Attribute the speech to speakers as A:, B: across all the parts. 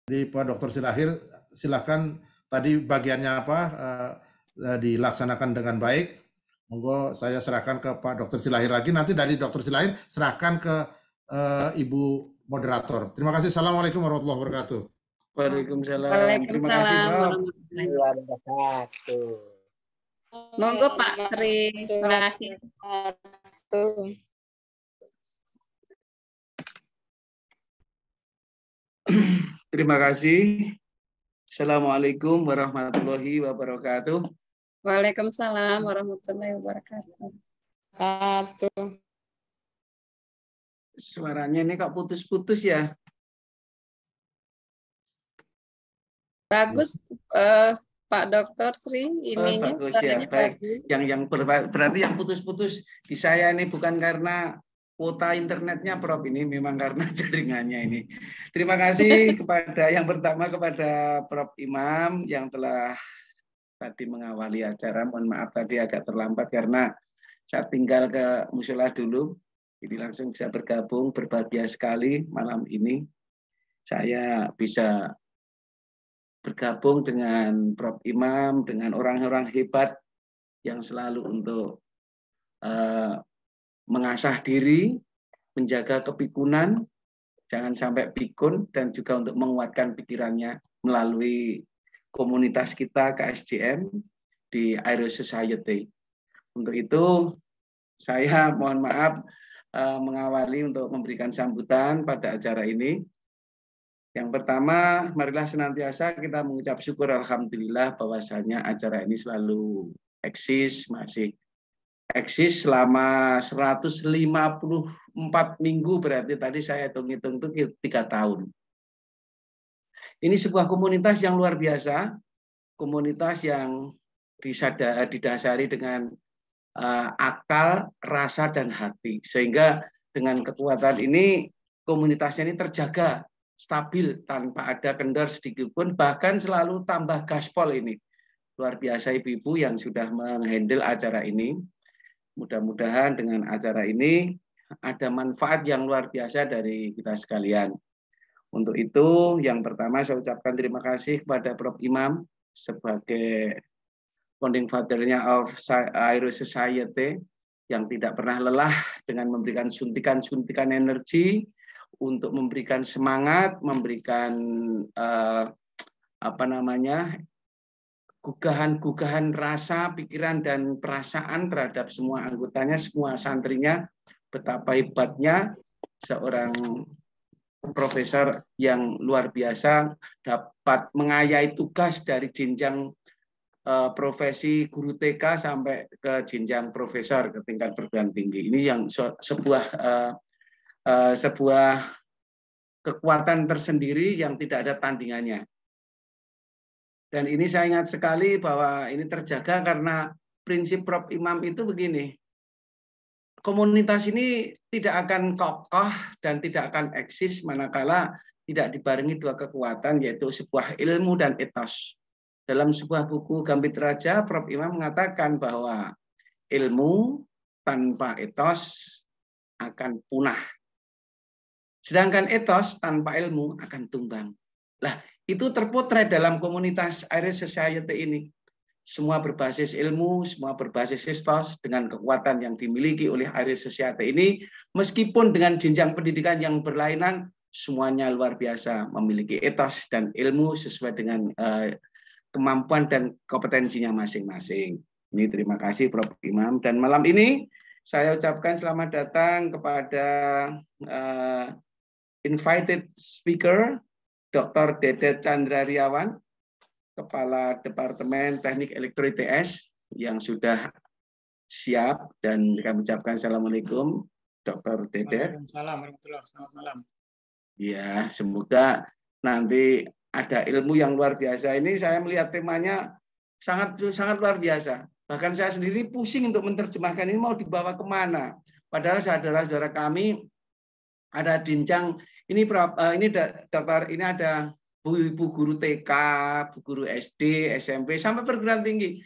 A: Jadi Pak Dr. Silahir, silakan tadi bagiannya apa dilaksanakan dengan baik. Monggo saya serahkan ke Pak Dr. Silahir lagi. Nanti dari Dr. Silahir serahkan ke Ibu moderator. Terima kasih. Assalamualaikum warahmatullahi wabarakatuh.
B: Waalaikumsalam. Terima kasih, Prof.
C: Monggo Pak Sri. Terima kasih.
B: Terima kasih. Assalamualaikum warahmatullahi wabarakatuh.
C: Waalaikumsalam warahmatullahi wabarakatuh.
B: Suaranya ini kok putus-putus ya?
C: Bagus, Pak Dr. Sri. Ininya
B: bagus ya. Baik.
C: Bagus.
B: Yang berarti yang putus-putus di saya ini bukan karena kuota internetnya, Prof, ini memang karena jaringannya ini. Terima kasih kepada yang pertama kepada Prof Imam yang telah tadi mengawali acara. Mohon maaf tadi agak terlambat karena saya tinggal ke musyola dulu. Jadi langsung bisa bergabung, berbahagia sekali malam ini. Saya bisa bergabung dengan Prof Imam, dengan orang-orang hebat yang selalu untuk mengasah diri, menjaga kepikunan, jangan sampai pikun, dan juga untuk menguatkan pikirannya melalui komunitas kita KSJM di Aero Society. Untuk itu, saya mohon maaf mengawali untuk memberikan sambutan pada acara ini. Yang pertama, marilah senantiasa kita mengucap syukur alhamdulillah bahwasanya acara ini selalu masih eksis selama 154 minggu, berarti tadi saya hitung-hitung itu 3 tahun. Ini sebuah komunitas yang luar biasa, komunitas yang didasari dengan akal, rasa, dan hati. Sehingga dengan kekuatan ini, komunitasnya ini terjaga, stabil, tanpa ada kendor sedikit pun, bahkan selalu tambah gaspol ini. Luar biasa ibu-ibu yang sudah menghandle acara ini. Mudah-mudahan dengan acara ini ada manfaat yang luar biasa dari kita sekalian. Untuk itu, yang pertama saya ucapkan terima kasih kepada Prof Imam sebagai founding father-nya of Aero Society yang tidak pernah lelah dengan memberikan suntikan-suntikan energi untuk memberikan semangat, memberikan gugahan rasa, pikiran, dan perasaan terhadap semua anggotanya, semua santrinya, betapa hebatnya seorang profesor yang luar biasa dapat mengayai tugas dari jenjang profesi guru TK sampai ke jenjang profesor ke tingkat perguruan tinggi. Ini yang sebuah kekuatan tersendiri yang tidak ada tandingannya. Dan ini saya ingat sekali bahwa ini terjaga karena prinsip Prof Imam itu begini. Komunitas ini tidak akan kokoh dan tidak akan eksis manakala tidak dibarengi dua kekuatan, yaitu sebuah ilmu dan etos. Dalam sebuah buku Gambit Raja, Prof Imam mengatakan bahwa ilmu tanpa etos akan punah. Sedangkan etos tanpa ilmu akan tumbang. Lah, itu terpotret dalam komunitas Aero Society ini. Semua berbasis ilmu, semua berbasis etos dengan kekuatan yang dimiliki oleh Aero Society ini. Meskipun dengan jenjang pendidikan yang berlainan, semuanya luar biasa memiliki etos dan ilmu sesuai dengan kemampuan dan kompetensinya masing-masing. Ini terima kasih Prof Imam. Dan malam ini saya ucapkan selamat datang kepada invited speaker, Dr. Dedet Chandrariawan, Kepala Departemen Teknik Elektro ITS yang sudah siap, dan kami ucapkan Assalamualaikum, Dr. Dedet.
D: Waalaikumsalam, selamat malam.
B: Ya, semoga nanti ada ilmu yang luar biasa. Ini saya melihat temanya sangat luar biasa. Bahkan saya sendiri pusing untuk menerjemahkan ini mau dibawa kemana. Padahal saudara-saudara kami ada jenjang ini daftar ini ada ibu guru TK, bu guru SD, SMP sampai perguruan tinggi.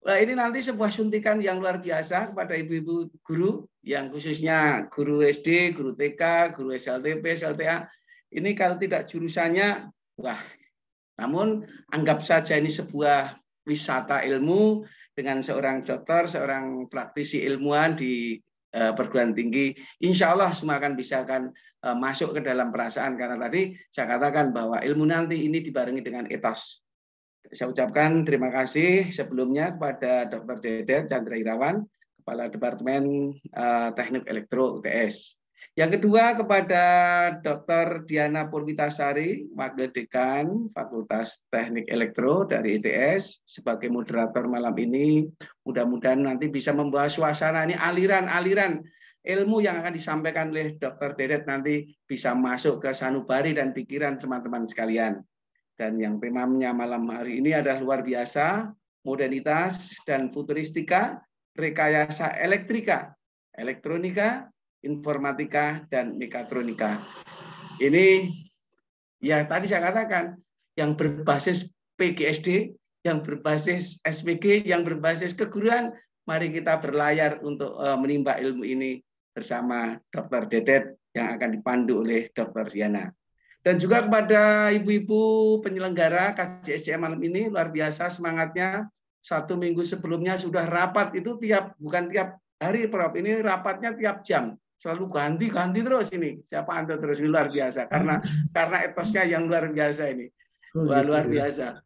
B: Nah, ini nanti sebuah suntikan yang luar biasa kepada ibu-ibu guru yang khususnya guru SD, guru TK, guru SLTP, SLTA. Ini kalau tidak jurusannya Wah, namun anggap saja ini sebuah wisata ilmu dengan seorang dokter, seorang praktisi ilmuwan di perguruan tinggi. Insya Allah semua akan bisa masuk ke dalam perasaan, karena tadi saya katakan bahwa ilmu nanti ini dibarengi dengan etos. Saya ucapkan terima kasih sebelumnya kepada Dr. Dedet Chandra Irawan, Kepala Departemen Teknik Elektro UTS. Yang kedua kepada Dr. Diana Purwitasari, Wakil Dekan Fakultas Teknik Elektro dari ITS, sebagai moderator malam ini. Mudah-mudahan nanti bisa membawa suasana ini, aliran-aliran ilmu yang akan disampaikan oleh Dr. Dedet nanti bisa masuk ke sanubari dan pikiran teman-teman sekalian. Dan yang temanya malam hari ini adalah luar biasa, modernitas dan futuristika, rekayasa elektrika, elektronika, informatika, dan mekatronika. Ini ya tadi saya katakan, yang berbasis PGSD, yang berbasis SPG, yang berbasis keguruan, mari kita berlayar untuk menimba ilmu ini bersama Dr. Dedet yang akan dipandu oleh Dr. Diana. Dan juga kepada ibu-ibu penyelenggara KJSCM malam ini, luar biasa semangatnya. 1 minggu sebelumnya sudah rapat, itu bukan tiap hari, Prof. Ini rapatnya tiap jam. Selalu ganti terus ini. Siapa Anda terus, ini luar biasa. Karena etosnya yang luar biasa ini. Wah, luar biasa.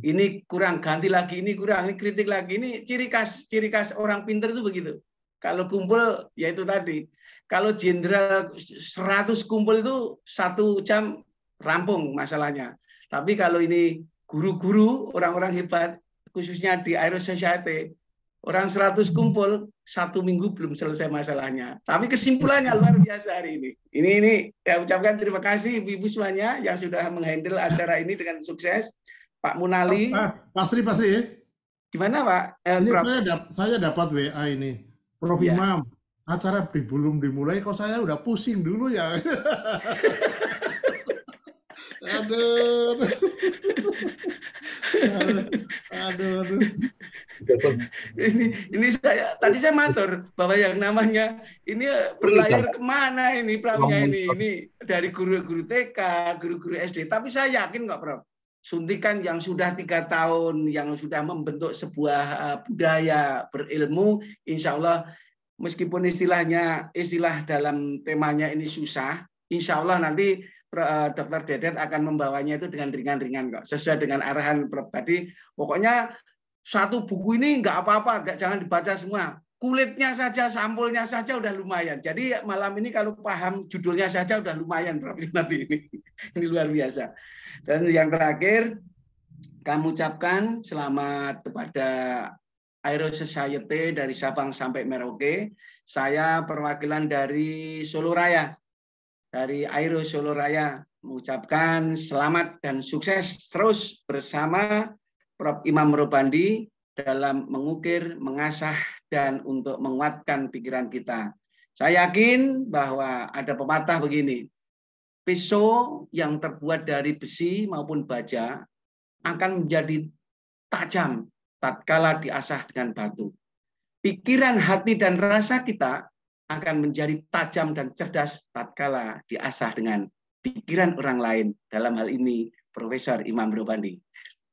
B: Ini kurang, ganti lagi, ini kurang, ini kritik lagi. Ini ciri khas orang pinter itu begitu. Kalau kumpul, ya itu tadi. Kalau jenderal 100 kumpul itu 1 jam rampung masalahnya. Tapi kalau ini guru-guru, orang-orang hebat, khususnya di Aero Society, orang 100 kumpul, 1 minggu belum selesai masalahnya. Tapi kesimpulannya luar biasa hari ini. Ini ya ucapkan terima kasih ibu-ibu semuanya yang sudah menghandle acara ini dengan sukses. Pak Munali.
A: Pak Sri.
B: Gimana Pak?
A: Ini saya dapat WA ini. Prof. Imam, acara belum dimulai kok saya udah pusing dulu ya. Aduh.
B: Ini tadi saya matur bahwa yang namanya ini berlayar kemana ini Prof-nya ini dari guru-guru TK, guru-guru SD. Tapi saya yakin kok Prof, suntikan yang sudah 3 tahun, yang sudah membentuk sebuah budaya berilmu, insya Allah meskipun istilah dalam temanya ini susah, insya Allah nanti Dr. Dedet akan membawanya itu dengan ringan-ringan kok, sesuai dengan arahan Prof tadi. Pokoknya 1 buku ini nggak apa-apa, jangan dibaca semua. Kulitnya saja, sampulnya saja udah lumayan. Jadi malam ini kalau paham judulnya saja udah lumayan Prof nanti ini. Ini luar biasa. Dan yang terakhir, kami ucapkan selamat kepada Aero Society dari Sabang sampai Merauke. Saya perwakilan dari Solo Raya, dari Aero Solo Raya, mengucapkan selamat dan sukses terus bersama Prof. Imam Robandi dalam mengukir, mengasah, dan untuk menguatkan pikiran kita. Saya yakin bahwa ada pepatah begini, pisau yang terbuat dari besi maupun baja akan menjadi tajam tatkala diasah dengan batu. Pikiran, hati, dan rasa kita akan menjadi tajam dan cerdas tatkala diasah dengan pikiran orang lain. Dalam hal ini, Profesor Imam Robandi.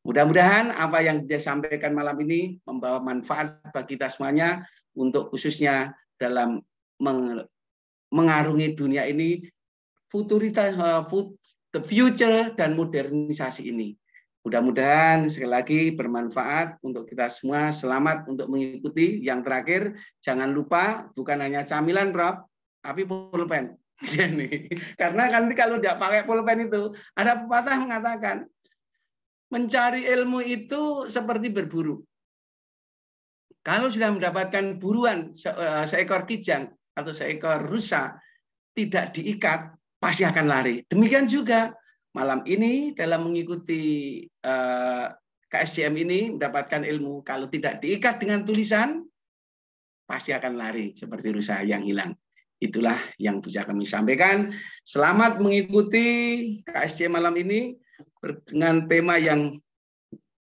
B: Mudah-mudahan apa yang disampaikan malam ini membawa manfaat bagi kita semuanya untuk khususnya dalam mengarungi dunia ini, futuritas, the future, dan modernisasi ini. Mudah-mudahan sekali lagi bermanfaat untuk kita semua. Selamat untuk mengikuti. Yang terakhir, jangan lupa bukan hanya camilan, Prof, tapi pulpen. Karena nanti kalau tidak pakai pulpen itu, ada pepatah mengatakan, mencari ilmu itu seperti berburu. Kalau sudah mendapatkan buruan seekor kijang atau seekor rusa, tidak diikat, pasti akan lari. Demikian juga malam ini dalam mengikuti KSCM ini mendapatkan ilmu, kalau tidak diikat dengan tulisan, pasti akan lari seperti rusa yang hilang. Itulah yang bisa kami sampaikan. Selamat mengikuti KSCM malam ini dengan tema yang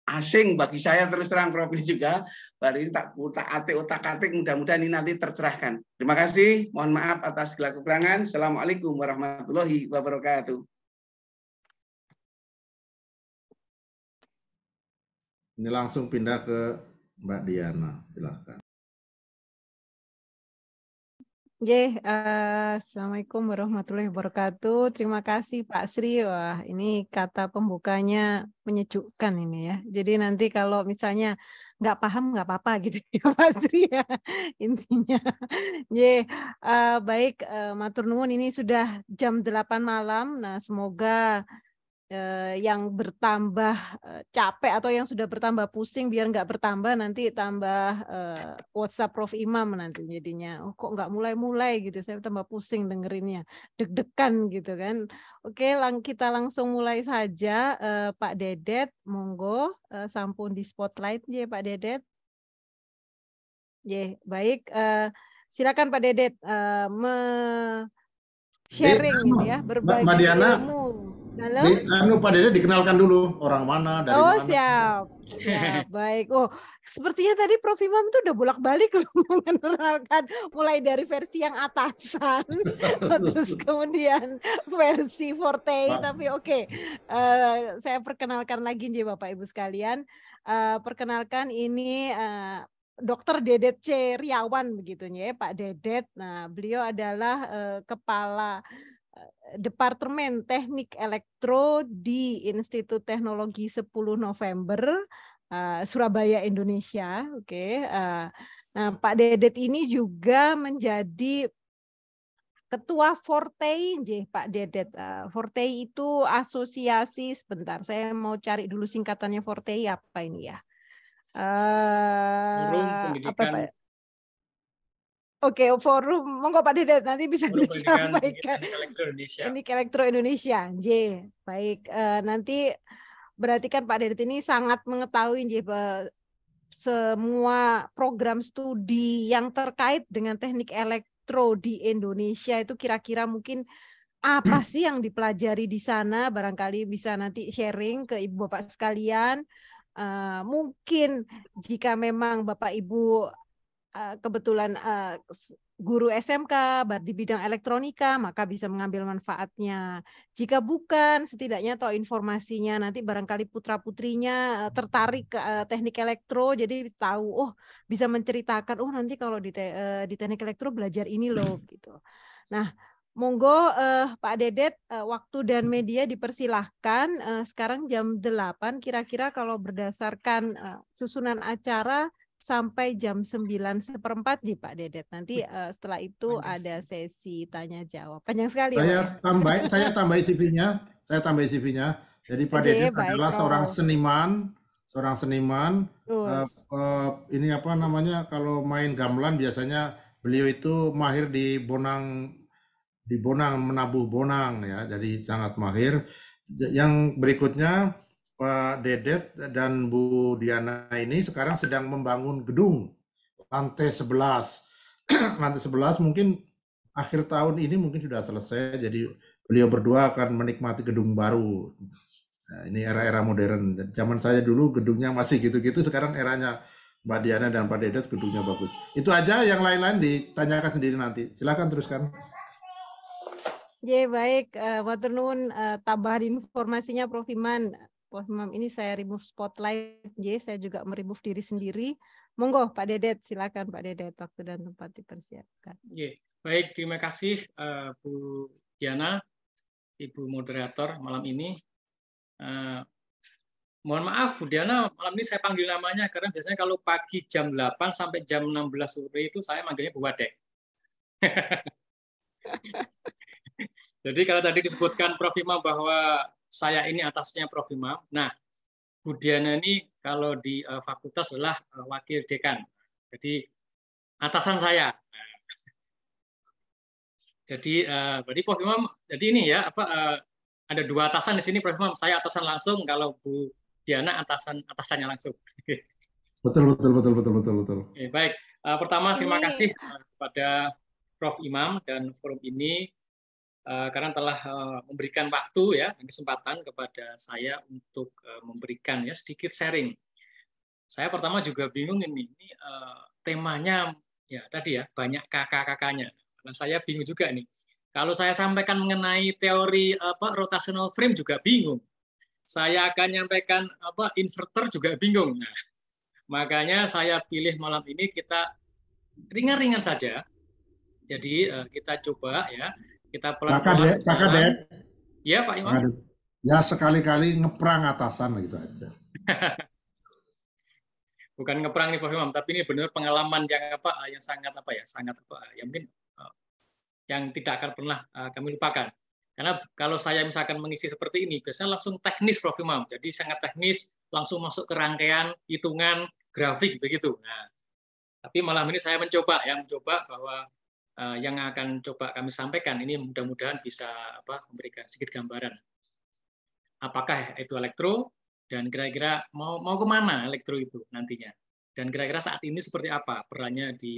B: asing bagi saya, terus terang Prof juga. Baru ini tak otak-atik, mudah-mudahan ini nanti tercerahkan. Terima kasih, mohon maaf atas segala kekurangan. Assalamualaikum warahmatullahi wabarakatuh.
A: Ini langsung pindah ke Mbak Diana, silakan.
D: Assalamualaikum warahmatullahi wabarakatuh. Terima kasih Pak Sri. Wah, ini kata pembukanya menyejukkan ini ya. Jadi nanti kalau misalnya nggak paham nggak apa-apa gitu ya Pak Sri ya intinya. Baik, matur nuwun, ini sudah jam 8 malam. Nah, semoga yang bertambah capek atau yang sudah bertambah pusing biar nggak bertambah nanti tambah WhatsApp Prof Imam nanti jadinya. Oh, kok nggak mulai-mulai gitu, saya tambah pusing dengerinnya, deg-degan gitu kan. Oke, kita langsung mulai saja. Pak Dedet, monggo, sampun di spotlight ya Pak Dedet. Baik, silakan Pak Dedet sharing gitu ya, berbagi
A: Mbak Diana,
D: ilmu. Halo?
A: Pak Dede dikenalkan dulu orang mana, dari mana.
D: Siap. Siap, baik. Oh, sepertinya tadi Prof Imam itu udah bolak-balik mengenalkan mulai dari versi yang atasan, terus kemudian versi Forte, tapi oke. Saya perkenalkan lagi nih Bapak Ibu sekalian. Perkenalkan ini Dr. Dedet C. Riawan begitu ya, Pak Dedet. Nah, beliau adalah kepala Departemen Teknik Elektro di Institut Teknologi 10 November Surabaya, Indonesia. Oke. Nah, Pak Dedet ini juga menjadi Ketua Fortei, Pak Dedet. Fortei itu asosiasi, sebentar, saya mau cari dulu singkatannya Fortei apa ini ya.
E: Forum Pendidikan.
D: Oke, forum, monggo Pak Dedet nanti bisa disampaikan.
E: Teknik
D: Elektro Indonesia, baik. Nanti berarti kan Pak Dedet ini sangat mengetahui semua program studi yang terkait dengan teknik elektro di Indonesia itu kira-kira mungkin apa sih yang dipelajari di sana? Barangkali bisa nanti sharing ke Ibu Bapak sekalian. Mungkin jika memang Bapak Ibu kebetulan guru SMK di bidang elektronika, maka bisa mengambil manfaatnya. Jika bukan, setidaknya tahu informasinya, nanti barangkali putra-putrinya tertarik ke teknik elektro, jadi tahu, oh bisa menceritakan, oh nanti kalau di teknik elektro belajar ini loh, gitu. Nah, monggo Pak Dedet, waktu dan media dipersilahkan. Sekarang jam 8, kira-kira kalau berdasarkan susunan acara, sampai jam 9:15 Pak Dedet. Nanti setelah itu ada sesi tanya jawab. Panjang sekali
A: saya
D: ya.
A: Saya tambahin CV-nya. Jadi Pak Dedet adalah seorang seniman. Ini apa namanya, kalau main gamelan biasanya beliau itu mahir di bonang menabuh bonang ya. Jadi sangat mahir. Yang berikutnya Pak Dedet dan Bu Diana ini sekarang sedang membangun gedung lantai 11. Lantai 11 mungkin akhir tahun ini mungkin sudah selesai. Jadi beliau berdua akan menikmati gedung baru. Nah, ini era-era modern. Zaman saya dulu gedungnya masih gitu-gitu, sekarang eranya Mbak Diana dan Pak Dedet gedungnya bagus. Itu aja, yang lain-lain ditanyakan sendiri nanti. Silakan teruskan.
D: Baik, matur nuwun tambahan informasinya Prof Imam. Prof Imam ini saya remove spotlight, saya juga meremove diri sendiri. Monggo Pak Dedet, silakan Pak Dedet, waktu dan tempat dipersiapkan.
E: Baik, terima kasih Bu Diana, Ibu moderator malam ini. Mohon maaf Bu Diana, malam ini saya panggil namanya karena biasanya kalau pagi jam 8 sampai jam 16 sore itu saya manggilnya Bu Wadek. Jadi kalau tadi disebutkan Prof Imam bahwa saya ini atasnya Prof Imam, nah Bu Diana ini kalau di fakultas adalah wakil dekan, jadi atasan saya. Jadi berarti Prof Imam, jadi ini ya ada dua atasan di sini Prof Imam, saya atasan langsung, kalau Bu Diana atasannya langsung.
A: Betul.
E: Baik, pertama terima kasih kepada Prof Imam dan forum ini karena telah memberikan waktu ya, kesempatan kepada saya untuk memberikan ya sedikit sharing. Saya pertama juga bingung ini temanya ya tadi ya banyak kakak-kakaknya. Karena saya bingung juga nih. Kalau saya sampaikan mengenai teori rotational frame juga bingung. saya akan nyampaikan inverter juga bingung. Nah, makanya saya pilih malam ini kita ringan-ringan saja. Jadi kita coba ya, kita pelan-pelan.
A: Kakak Dep.
E: Ya Pak Imam.
A: Ya sekali-kali ngeprang atasan gitu aja.
E: Bukan ngeprang nih Pak Imam, tapi ini benar pengalaman yang sangat ya mungkin yang tidak akan pernah kami lupakan. Karena kalau saya misalkan mengisi seperti ini, biasanya langsung teknis Prof. Imam. Jadi sangat teknis, langsung masuk ke rangkaian, hitungan, grafik begitu. Nah, tapi malam ini saya mencoba bahwa yang akan coba kami sampaikan ini mudah-mudahan bisa memberikan sedikit gambaran. Apakah itu elektro dan kira-kira mau kemana elektro itu nantinya? Dan kira-kira saat ini seperti apa perannya di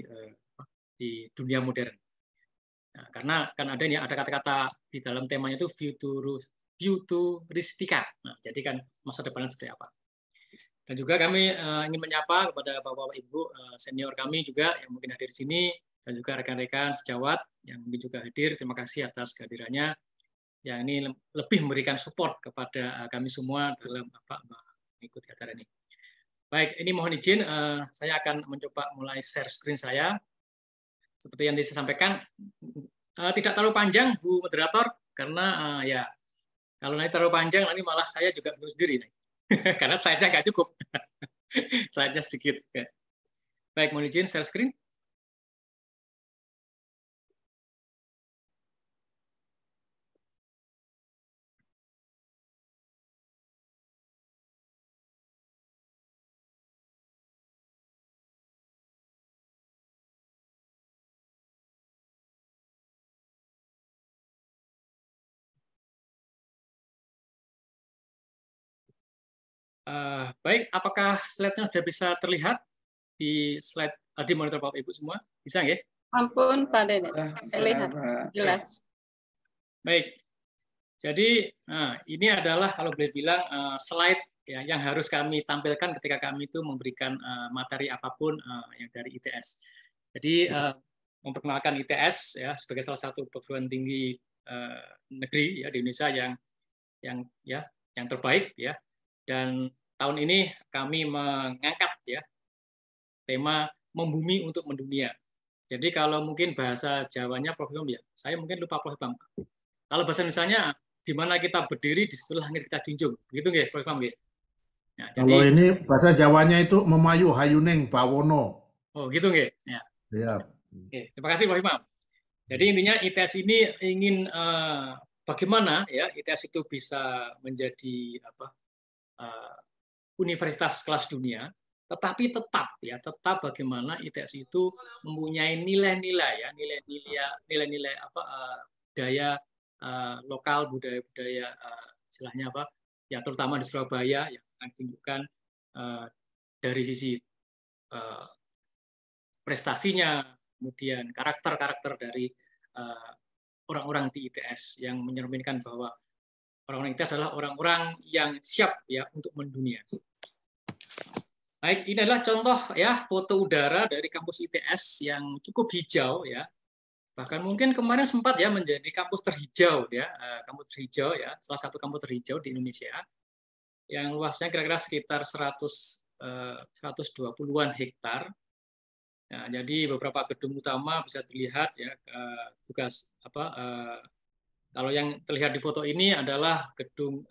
E: dunia modern? Nah, karena kan ada kata-kata di dalam temanya itu futuristika. Nah, jadi kan masa depannya seperti apa? Dan juga kami ingin menyapa kepada Bapak-Bapak Ibu senior kami juga yang mungkin hadir di sini dan juga rekan-rekan sejawat yang mungkin juga hadir. Terima kasih atas kehadirannya. Yang ini lebih memberikan support kepada kami semua dalam mengikuti acara ini. Baik, ini mohon izin saya akan mencoba mulai share screen saya. Seperti yang saya sampaikan, tidak terlalu panjang, Bu Moderator, karena ya kalau nanti terlalu panjang, nanti malah saya juga bingung sendiri. Karena slide-nya nggak cukup. Slide-nya sedikit. Baik, mohon izin share screen. Baik, apakah slide-nya sudah bisa terlihat di slide di monitor Bapak Ibu semua? Bisa nggak?
C: Ampun, Pak Dede. Terlihat jelas.
E: Baik. Jadi ini adalah kalau boleh bilang slide ya, yang harus kami tampilkan ketika kami itu memberikan materi apapun yang dari ITS. Jadi memperkenalkan ITS ya sebagai salah satu perguruan tinggi negeri ya di Indonesia yang terbaik ya. Dan tahun ini kami mengangkat ya tema membumi untuk mendunia. Jadi kalau mungkin bahasa Jawanya Prof. Imam ya, saya mungkin lupa Prof. Imam. Kalau bahasa Indonesia di mana kita berdiri di situ langit kita junjung. Begitu nggih Prof. Imam nggih? Nah,
A: kalau jadi, ini bahasa Jawanya itu memayu hayuning bawono.
E: Oh, gitu nggih. Ya.
A: Ya.
E: Oke, terima kasih Prof. Imam. Jadi intinya ITS ini ingin bagaimana ya ITS itu bisa menjadi universitas kelas dunia, tetapi tetap bagaimana ITS itu mempunyai nilai-nilai nilai-nilai budaya lokal, budaya istilahnya ya terutama di Surabaya yang akan ditunjukkan dari sisi prestasinya, kemudian karakter dari orang-orang di ITS yang mencerminkan bahwa orang-orang ITS adalah orang-orang yang siap ya untuk mendunia. Baik, ini adalah contoh ya foto udara dari kampus ITS yang cukup hijau ya. Bahkan mungkin kemarin sempat ya menjadi kampus terhijau ya, kampus terhijau ya, salah satu kampus terhijau di Indonesia yang luasnya kira-kira sekitar 120-an hektar. Nah, jadi beberapa gedung utama bisa terlihat ya juga kalau yang terlihat di foto ini adalah gedung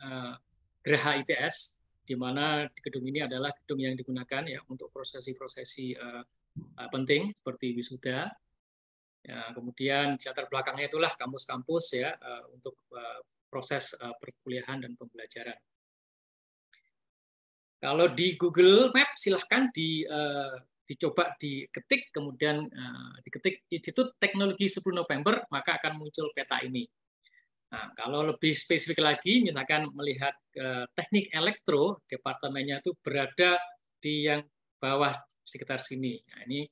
E: Geraha ITS, di mana gedung ini adalah gedung yang digunakan ya untuk prosesi-prosesi penting seperti wisuda. Ya, kemudian di latar belakangnya itulah kampus-kampus ya untuk proses perkuliahan dan pembelajaran. Kalau di Google Map silahkan dicoba diketik, kemudian diketik Institut Teknologi 10 November, maka akan muncul peta ini. Nah, kalau lebih spesifik lagi, misalkan melihat teknik elektro, departemennya itu berada di yang bawah sekitar sini. Nah, ini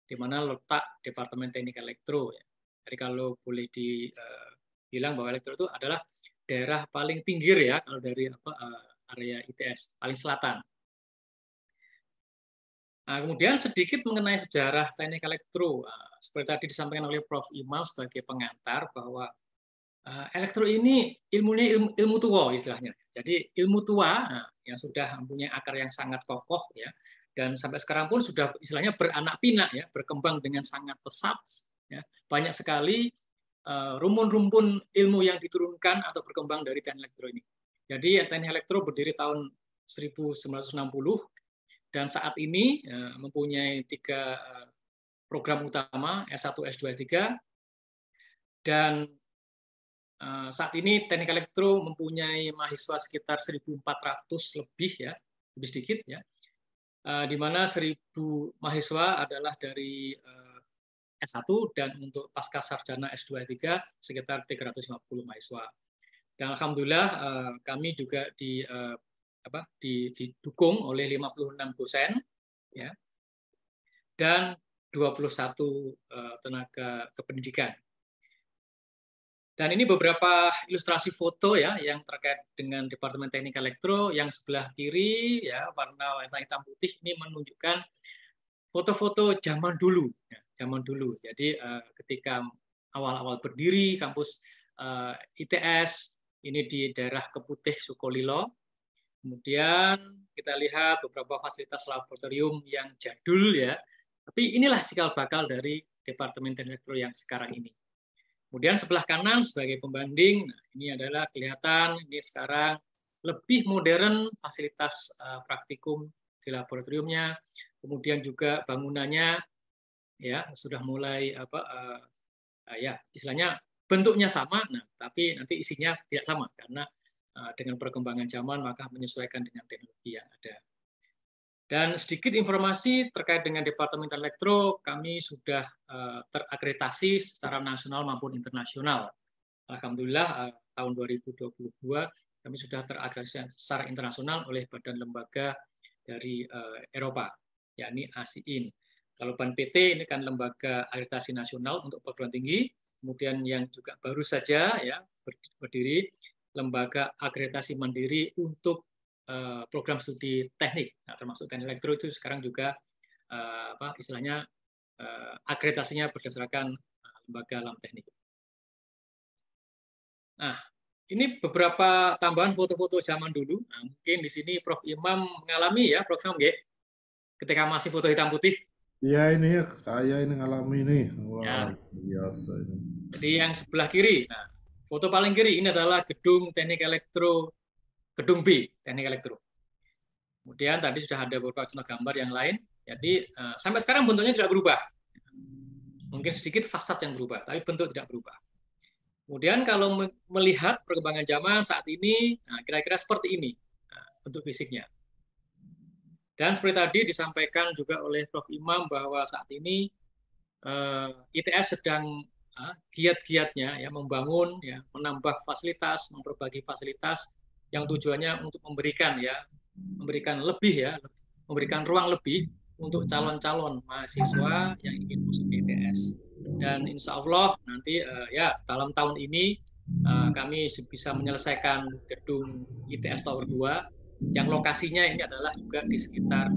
E: di mana letak Departemen Teknik Elektro. Jadi kalau boleh dibilang bahwa elektro itu adalah daerah paling pinggir ya, kalau dari area ITS, paling selatan. Nah, kemudian sedikit mengenai sejarah teknik elektro. Seperti tadi disampaikan oleh Prof. Imam sebagai pengantar bahwa Elektro ini ilmunya ilmu tua istilahnya. Jadi ilmu tua yang sudah mempunyai akar yang sangat kokoh ya, dan sampai sekarang pun sudah istilahnya beranak pinak ya, berkembang dengan sangat pesat ya. Banyak sekali rumpun-rumpun ilmu yang diturunkan atau berkembang dari teknik elektro ini. Jadi teknik elektro berdiri tahun 1960 dan saat ini mempunyai 3 program utama, S1, S2, S3, dan saat ini teknik elektro mempunyai mahasiswa sekitar 1.400 lebih ya, lebih sedikit ya, di mana 1.000 mahasiswa adalah dari S1 dan untuk pasca sarjana S2 S3 sekitar 350 mahasiswa. Dan alhamdulillah kami juga didukung oleh 56 dosen ya, dan 21 tenaga kependidikan. Dan ini beberapa ilustrasi foto ya yang terkait dengan Departemen Teknik Elektro. Yang sebelah kiri ya warna hitam putih ini menunjukkan foto-foto zaman dulu. Ya, zaman dulu. Jadi ketika awal-awal berdiri kampus ITS ini di daerah Keputih Sukolilo. Kemudian kita lihat beberapa fasilitas laboratorium yang jadul ya. Tapi inilah cikal bakal dari Departemen Teknik Elektro yang sekarang ini. Kemudian sebelah kanan sebagai pembanding, nah ini adalah kelihatan ini sekarang lebih modern fasilitas praktikum di laboratoriumnya, kemudian juga bangunannya ya sudah mulai ya istilahnya bentuknya sama, nah tapi nanti isinya tidak sama karena dengan perkembangan zaman maka menyesuaikan dengan teknologi yang ada. Dan sedikit informasi terkait dengan Departemen Elektro, kami sudah terakreditasi secara nasional maupun internasional. Alhamdulillah tahun 2022 kami sudah terakreditasi secara internasional oleh badan lembaga dari Eropa, yakni ASIIN. Kalau BAN-PT ini kan lembaga akreditasi nasional untuk perguruan tinggi, kemudian yang juga baru saja ya berdiri lembaga akreditasi mandiri untuk program studi teknik, nah, termasuk teknik elektro itu sekarang juga istilahnya akreditasinya berdasarkan lembaga alam teknik. Nah, ini beberapa tambahan foto-foto zaman dulu. Nah, mungkin di sini Prof. Imam mengalami ya, Prof. Imam, ketika masih foto hitam putih.
A: Iya ini saya ini ngalami nih, wah
E: ya.
A: Biasa ini.
E: Jadi yang sebelah kiri, nah foto paling kiri ini adalah gedung teknik elektro. Gedung B, teknik elektro. Kemudian tadi sudah ada beberapa contoh gambar yang lain. Jadi sampai sekarang bentuknya tidak berubah. Mungkin sedikit fasad yang berubah, tapi bentuk tidak berubah. Kemudian kalau melihat perkembangan zaman saat ini, kira-kira seperti ini bentuk fisiknya. Dan seperti tadi disampaikan juga oleh Prof. Imam bahwa saat ini ITS sedang giat-giatnya ya membangun, ya menambah fasilitas, memperbaiki fasilitas yang tujuannya untuk memberikan lebih ya, memberikan ruang lebih untuk calon-calon mahasiswa yang ingin masuk ITS. Dan insya Allah nanti ya dalam tahun ini kami bisa menyelesaikan gedung ITS Tower 2 yang lokasinya ini adalah juga di sekitar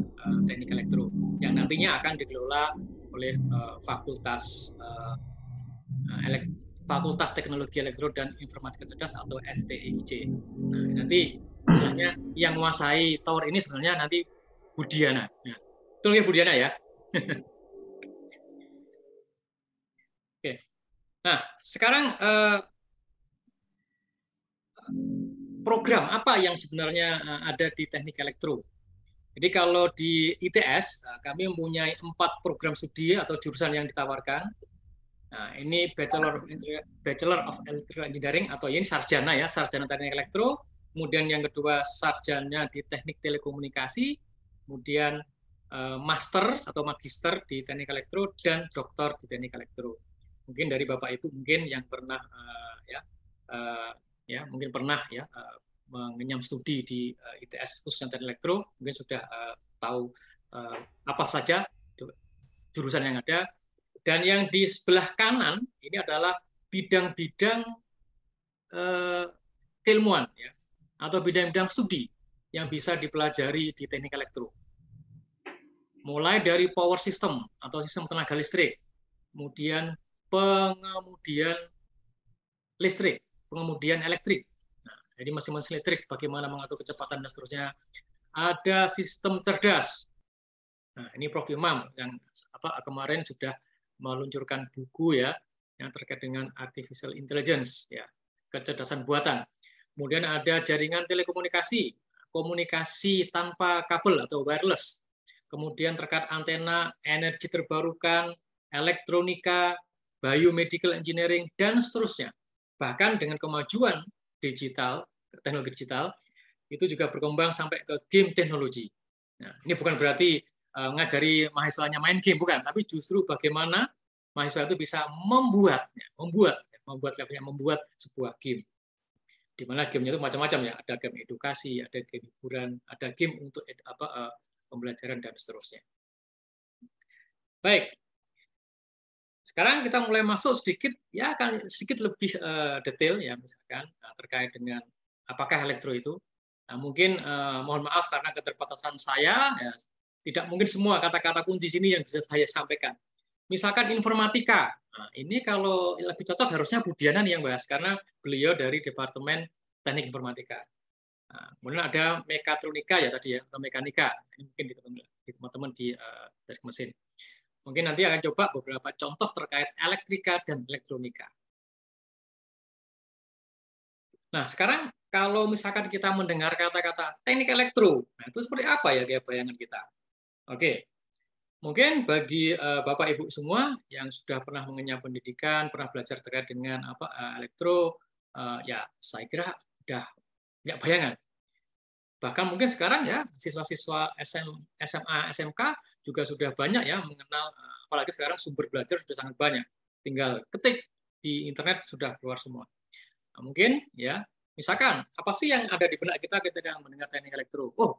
E: teknik elektro yang nantinya akan dikelola oleh Fakultas Teknologi Elektro dan Informatika Cerdas atau FTIC. Nah, nanti sebenarnya yang menguasai tower ini sebenarnya nanti Budiana. Nah, betul ya Budiana ya? Oke. Nah, sekarang program apa yang sebenarnya ada di teknik elektro? Jadi kalau di ITS kami mempunyai 4 program studi atau jurusan yang ditawarkan. Nah, ini Bachelor of Electrical Engineering atau ini sarjana ya, sarjana teknik elektro. Kemudian yang kedua sarjana di teknik telekomunikasi, kemudian master atau magister di teknik elektro dan doktor di teknik elektro. Mungkin dari Bapak Ibu mungkin yang pernah mungkin pernah ya mengenyam studi di ITS khususnya teknik elektro, mungkin sudah tahu apa saja jurusan yang ada. Dan yang di sebelah kanan ini adalah bidang-bidang keilmuan ya, atau bidang-bidang studi yang bisa dipelajari di teknik elektro. Mulai dari power system atau sistem tenaga listrik, kemudian pengemudian listrik, pengemudian elektrik. Nah, jadi mesin-mesin listrik, bagaimana mengatur kecepatan dan seterusnya. Ada sistem cerdas. Nah, ini Prof. Imam yang kemarin sudah meluncurkan buku ya yang terkait dengan artificial intelligence ya, kecerdasan buatan. Kemudian ada jaringan telekomunikasi, komunikasi tanpa kabel atau wireless. Kemudian terkait antena, energi terbarukan, elektronika, biomedical engineering, dan seterusnya. Bahkan dengan kemajuan digital, teknologi digital, itu juga berkembang sampai ke game teknologi. Nah, ini bukan berarti ngajari mahasiswanya main game, bukan, tapi justru bagaimana mahasiswa itu bisa membuat levelnya, membuat sebuah game. Di mana gamenya itu macam-macam ya, ada game edukasi, ada game hiburan, ada game untuk pembelajaran dan seterusnya. Baik, sekarang kita mulai masuk sedikit, ya akan sedikit lebih detail ya, misalkan terkait dengan apakah elektro itu. Nah, mungkin mohon maaf karena keterbatasan saya, ya, tidak mungkin semua kata-kata kunci sini yang bisa saya sampaikan. Misalkan informatika, nah, ini kalau lebih cocok harusnya Budianan yang bahas karena beliau dari Departemen Teknik Informatika. Nah, kemudian ada mekatronika ya tadi ya, atau mekanika. Ini mungkin di teman-teman di teknik mesin. Mungkin nanti akan coba beberapa contoh terkait elektrika dan elektronika. Nah, sekarang kalau misalkan kita mendengar kata-kata teknik elektro, nah itu seperti apa ya kayak bayangan kita? Oke, mungkin bagi Bapak Ibu semua yang sudah pernah mengenyam pendidikan, pernah belajar terkait dengan elektro, ya saya kira sudah punya bayangan. Bahkan mungkin sekarang ya siswa-siswa SMA, SMK juga sudah banyak ya mengenal, apalagi sekarang sumber belajar sudah sangat banyak. Tinggal ketik di internet sudah keluar semua. Nah, mungkin ya, misalkan apa sih yang ada di benak kita ketika mendengar teknik elektro? Oh,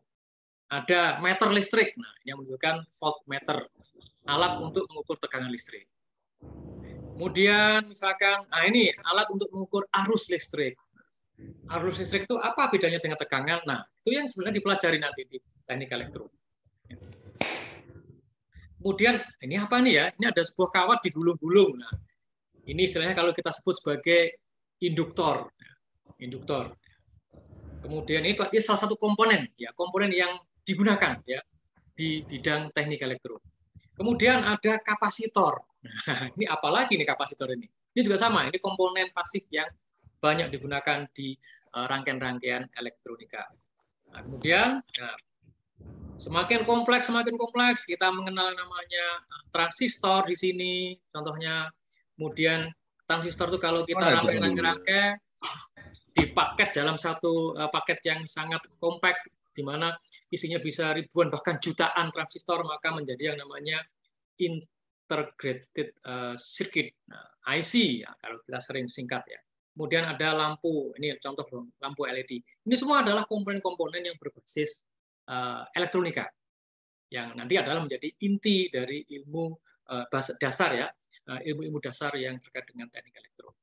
E: ada meter listrik. Nah, yang menunjukkan voltmeter, alat untuk mengukur tegangan listrik. Kemudian misalkan, nah ini alat untuk mengukur arus listrik. Arus listrik itu apa bedanya dengan tegangan? Nah, itu yang sebenarnya dipelajari nanti di teknik elektro. Kemudian ini apa nih ya? Ini ada sebuah kawat digulung-gulung. Nah, ini istilahnya kalau kita sebut sebagai induktor. Kemudian ini salah satu komponen ya, komponen yang digunakan ya di bidang teknik elektro. Kemudian ada kapasitor. Nah, ini apalagi nih kapasitor ini? Ini juga sama, ini komponen pasif yang banyak digunakan di rangkaian-rangkaian elektronika. Nah, kemudian semakin kompleks kita mengenal namanya transistor di sini contohnya. Kemudian transistor itu kalau kita rangkai dipaket dalam satu paket yang sangat kompak di mana isinya bisa ribuan bahkan jutaan transistor, maka menjadi yang namanya integrated circuit, IC ya, kalau kita sering singkat ya. Kemudian ada lampu, ini contoh lampu LED. Ini semua adalah komponen-komponen yang berbasis elektronika yang nanti adalah menjadi inti dari ilmu dasar ya, ilmu-ilmu dasar yang terkait dengan teknik elektro.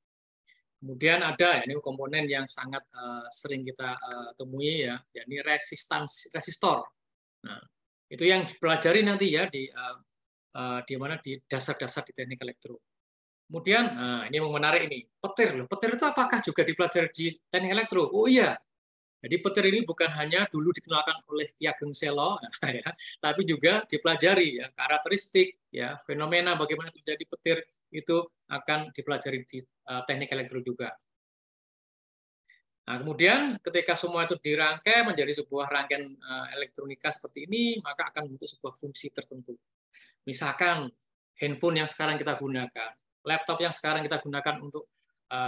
E: Kemudian ada ya, ini komponen yang sangat sering kita temui ya, yakni resistor. Nah, itu yang dipelajari nanti ya di mana di dasar-dasar di teknik elektro. Kemudian, nah ini yang menarik ini, petir loh. Petir itu apakah juga dipelajari di teknik elektro? Oh iya. Jadi petir ini bukan hanya dulu dikenalkan oleh Ki Ageng Selo, ya, tapi juga dipelajari ya, karakteristik, ya, fenomena bagaimana terjadi petir itu akan dipelajari di teknik elektro juga. Nah, kemudian ketika semua itu dirangkai menjadi sebuah rangkaian elektronika seperti ini, maka akan membentuk sebuah fungsi tertentu. Misalkan handphone yang sekarang kita gunakan, laptop yang sekarang kita gunakan untuk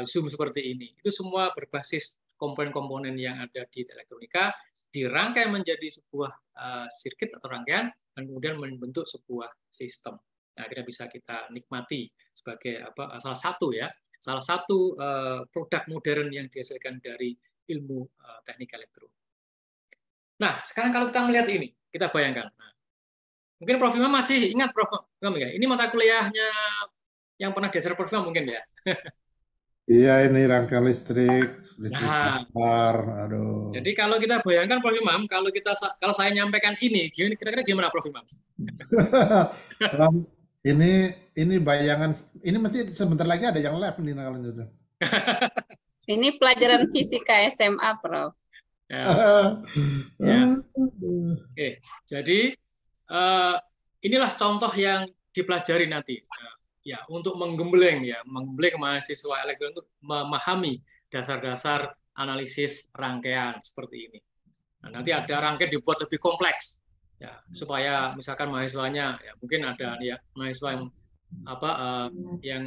E: Zoom seperti ini, itu semua berbasis komponen-komponen yang ada di elektronika, dirangkai menjadi sebuah sirkuit atau rangkaian, dan kemudian membentuk sebuah sistem. Nah, kita bisa kita nikmati sebagai salah satu produk modern yang dihasilkan dari ilmu teknik elektro. Nah, sekarang kalau kita melihat ini, kita bayangkan. Nah, mungkin Prof. Imam masih ingat Prof. Imam ya? Ini mata kuliahnya yang pernah diajar Prof. Imam mungkin ya?
A: Iya, ini rangkaian listrik besar. Aduh.
E: Jadi kalau kita bayangkan Prof. Imam, kalau saya nyampaikan ini, kira-kira gimana Prof. Imam?
A: Ini bayangan, ini mesti sebentar lagi ada yang live nih kalau gitu.
C: Ini pelajaran fisika SMA, Prof.
E: Ya. Oke, jadi inilah contoh yang dipelajari nanti. Ya, untuk menggembleng mahasiswa elektro untuk memahami dasar-dasar analisis rangkaian seperti ini. Nah, nanti ada rangkaian dibuat lebih kompleks, ya, supaya misalkan mahasiswanya, ya mungkin ada ya mahasiswa yang yang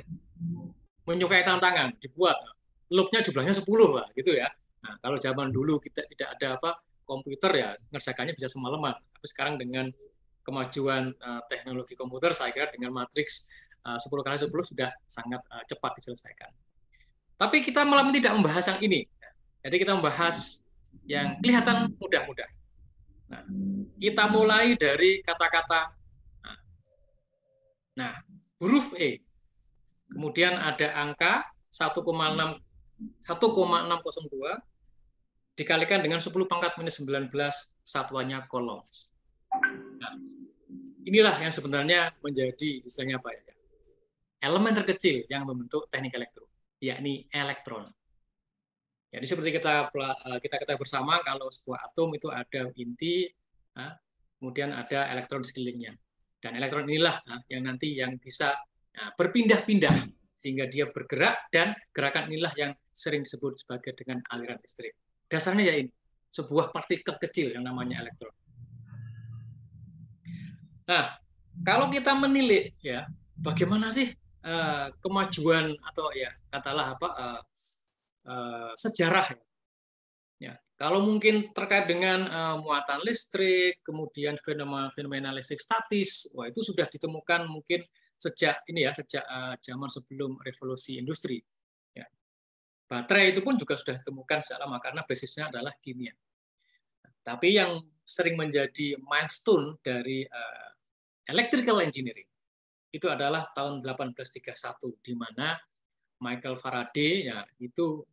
E: menyukai tantangan, dibuat loopnya jumlahnya 10 lah, gitu ya. Nah, kalau zaman dulu kita tidak ada komputer ya ngerjakannya bisa semalaman. Tapi sekarang dengan kemajuan teknologi komputer, saya kira dengan matriks 10x10 sudah sangat cepat diselesaikan. Tapi kita malam ini tidak membahas yang ini. Jadi kita membahas yang kelihatan mudah-mudah. Nah, kita mulai dari kata-kata. Nah, huruf E. Kemudian ada angka 1,602 dikalikan dengan 10 pangkat minus 19 satuannya coulombs. Nah, inilah yang sebenarnya menjadi istilahnya apa ya? Elemen terkecil yang membentuk teknik elektro, yakni elektron. Jadi seperti kita ketahui bersama kalau sebuah atom itu ada inti, kemudian ada elektron di sekelilingnya. Dan elektron inilah yang nanti yang bisa berpindah-pindah sehingga dia bergerak, dan gerakan inilah yang sering disebut sebagai dengan aliran listrik. Dasarnya ya ini, sebuah partikel kecil yang namanya elektron. Nah, kalau kita menilik ya, bagaimana sih kemajuan atau ya katalah sejarah ya. Kalau mungkin terkait dengan muatan listrik, kemudian fenomena listrik statis, wah itu sudah ditemukan mungkin sejak zaman sebelum revolusi industri. Ya. Baterai itu pun juga sudah ditemukan sejak lama karena basisnya adalah kimia. Tapi yang sering menjadi milestone dari electrical engineering itu adalah tahun 1831, di mana Michael Faraday ya itu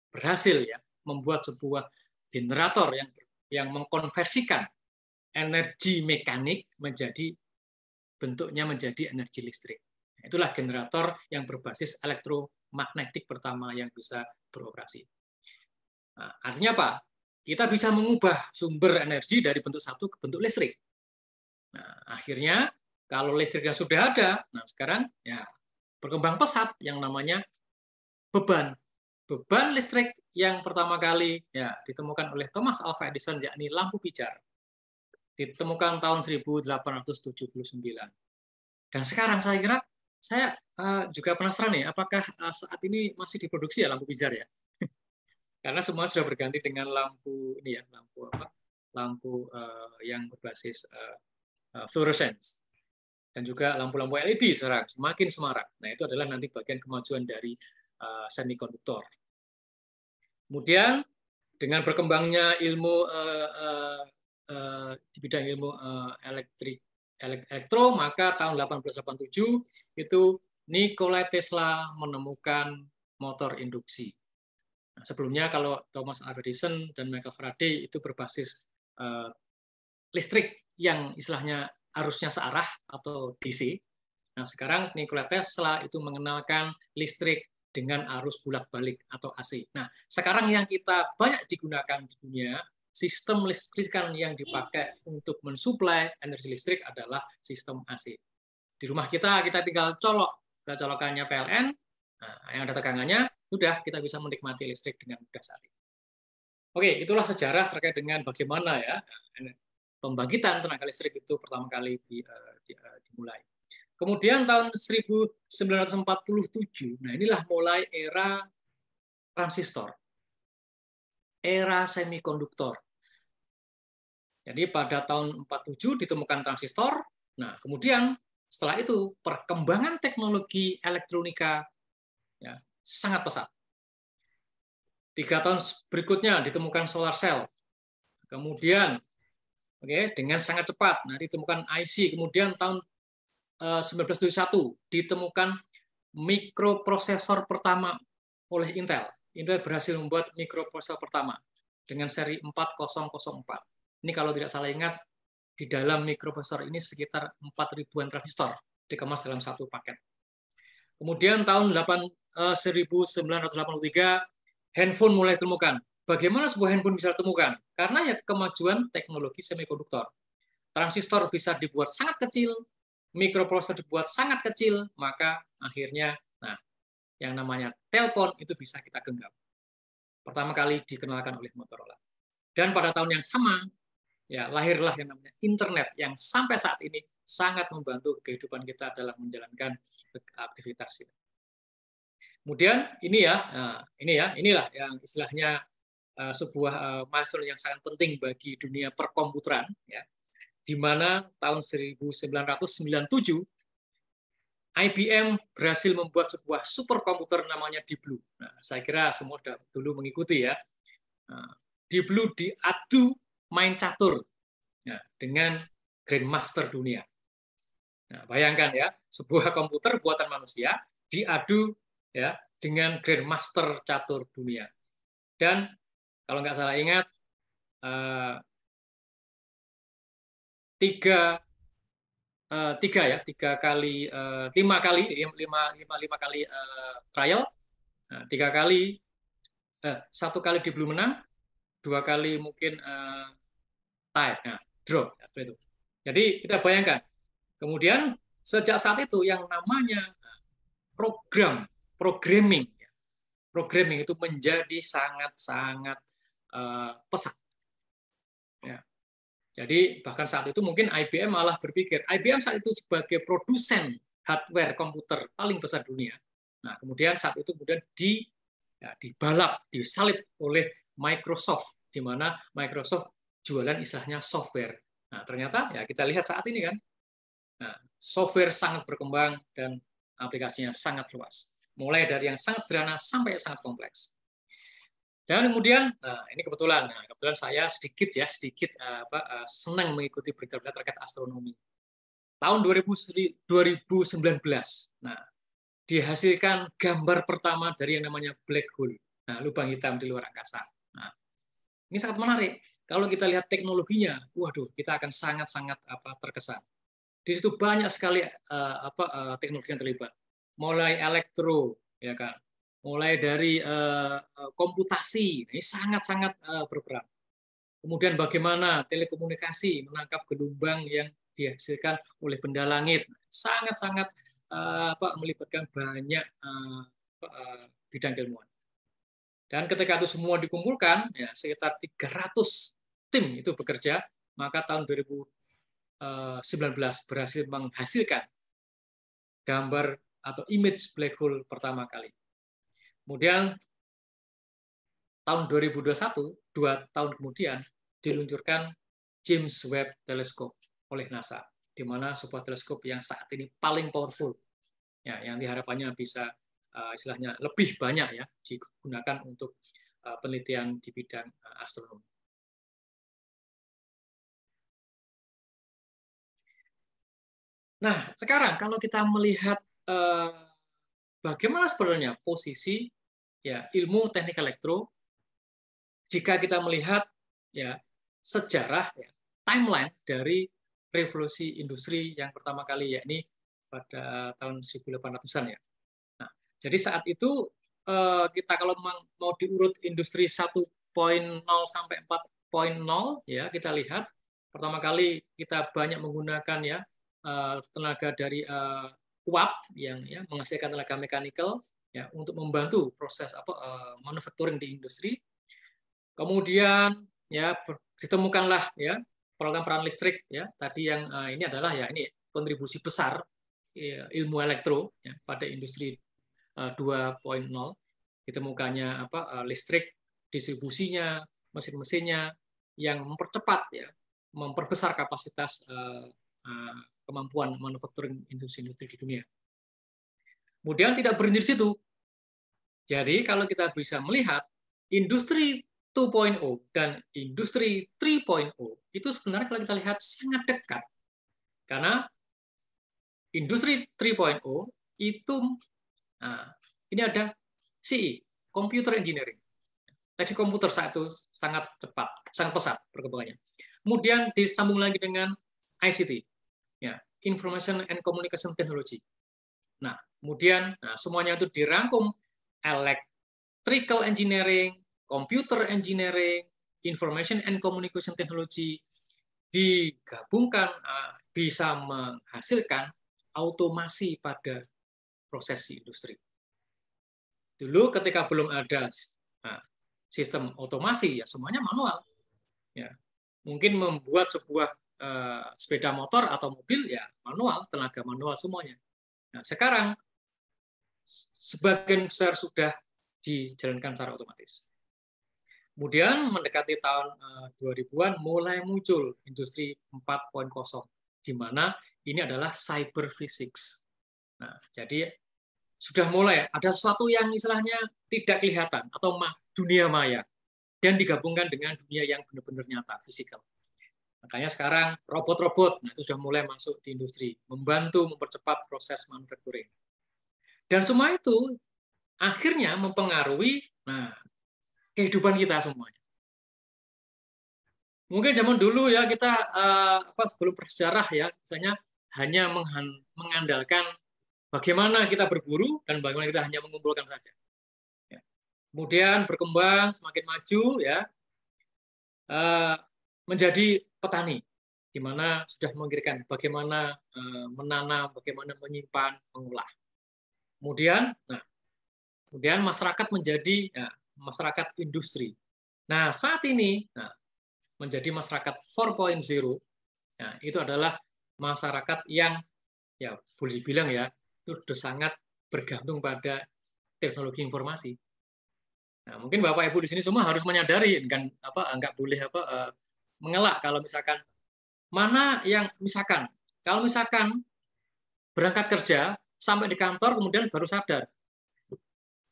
E: berhasil ya membuat sebuah generator yang mengkonversikan energi mekanik bentuknya menjadi energi listrik. Itulah generator yang berbasis elektromagnetik pertama yang bisa beroperasi. Nah, artinya apa? Kita bisa mengubah sumber energi dari bentuk satu ke bentuk listrik. Nah, akhirnya kalau listriknya sudah ada, nah sekarang ya berkembang pesat yang namanya beban listrik yang pertama kali ya ditemukan oleh Thomas Alva Edison, yakni lampu pijar. Ditemukan tahun 1879. Dan sekarang saya kira saya juga penasaran nih, apakah saat ini masih diproduksi ya lampu pijar ya? Karena semua sudah berganti dengan lampu ini ya, lampu yang berbasis fluorescence, dan juga lampu-lampu LED sekarang semakin semarak. Nah, itu adalah nanti bagian kemajuan dari semikonduktor. Kemudian dengan berkembangnya ilmu di bidang ilmu elektro, maka tahun 1887 itu Nikola Tesla menemukan motor induksi. Nah, sebelumnya kalau Thomas Alva Edison dan Michael Faraday itu berbasis listrik yang istilahnya arusnya searah atau DC. Nah, sekarang Nikola Tesla itu mengenalkan listrik dengan arus bolak-balik atau AC. Nah, sekarang yang kita banyak digunakan di dunia, sistem listrikan yang dipakai untuk mensuplai energi listrik adalah sistem AC. Di rumah kita tinggal colok ke colokannya PLN, nah, yang ada tegangannya, sudah kita bisa menikmati listrik dengan mudah saat ini. Oke, itulah sejarah terkait dengan bagaimana ya pembangkitan tenaga listrik itu pertama kali dimulai. Kemudian tahun 1947, nah inilah mulai era transistor, era semikonduktor. Jadi pada tahun 47 ditemukan transistor. Nah, kemudian setelah itu perkembangan teknologi elektronika ya, sangat pesat. 3 tahun berikutnya ditemukan solar cell. Kemudian dengan sangat cepat, nah ditemukan IC. Kemudian tahun 1971 ditemukan mikroprosesor pertama oleh Intel. Intel berhasil membuat mikroprosesor pertama dengan seri 4004. Ini kalau tidak salah ingat, di dalam mikroprosesor ini sekitar 4.000-an transistor dikemas dalam satu paket. Kemudian tahun 1983 handphone mulai ditemukan. Bagaimana sebuah handphone bisa ditemukan? Karena ya kemajuan teknologi semikonduktor. Transistor bisa dibuat sangat kecil, mikroprosesor dibuat sangat kecil, maka akhirnya yang namanya telepon itu bisa kita genggam. Pertama kali dikenalkan oleh Motorola. Dan pada tahun yang sama, ya lahirlah yang namanya internet yang sampai saat ini sangat membantu kehidupan kita dalam menjalankan aktivitas. Kemudian inilah yang istilahnya sebuah milestone yang sangat penting bagi dunia perkomputeran, ya, di mana tahun 1997 IBM berhasil membuat sebuah superkomputer namanya Deep Blue. Nah, saya kira semua sudah dulu mengikuti ya. Deep Blue diadu main catur ya, dengan Grandmaster dunia. Nah, bayangkan ya, sebuah komputer buatan manusia diadu ya dengan Grandmaster catur dunia. Dan kalau nggak salah ingat, lima kali trial, satu kali di belum menang, 2 kali mungkin tie, draw itu. Jadi kita bayangkan. Kemudian sejak saat itu yang namanya programming itu menjadi sangat pesat. Ya. Jadi bahkan saat itu mungkin IBM malah berpikir, IBM saat itu sebagai produsen hardware komputer paling besar dunia. Nah, kemudian saat itu kemudian dibalap, disalib oleh Microsoft, di mana Microsoft jualan istilahnya software. Nah, ternyata ya kita lihat saat ini kan, nah, software sangat berkembang dan aplikasinya sangat luas. Mulai dari yang sangat sederhana sampai yang sangat kompleks. Dan kemudian, ini kebetulan saya sedikit senang mengikuti berita-berita terkait astronomi. Tahun 2019, nah, dihasilkan gambar pertama dari yang namanya black hole, lubang hitam di luar angkasa. Nah, ini sangat menarik. Kalau kita lihat teknologinya, waduh, kita akan sangat-sangat terkesan. Di situ banyak sekali teknologi yang terlibat, mulai elektro, ya kan. Mulai dari komputasi, ini sangat-sangat berperan. Kemudian bagaimana telekomunikasi menangkap gelombang yang dihasilkan oleh benda langit, sangat-sangat melibatkan banyak bidang ilmuwan. Dan ketika itu semua dikumpulkan, ya sekitar 300 tim itu bekerja, maka tahun 2019 berhasil menghasilkan gambar atau image black hole pertama kali. Kemudian tahun 2021, 2 tahun kemudian, diluncurkan James Webb Telescope oleh NASA, di mana sebuah teleskop yang saat ini paling powerful, ya, yang diharapkannya bisa istilahnya lebih banyak ya digunakan untuk penelitian di bidang astronomi. Nah, sekarang kalau kita melihat bagaimana sebenarnya posisi ya ilmu teknik elektro jika kita melihat ya sejarah ya, timeline dari revolusi industri yang pertama kali, yakni pada tahun 1800-an ya. Nah, jadi saat itu kita kalau mau diurut industri 1.0 sampai 4.0 ya, kita lihat pertama kali kita banyak menggunakan ya tenaga dari uap yang ya menghasilkan tenaga mekanikal ya untuk membantu proses manufacturing di industri. Kemudian ya ditemukanlah ya peralatan listrik ya tadi yang ini adalah ya ini kontribusi besar ya, ilmu elektro ya pada industri 2.0. Ditemukannya listrik, distribusinya, mesin-mesinnya yang mempercepat ya memperbesar kapasitas kemampuan manufacturing industri di dunia. Kemudian tidak berhenti di situ. Jadi kalau kita bisa melihat industri 2.0 dan industri 3.0 itu sebenarnya kalau kita lihat sangat dekat. Karena industri 3.0 itu ini ada CE, Computer Engineering. Tadi komputer saat itu sangat cepat, sangat pesat perkembangannya. Kemudian disambung lagi dengan ICT, ya, Information and Communication Technology. Nah, kemudian semuanya itu dirangkum electrical engineering, computer engineering, information and communication technology, digabungkan bisa menghasilkan otomasi pada proses industri. Dulu ketika belum ada sistem otomasi, ya semuanya manual. Ya, mungkin membuat sebuah sepeda motor atau mobil ya manual, tenaga manual semuanya. Nah, sekarang sebagian besar sudah dijalankan secara otomatis. Kemudian mendekati tahun 2000-an mulai muncul industri 4.0 di mana ini adalah cyber physics. Nah, jadi sudah mulai ada sesuatu yang istilahnya tidak kelihatan atau dunia maya dan digabungkan dengan dunia yang benar-benar nyata, fisikal. Makanya sekarang robot-robot itu sudah mulai masuk di industri, membantu mempercepat proses manufacturing. Dan semua itu akhirnya mempengaruhi kehidupan kita semuanya. Mungkin zaman dulu ya kita sebelum bersejarah ya, misalnya hanya mengandalkan bagaimana kita berburu dan bagaimana kita hanya mengumpulkan saja. Ya. Kemudian berkembang semakin maju ya, menjadi petani, di mana sudah memikirkan bagaimana menanam, bagaimana menyimpan, mengolah. Kemudian masyarakat menjadi masyarakat industri. Nah, saat ini menjadi masyarakat 4.0. Nah, itu adalah masyarakat yang ya boleh dibilang ya itu sudah sangat bergantung pada teknologi informasi. Nah, mungkin Bapak Ibu di sini semua harus menyadari kan nggak boleh mengelak kalau misalkan mana yang kalau misalkan berangkat kerja sampai di kantor kemudian baru sadar,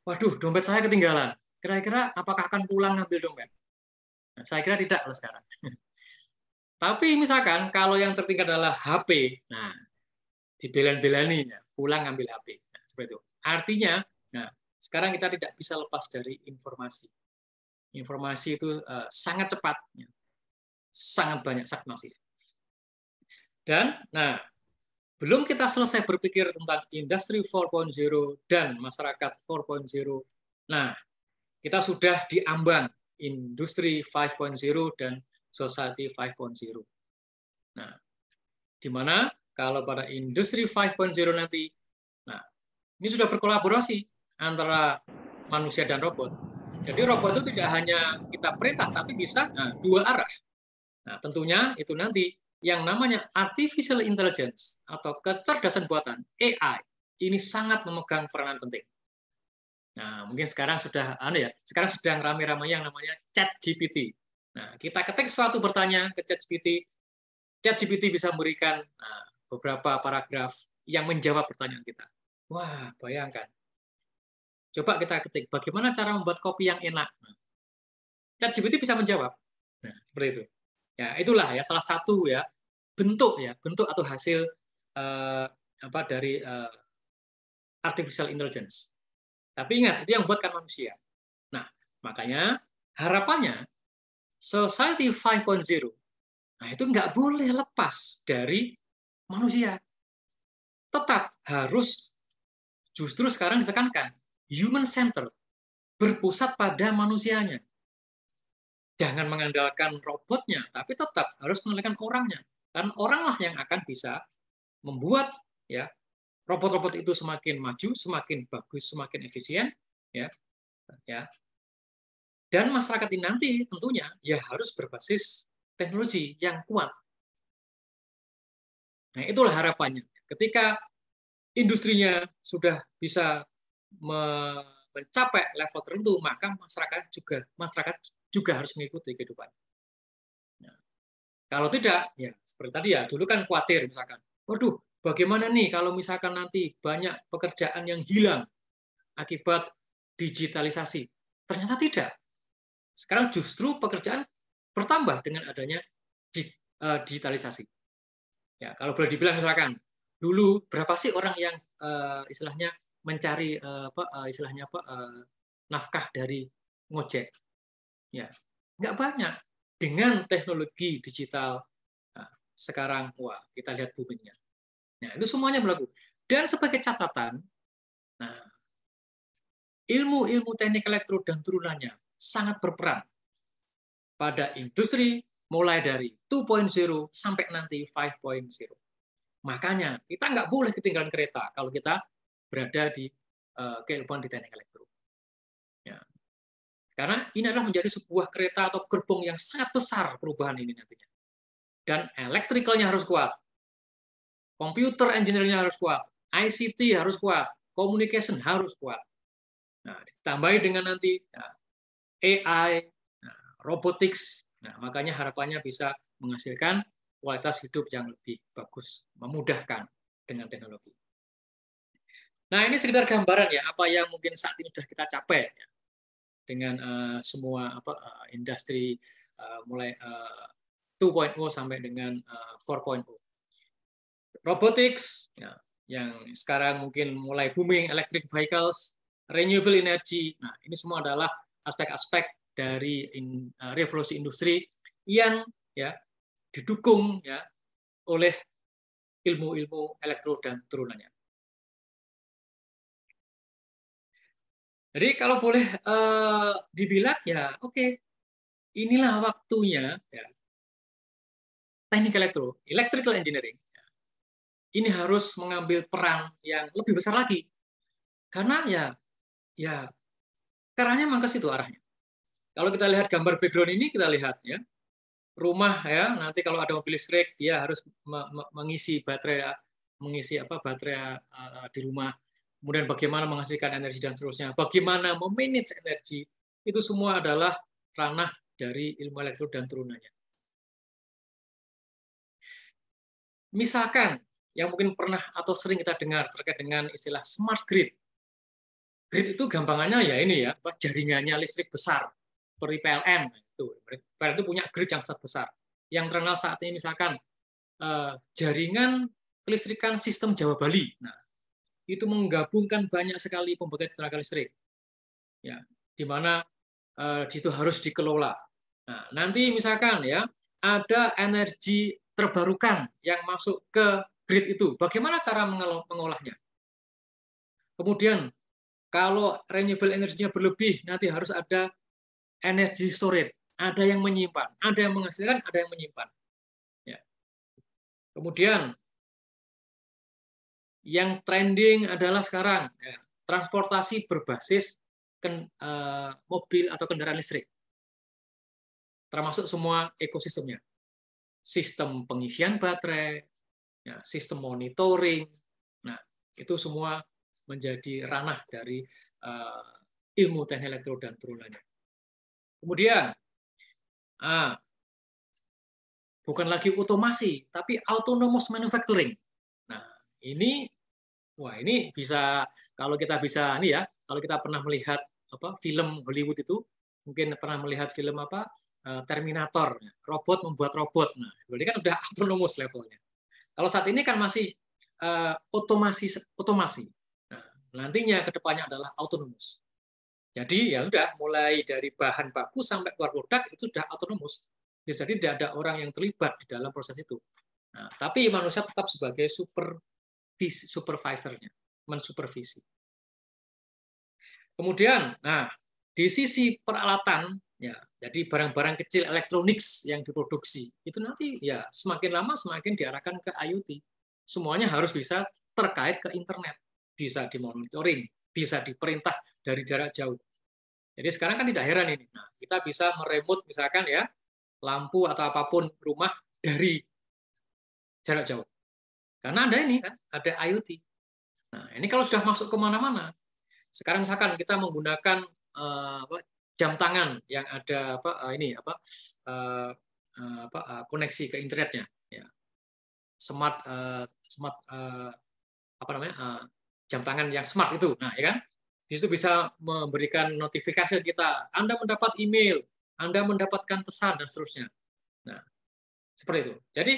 E: waduh dompet saya ketinggalan. Kira-kira apakah akan pulang ngambil dompet? Nah, saya kira tidak kalau sekarang. Tapi misalkan kalau yang tertinggal adalah HP, nah dibela-belani pulang ngambil HP. Nah, seperti itu. Artinya, sekarang kita tidak bisa lepas dari informasi. Informasi itu sangat cepat, sangat banyak, sangat masif. Dan, belum kita selesai berpikir tentang industri 4.0 dan masyarakat 4.0, kita sudah diambang industri 5.0 dan society 5.0. Nah, di mana kalau pada industri 5.0 nanti, ini sudah berkolaborasi antara manusia dan robot. Jadi robot itu tidak hanya kita perintah, tapi bisa dua arah. Nah, tentunya itu nanti yang namanya artificial intelligence atau kecerdasan buatan AI ini sangat memegang peranan penting. Nah, mungkin sekarang sudah sekarang sedang ramai-ramai yang namanya ChatGPT. Nah, kita ketik suatu bertanya ke ChatGPT, ChatGPT bisa memberikan beberapa paragraf yang menjawab pertanyaan kita. Wah, bayangkan. Coba kita ketik bagaimana cara membuat kopi yang enak. ChatGPT bisa menjawab. Nah, seperti itu. Ya, itulah ya salah satu ya bentuk atau hasil dari artificial intelligence. Tapi ingat, itu yang buatkan manusia. Nah, makanya harapannya society 5.0 itu nggak boleh lepas dari manusia. Tetap harus justru sekarang ditekankan human center, berpusat pada manusianya. Jangan mengandalkan robotnya, tapi tetap harus mengandalkan orangnya. Dan oranglah yang akan bisa membuat robot-robot itu semakin maju, semakin bagus, semakin efisien, Dan masyarakat ini nanti tentunya harus berbasis teknologi yang kuat. Nah, itulah harapannya. Ketika industrinya sudah bisa mencapai level tertentu, maka masyarakat juga harus mengikuti kehidupan. Kalau tidak, seperti tadi dulu kan khawatir misalkan, waduh, bagaimana nih kalau misalkan nanti banyak pekerjaan yang hilang akibat digitalisasi? Ternyata tidak. Sekarang justru pekerjaan bertambah dengan adanya digitalisasi. Ya, kalau boleh dibilang misalkan, dulu berapa sih orang yang istilahnya mencari nafkah dari ngojek? Ya, nggak banyak. Dengan teknologi digital sekarang, kita lihat boomingnya. Nah, itu semuanya berlaku. Dan sebagai catatan, nah, ilmu-ilmu teknik elektro dan turunannya sangat berperan pada industri mulai dari 2.0 sampai nanti 5.0. Makanya kita nggak boleh ketinggalan kereta kalau kita berada di kehidupan di teknik elektro. Ya. Karena ini adalah menjadi sebuah kereta atau gerbong yang sangat besar perubahan ini nantinya. Dan elektrikalnya harus kuat, komputer engineer-nya harus kuat, ICT harus kuat, communication harus kuat. Nah, ditambahi dengan nanti AI, robotics. Nah, makanya harapannya bisa menghasilkan kualitas hidup yang lebih bagus, memudahkan dengan teknologi. Nah, ini sekedar gambaran ya apa yang mungkin saat ini sudah kita capai ya, dengan semua industri mulai 2.0 sampai dengan 4.0. Robotics ya, yang sekarang mungkin mulai booming, electric vehicles, renewable energy. Nah, ini semua adalah aspek-aspek dari revolusi industri yang ya didukung ya oleh ilmu-ilmu elektro dan turunannya. Jadi kalau boleh dibilang ya oke, inilah waktunya ya, teknik elektro, electrical engineering, ya, ini harus mengambil peran yang lebih besar lagi. Karena ya caranya memang ke situ arahnya. Kalau kita lihat gambar background ini, kita lihat ya, rumah ya, nanti kalau ada mobil listrik, dia harus mengisi baterai di rumah. Kemudian bagaimana menghasilkan energi dan seterusnya. Bagaimana memanage energi, itu semua adalah ranah dari ilmu elektro dan turunannya. Misalkan yang mungkin pernah atau sering kita dengar terkait dengan istilah smart grid. Grid itu gampangannya ya ini ya, jaringannya listrik besar seperti PLN. PLN itu punya grid yang sangat besar. Yang terkenal saat ini misalkan jaringan kelistrikan sistem Jawa Bali. Nah, itu menggabungkan banyak sekali pembangkit tenaga listrik. Ya, di mana itu harus dikelola. Nah, nanti misalkan ya ada energi terbarukan yang masuk ke grid itu. Bagaimana cara mengolahnya? Kemudian kalau renewable energinya berlebih, nanti harus ada energy storage. Ada yang menyimpan, ada yang menghasilkan, ada yang menyimpan. Ya. Kemudian yang trending adalah sekarang ya, transportasi berbasis mobil atau kendaraan listrik, termasuk semua ekosistemnya. Sistem pengisian baterai, ya, sistem monitoring, nah itu semua menjadi ranah dari ilmu teknik elektro dan turunannya. Kemudian, bukan lagi otomasi, tapi autonomous manufacturing. Nah, ini bisa kalau kita bisa nih ya, kalau kita pernah melihat film Hollywood itu, mungkin pernah melihat film Terminator, robot membuat robot. Nah, berarti kan udah autonomous levelnya. Kalau saat ini kan masih otomasi. Nah, nantinya kedepannya adalah autonomous. Jadi ya udah mulai dari bahan baku sampai keluar produk itu sudah autonomous. Jadi tidak ada orang yang terlibat di dalam proses itu. Nah, tapi manusia tetap sebagai supervisornya, mensupervisi. Kemudian, nah di sisi peralatan, ya, jadi barang-barang kecil elektronik yang diproduksi itu nanti ya semakin lama semakin diarahkan ke IoT. Semuanya harus bisa terkait ke internet, bisa dimonitoring, bisa diperintah dari jarak jauh. Jadi sekarang kan tidak heran ini. Nah, kita bisa meremote misalkan ya lampu atau apapun rumah dari jarak jauh. Karena ada ini kan, ada IoT. Nah, ini kalau sudah masuk kemana-mana, sekarang misalkan kita menggunakan jam tangan yang ada koneksi ke internetnya, ya. Smart jam tangan yang smart itu, nah ya kan, di situ bisa memberikan notifikasi kita, Anda mendapat email, Anda mendapatkan pesan dan seterusnya. Nah, seperti itu. Jadi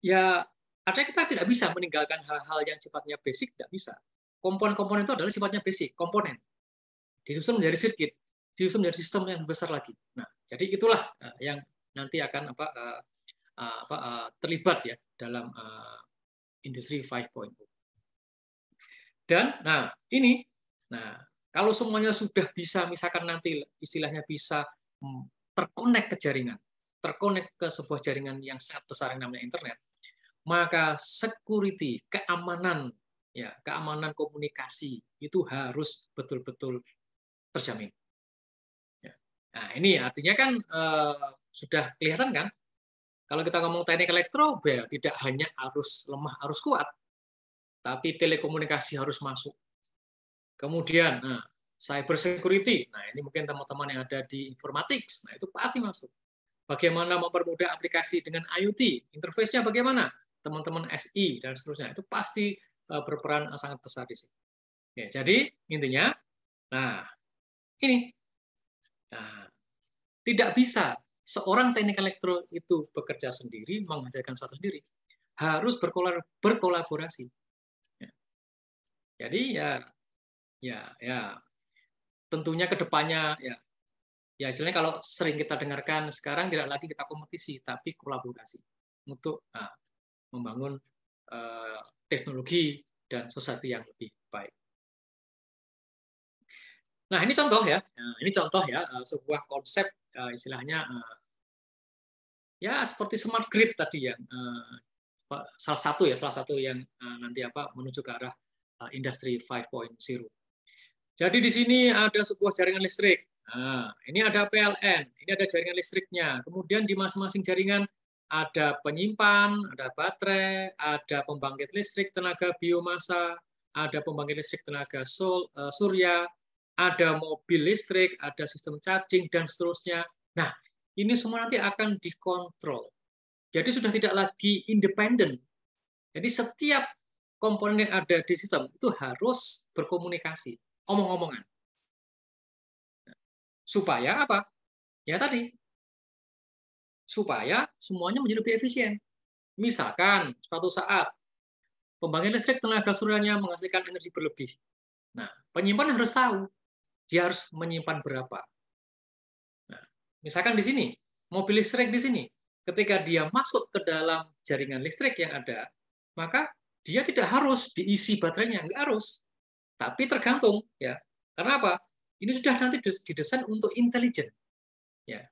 E: ya artinya kita tidak bisa meninggalkan hal-hal yang sifatnya basic, tidak bisa. Komponen-komponen itu adalah sifatnya basic, komponen. Disusun menjadi sirkuit, disusun menjadi sistem yang besar lagi. Nah, jadi itulah yang nanti akan terlibat ya dalam industri 5.0. Dan ini, kalau semuanya sudah bisa, misalkan nanti istilahnya bisa terkonek ke jaringan, terkonek ke sebuah jaringan yang sangat besar yang namanya internet, maka security, keamanan komunikasi itu harus betul-betul terjamin. Nah, ini artinya kan sudah kelihatan kan, kalau kita ngomong teknik elektro, tidak hanya arus lemah, arus kuat, tapi telekomunikasi harus masuk. Kemudian, cyber security, ini mungkin teman-teman yang ada di informatics, itu pasti masuk. Bagaimana mempermudah aplikasi dengan IoT, interface-nya bagaimana, teman-teman SI dan seterusnya, itu pasti berperan sangat besar di sini. Ya, jadi intinya, ini, tidak bisa seorang teknik elektro itu bekerja sendiri, menghasilkan sesuatu sendiri, harus berkolaborasi. Jadi tentunya ke depannya istilahnya kalau sering kita dengarkan sekarang tidak lagi kita kompetisi tapi kolaborasi untuk membangun teknologi dan sesuatu yang lebih baik. Nah, ini contoh sebuah konsep istilahnya seperti smart grid tadi yang salah satu yang nanti menuju ke arah industri 5.0. Jadi di sini ada sebuah jaringan listrik. Ini ada PLN, ini ada jaringan listriknya. Kemudian di masing-masing jaringan ada penyimpan, ada baterai, ada pembangkit listrik tenaga biomasa, ada pembangkit listrik tenaga surya, ada mobil listrik, ada sistem charging, dan seterusnya. Nah, ini semua nanti akan dikontrol. Jadi sudah tidak lagi independen. Jadi setiap komponen yang ada di sistem itu harus berkomunikasi, omong-omongan. Supaya apa? Ya tadi, supaya semuanya menjadi lebih efisien. Misalkan suatu saat pembangkit listrik tenaga suryanya menghasilkan energi berlebih. Nah, penyimpan harus tahu dia harus menyimpan berapa. Nah, misalkan di sini, mobil listrik di sini, ketika dia masuk ke dalam jaringan listrik yang ada, maka dia tidak harus diisi baterainya, nggak harus. Tapi tergantung, ya. Karena apa? Ini sudah nanti didesain untuk intelijen, ya,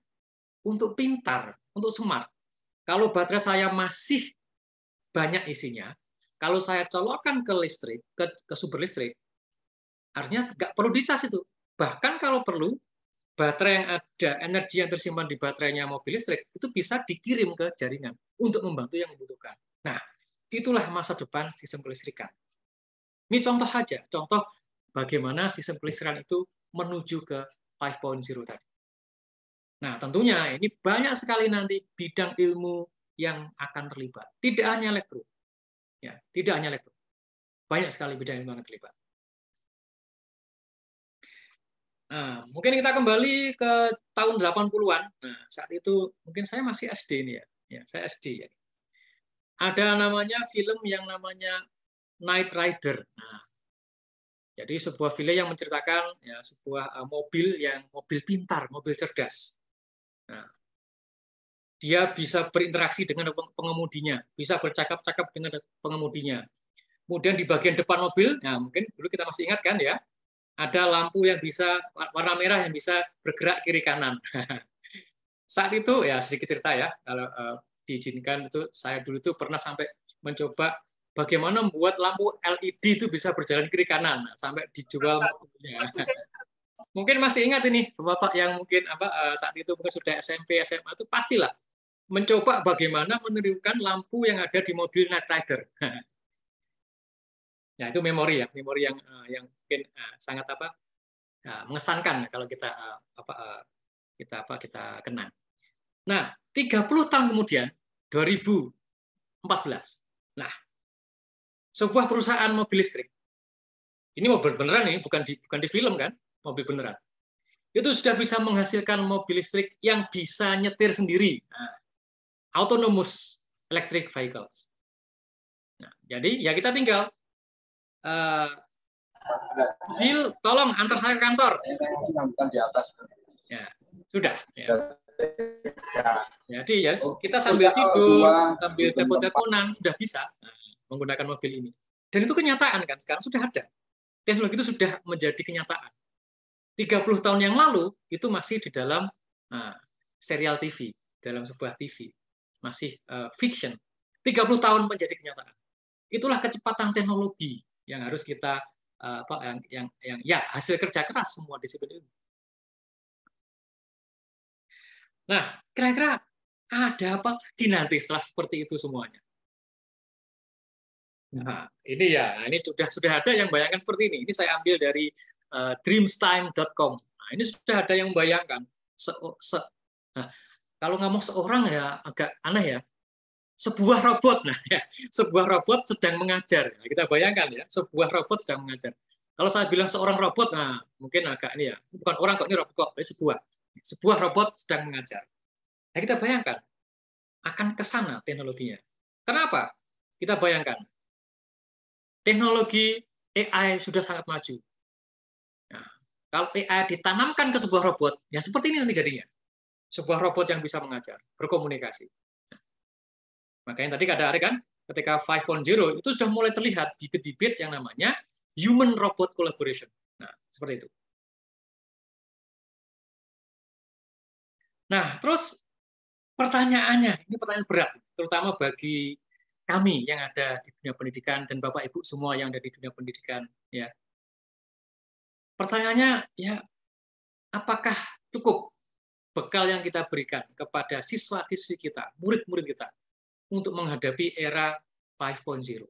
E: untuk pintar, untuk smart. Kalau baterai saya masih banyak isinya, kalau saya colokkan ke listrik, ke sumber listrik, artinya nggak perlu dicas itu. Bahkan kalau perlu, baterai yang ada, energi yang tersimpan di baterainya mobil listrik, itu bisa dikirim ke jaringan untuk membantu yang membutuhkan. Nah, itulah masa depan sistem kelistrikan. Ini contoh aja, contoh bagaimana sistem kelistrikan itu menuju ke 5.0 tadi. Nah, tentunya ini banyak sekali nanti bidang ilmu yang akan terlibat. Tidak hanya elektro. Ya, tidak hanya elektro. Banyak sekali bidang ilmu yang terlibat. Nah, mungkin kita kembali ke tahun 80-an. Nah, saat itu mungkin saya masih SD nih ya. Ya, saya SD ya. Ada namanya film yang namanya Knight Rider. Nah, jadi sebuah film yang menceritakan ya sebuah mobil pintar, mobil cerdas. Nah, dia bisa berinteraksi dengan pengemudinya, bisa bercakap-cakap dengan pengemudinya. Kemudian di bagian depan mobil, nah mungkin dulu kita masih ingat kan ya, ada lampu yang bisa warna merah yang bisa bergerak kiri kanan. Saat itu ya sedikit cerita ya, kalau diizinkan itu saya dulu itu pernah sampai mencoba bagaimana membuat lampu LED itu bisa berjalan kiri kanan sampai dijual mobilnya. Mungkin masih ingat ini Bapak yang mungkin saat itu mungkin sudah SMP SMA itu pastilah mencoba bagaimana menirukan lampu yang ada di mobil Knight Rider. Ya itu memori yang mungkin sangat mengesankan kalau kita kita kenang. Nah, 30 tahun kemudian 2014. Nah, sebuah perusahaan mobil listrik. Ini mobil beneran ini bukan di film kan, mobil beneran. Itu sudah bisa menghasilkan mobil listrik yang bisa nyetir sendiri. Nah, autonomous electric vehicles. Nah, jadi ya kita tinggal Zil, tolong antar saya ke kantor. Ya, sudah. Ya. Jadi ya kita sambil tidur, sambil telepon-teleponan sudah bisa menggunakan mobil ini. Dan itu kenyataan kan sekarang sudah ada. teknologi itu sudah menjadi kenyataan. 30 tahun yang lalu itu masih di dalam serial TV, dalam sebuah TV, masih fiction. 30 tahun menjadi kenyataan. Itulah kecepatan teknologi yang harus kita hasil kerja keras semua disiplin itu. Nah, kira-kira ada apa lagi nanti setelah seperti itu semuanya? Nah, ini sudah ada yang bayangkan seperti ini. Ini saya ambil dari dreamstime.com. Nah, ini sudah ada yang membayangkan. Nah, kalau ngomong seorang ya agak aneh ya. Sebuah robot, sebuah robot sedang mengajar. Nah, kita bayangkan ya, sebuah robot sedang mengajar. Kalau saya bilang seorang robot, nah mungkin agak ini ya, bukan orang kok, ini robot kok, tapi sebuah robot sedang mengajar. Nah, kita bayangkan akan ke sana teknologinya. Kenapa? Kita bayangkan teknologi AI sudah sangat maju. Nah, kalau AI ditanamkan ke sebuah robot, ya seperti ini nanti jadinya. Sebuah robot yang bisa mengajar, berkomunikasi. Makanya tadi ada kan, ketika 5.0 itu sudah mulai terlihat bibit-bibit yang namanya human-robot collaboration. Nah, seperti itu. Nah, terus pertanyaannya, ini pertanyaan berat, terutama bagi kami yang ada di dunia pendidikan dan Bapak Ibu semua yang ada di dunia pendidikan. Ya. Pertanyaannya, ya, apakah cukup bekal yang kita berikan kepada siswa-siswi kita, murid-murid kita, untuk menghadapi era 5.0?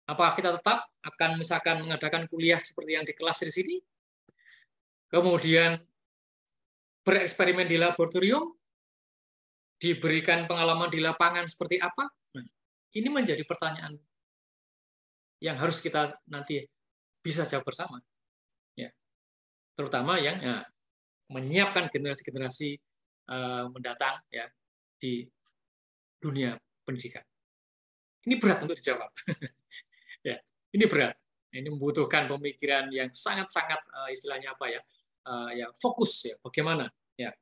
E: Apakah kita tetap akan misalkan mengadakan kuliah seperti yang di kelas di sini, kemudian bereksperimen di laboratorium, diberikan pengalaman di lapangan seperti apa? Nah, ini menjadi pertanyaan yang harus kita nanti bisa jawab bersama. Ya. Terutama yang menyiapkan generasi-generasi mendatang ya di dunia pendidikan. Ini berat untuk dijawab. Ya, ini berat. Ini membutuhkan pemikiran yang sangat-sangat istilahnya apa ya? Ya fokus ya. Bagaimana? Ya.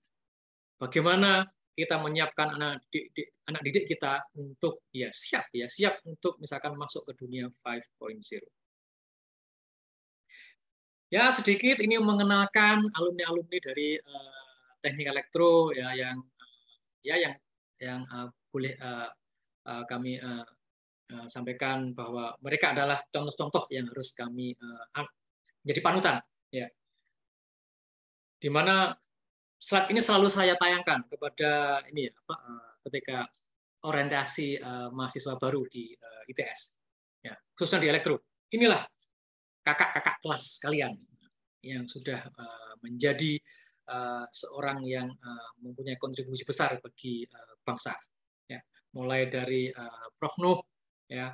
E: Bagaimana kita menyiapkan anak didik kita untuk siap untuk misalkan masuk ke dunia 5.0. Ya, sedikit ini mengenalkan alumni-alumni dari teknik elektro ya yang boleh kami sampaikan bahwa mereka adalah contoh-contoh yang harus kami jadi panutan ya. Di mana slide ini selalu saya tayangkan kepada ini ya, ketika orientasi mahasiswa baru di ITS ya, khususnya di elektro. Inilah kakak-kakak kelas kalian yang sudah menjadi seorang yang mempunyai kontribusi besar bagi bangsa. Ya, mulai dari Prof. Nuh ya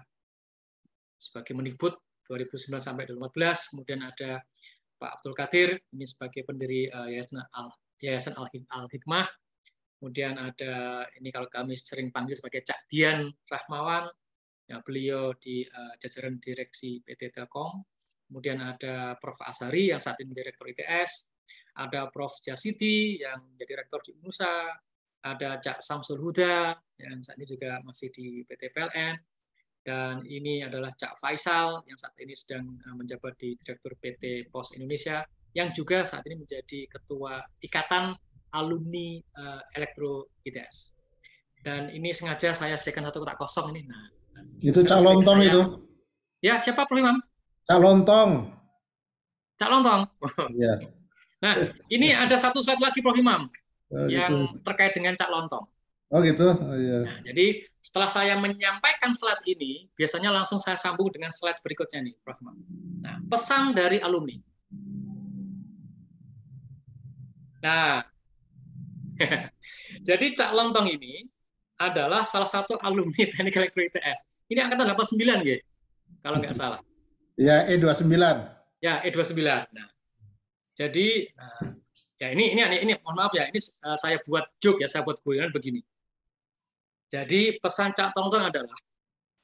E: sebagai Mendikbud 2009 sampai 2015, kemudian ada Pak Abdul Qadir ini sebagai pendiri Yayasan Al-Hikmah, kemudian ada ini kalau kami sering panggil sebagai Cak Dian Rahmawan, ya, beliau di jajaran direksi PT Telkom, kemudian ada Prof. Asari yang saat ini Direktur ITS, ada Prof. Jasiti yang menjadi Rektor di UNUSA, ada Cak Samsul Huda yang saat ini juga masih di PT PLN, dan ini adalah Cak Faisal yang saat ini sedang menjabat di Direktur PT Pos Indonesia, yang juga saat ini menjadi Ketua Ikatan Alumni Elektro ITS. Dan ini sengaja saya sediakan satu kotak kosong ini. Nah,
A: itu Cak Lontong itu.
E: Ya, siapa Prof. Imam?
A: Cak Lontong.
E: Cak Lontong.
A: Ya.
E: Nah, ini ada satu slide lagi Prof. Imam yang
A: gitu.
E: terkait dengan Cak Lontong.
A: Oh gitu. Oh, iya.
E: Nah, jadi setelah saya menyampaikan slide ini, biasanya langsung saya sambung dengan slide berikutnya nih, Prof. Imam. Nah, pesan dari alumni. Nah, jadi Cak Lontong ini adalah salah satu alumni Teknik Elektro ITS. Ini angkatan 89 ya, kalau nggak salah.
A: Ya, E29.
E: Ya, E29. Nah, jadi ya ini mohon maaf ya, ini saya buat joke ya, saya buat guyonan begini. Jadi pesan Cak Lontong adalah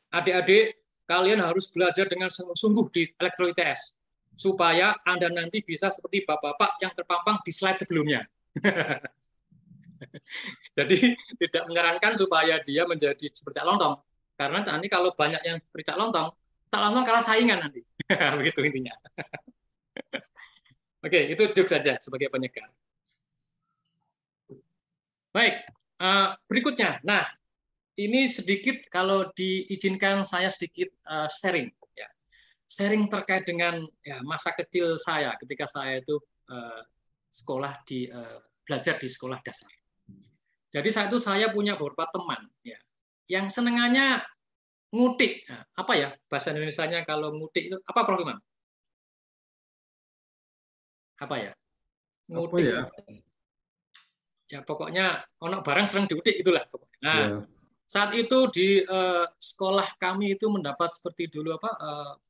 E: adik-adik kalian harus belajar dengan sungguh-sungguh di Elektro ITS supaya Anda nanti bisa seperti bapak-bapak yang terpampang di slide sebelumnya. Jadi tidak menyarankan supaya dia menjadi seperti Cak Lontong, karena nanti kalau banyak yang seperti Cak Lontong, tak lama kalah saingan nanti. Begitu intinya. Oke, itu jokes saja sebagai penyegar. Baik, berikutnya. Nah, ini sedikit kalau diizinkan saya sedikit sharing. Ya. Sharing terkait dengan ya, masa kecil saya ketika saya itu sekolah belajar di sekolah dasar. Jadi saat itu saya punya beberapa teman ya, yang senengannya ngutik. Nah, apa ya bahasa Indonesianya kalau ngutik itu apa, Prof. Imam? Apa ya? Ngutik.
A: Apa ya?
E: Ya pokoknya ono barang sering diutik itulah. Nah,
A: Ya.
E: saat itu di sekolah kami itu mendapat seperti dulu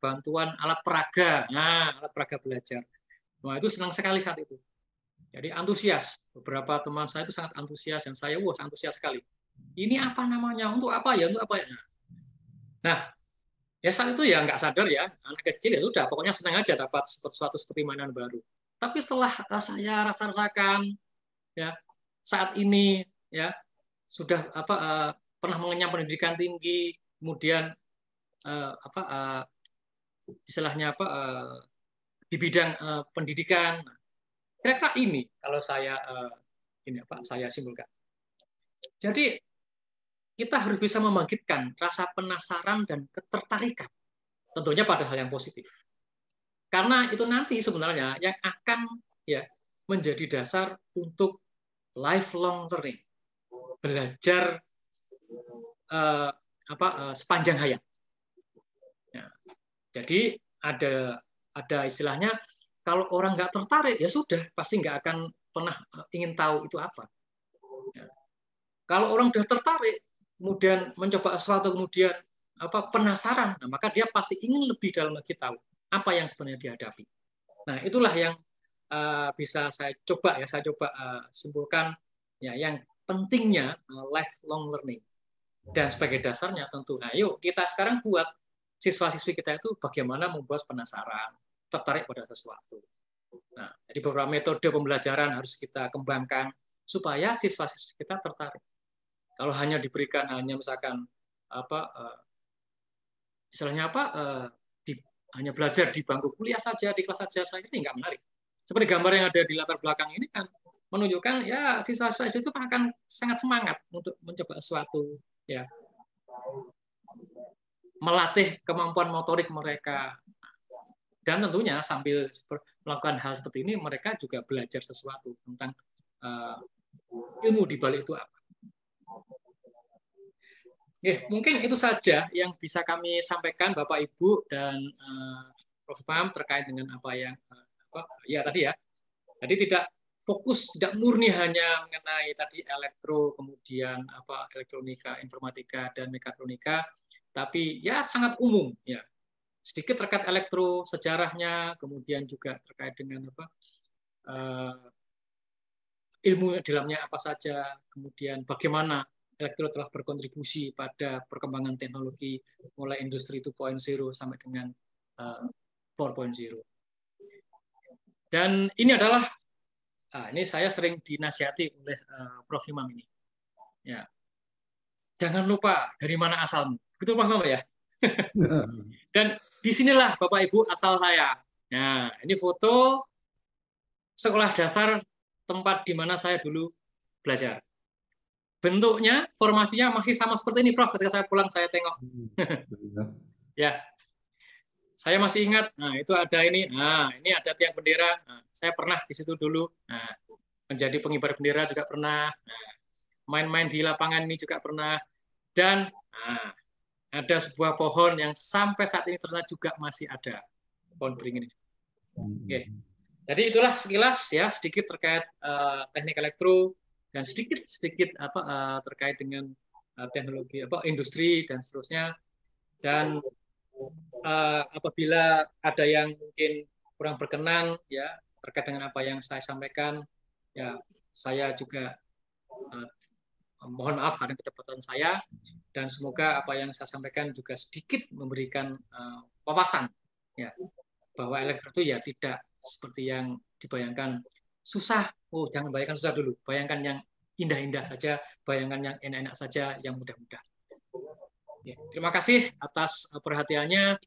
E: bantuan alat peraga. Nah, alat peraga belajar. Nah, itu senang sekali saat itu. Jadi antusias. Beberapa teman saya itu sangat antusias dan saya antusias sekali. Ini apa namanya? Untuk apa ya? Untuk apa ya? Nah, ya saat itu ya nggak sadar ya, anak kecil ya sudah pokoknya senang aja dapat sesuatu seperti mainan baru. Tapi setelah saya rasakan ya saat ini ya sudah pernah mengenyam pendidikan tinggi, kemudian istilahnya di bidang pendidikan. Kira-kira ini kalau saya saya simpulkan. Jadi kita harus bisa membangkitkan rasa penasaran dan ketertarikan, tentunya pada hal yang positif. Karena itu nanti sebenarnya yang akan ya menjadi dasar untuk lifelong learning, belajar sepanjang hayat. Ya. Jadi ada istilahnya, kalau orang nggak tertarik ya sudah pasti nggak akan pernah ingin tahu itu apa. Ya. Kalau orang sudah tertarik, kemudian mencoba sesuatu, kemudian penasaran, nah, maka dia pasti ingin lebih dalam lagi tahu apa yang sebenarnya dihadapi. Nah, itulah yang bisa saya coba simpulkan ya, yang pentingnya lifelong learning. Dan sebagai dasarnya tentu, ayo kita sekarang buat siswa-siswi kita itu bagaimana membuat penasaran, tertarik pada sesuatu. Nah, jadi beberapa metode pembelajaran harus kita kembangkan supaya siswa-siswi kita tertarik. Kalau hanya diberikan misalkan hanya belajar di bangku kuliah saja, di kelas saja, saya ini nggak menarik. Seperti gambar yang ada di latar belakang ini kan menunjukkan ya siswa-siswa itu akan sangat semangat untuk mencoba sesuatu, ya, melatih kemampuan motorik mereka, dan tentunya sambil melakukan hal seperti ini mereka juga belajar sesuatu tentang ilmu di balik itu apa. Mungkin itu saja yang bisa kami sampaikan Bapak Ibu dan Prof. Imam terkait dengan apa yang tadi ya. Jadi tidak fokus, tidak murni hanya mengenai tadi elektro, kemudian elektronika, informatika dan mekatronika, tapi ya sangat umum ya. Sedikit terkait elektro, sejarahnya, kemudian juga terkait dengan ilmu di dalamnya apa saja, kemudian bagaimana elektro telah berkontribusi pada perkembangan teknologi mulai industri 2.0 sampai dengan 4.0. Dan ini adalah ini saya sering dinasihati oleh Prof. Imam ini. Ya. Jangan lupa dari mana asalmu. Betul Prof. Imam ya? Dan disinilah Bapak Ibu asal saya. Nah, ini foto sekolah dasar tempat di mana saya dulu belajar. Bentuknya, formasinya masih sama seperti ini, Prof. Ketika saya pulang, saya tengok. Ya, saya masih ingat. Nah, itu ada ini. Nah, ini ada tiang bendera. Nah, saya pernah di situ dulu. Nah, menjadi pengibar bendera juga pernah. Nah, main-main di lapangan ini juga pernah. Dan ada sebuah pohon yang sampai saat ini ternyata juga masih ada. Pohon beringin ini. Oke. Jadi itulah sekilas ya, sedikit terkait teknik elektro, dan sedikit terkait dengan teknologi industri dan seterusnya. Dan apabila ada yang mungkin kurang berkenan ya terkait dengan apa yang saya sampaikan, ya saya juga mohon maaf karena kecepatan saya, dan semoga apa yang saya sampaikan juga sedikit memberikan wawasan ya bahwa elektro itu ya tidak seperti yang dibayangkan susah. Jangan bayangkan susah dulu, bayangkan yang indah-indah saja, bayangkan yang enak-enak saja, yang mudah-mudah. Terima kasih atas perhatiannya.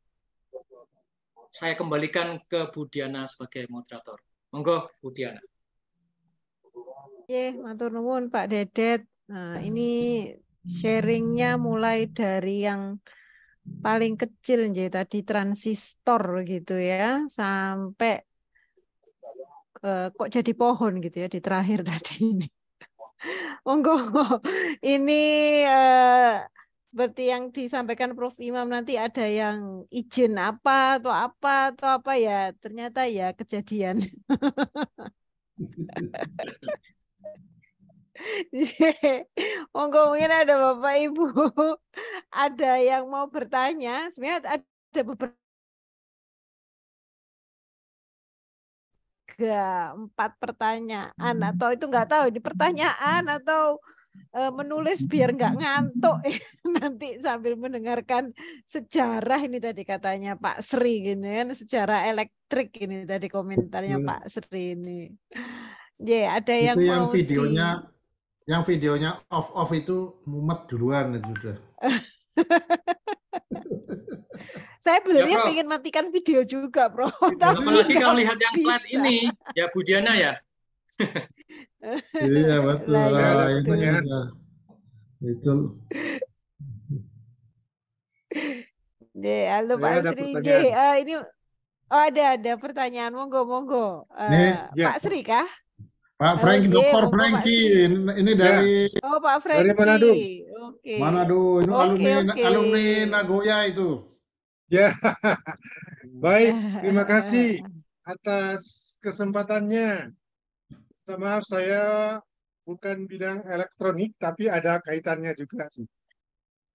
E: saya kembalikan ke Bu Diana sebagai moderator. Monggo Bu Diana.
D: Matur nuwun Pak Dedet. Nah, ini sharingnya mulai dari yang paling kecil tadi transistor gitu ya, sampai kok jadi pohon gitu ya di terakhir tadi ini. Monggo, ini seperti yang disampaikan Prof. Imam, nanti ada yang izin apa atau apa ya, ternyata ya kejadian. Monggo, mungkin ada Bapak Ibu ada yang mau bertanya. Sebenarnya ada beberapa 4 pertanyaan, atau itu nggak tahu di pertanyaan atau menulis biar nggak ngantuk nanti sambil mendengarkan sejarah ini tadi katanya Pak Sri gitu kan, sejarah elektrik ini tadi komentarnya Pak Sri ini. Ada yang
A: itu
D: mau
A: yang videonya off itu mumet duluan itu sudah.
D: Saya sebenarnya pengen matikan video juga, Bro.
E: Apalagi kalau lihat yang slide ini, ya Bu Diana ya.
A: Iya betul. Itu.
D: Halo Pak Sri. Ini ada pertanyaan, monggo. Pak Sri kah?
A: Pak Franky, Dr. Franky, ini dari
D: Pak Franky.
F: Dari Manado.
D: Oke.
A: Manado, ini alumni Nagoya itu.
F: Ya, baik. Terima kasih atas kesempatannya. Maaf, saya bukan bidang elektronik, tapi ada kaitannya juga sih.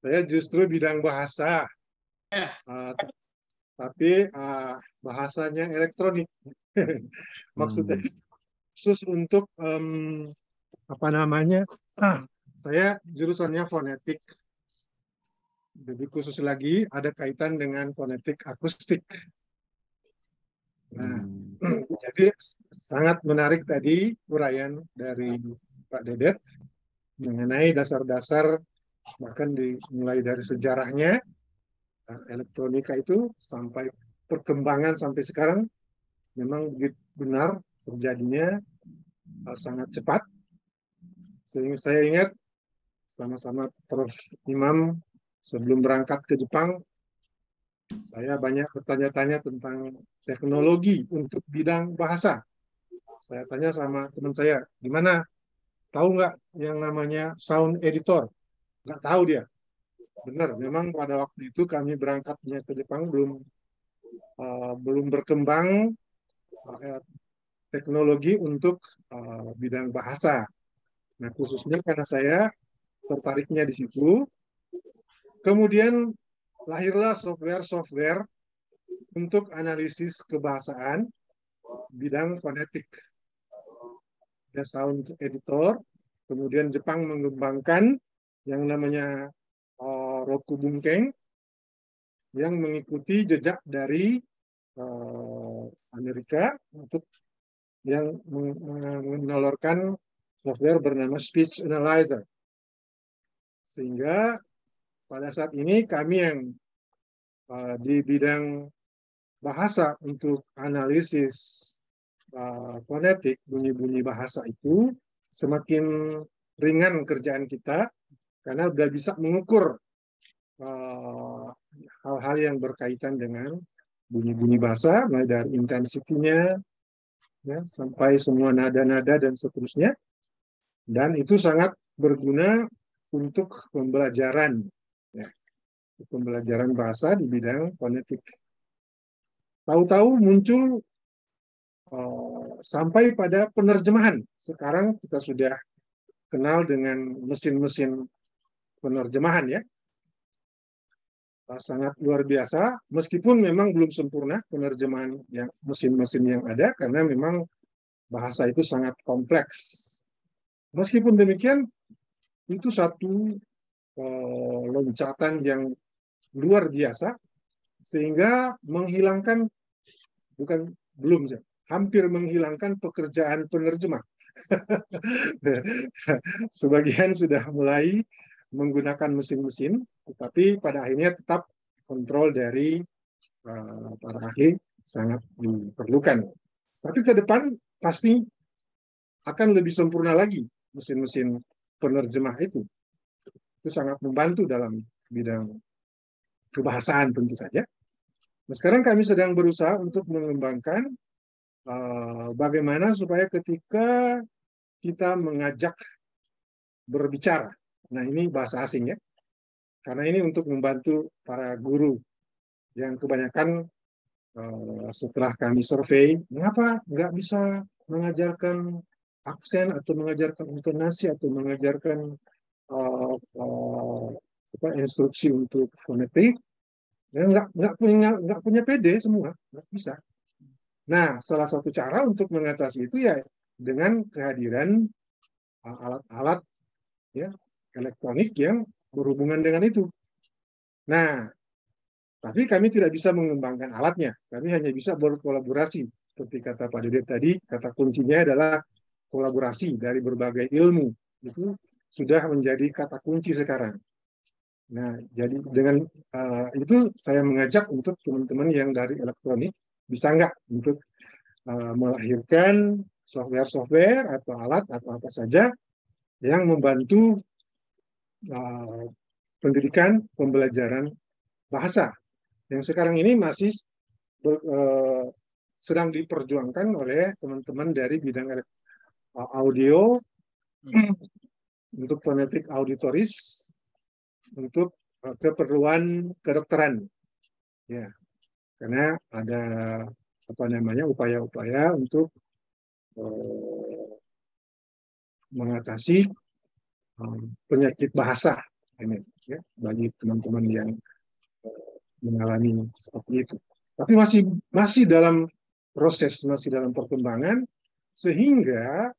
F: Saya justru bidang bahasa, tapi bahasanya elektronik. Maksudnya khusus untuk saya jurusannya fonetik. Jadi khusus lagi ada kaitan dengan fonetik akustik. Nah, jadi sangat menarik tadi uraian dari Pak Dedet mengenai dasar-dasar, bahkan dimulai dari sejarahnya elektronika itu sampai perkembangan sampai sekarang memang benar terjadinya sangat cepat. Sehingga saya ingat sama-sama Prof. Imam sebelum berangkat ke Jepang, saya banyak bertanya-tanya tentang teknologi untuk bidang bahasa. Saya tanya sama teman saya, gimana? Tahu nggak yang namanya sound editor? Nggak tahu dia. Benar, memang pada waktu itu kami berangkatnya ke Jepang belum berkembang teknologi untuk bidang bahasa. Nah, khususnya karena saya tertariknya di situ. Kemudian lahirlah software untuk analisis kebahasaan bidang fonetik. Ada sound editor, kemudian Jepang mengembangkan yang namanya Roku Bunkeng yang mengikuti jejak dari Amerika untuk yang menelurkan software bernama Speech Analyzer. Sehingga pada saat ini kami yang di bidang bahasa untuk analisis fonetik, bunyi-bunyi bahasa itu semakin ringan kerjaan kita karena sudah bisa mengukur hal-hal yang berkaitan dengan bunyi-bunyi bahasa, mulai dari intensitinya ya, sampai semua nada-nada dan seterusnya. Dan itu sangat berguna untuk pembelajaran, ya, pembelajaran bahasa di bidang fonetik. Tahu-tahu muncul sampai pada penerjemahan. Sekarang kita sudah kenal dengan mesin-mesin penerjemahan ya. Sangat luar biasa, meskipun memang belum sempurna penerjemahan yang mesin-mesin yang ada, karena memang bahasa itu sangat kompleks. Meskipun demikian, itu satu loncatan yang luar biasa, sehingga menghilangkan, hampir menghilangkan pekerjaan penerjemah. Sebagian sudah mulai menggunakan mesin-mesin, tetapi pada akhirnya tetap kontrol dari para ahli sangat diperlukan. Tapi ke depan pasti akan lebih sempurna lagi mesin-mesin penerjemah itu. Itu sangat membantu dalam bidang kebahasaan tentu saja. Nah, sekarang kami sedang berusaha untuk mengembangkan bagaimana supaya ketika kita mengajak berbicara, nah ini bahasa asing ya, karena ini untuk membantu para guru yang kebanyakan setelah kami survei, mengapa nggak bisa mengajarkan aksen atau mengajarkan intonasi atau mengajarkan instruksi untuk fonetik, ya nggak punya PD semua, nggak bisa. Nah, salah satu cara untuk mengatasi itu ya dengan kehadiran alat-alat ya elektronik yang berhubungan dengan itu. Nah, tapi kami tidak bisa mengembangkan alatnya. Kami hanya bisa berkolaborasi. Seperti kata Pak Dede tadi, kata kuncinya adalah kolaborasi dari berbagai ilmu. Itu sudah menjadi kata kunci sekarang. Nah, jadi dengan itu saya mengajak untuk teman-teman yang dari elektronik, bisa nggak untuk melahirkan software-software atau alat atau apa saja yang membantu pendidikan pembelajaran bahasa yang sekarang ini masih sedang diperjuangkan oleh teman-teman dari bidang audio untuk fonetik auditoris untuk keperluan kedokteran ya, karena ada upaya-upaya untuk mengatasi penyakit bahasa ini ya, bagi teman-teman yang mengalami seperti itu. Tapi masih dalam proses, masih dalam perkembangan, sehingga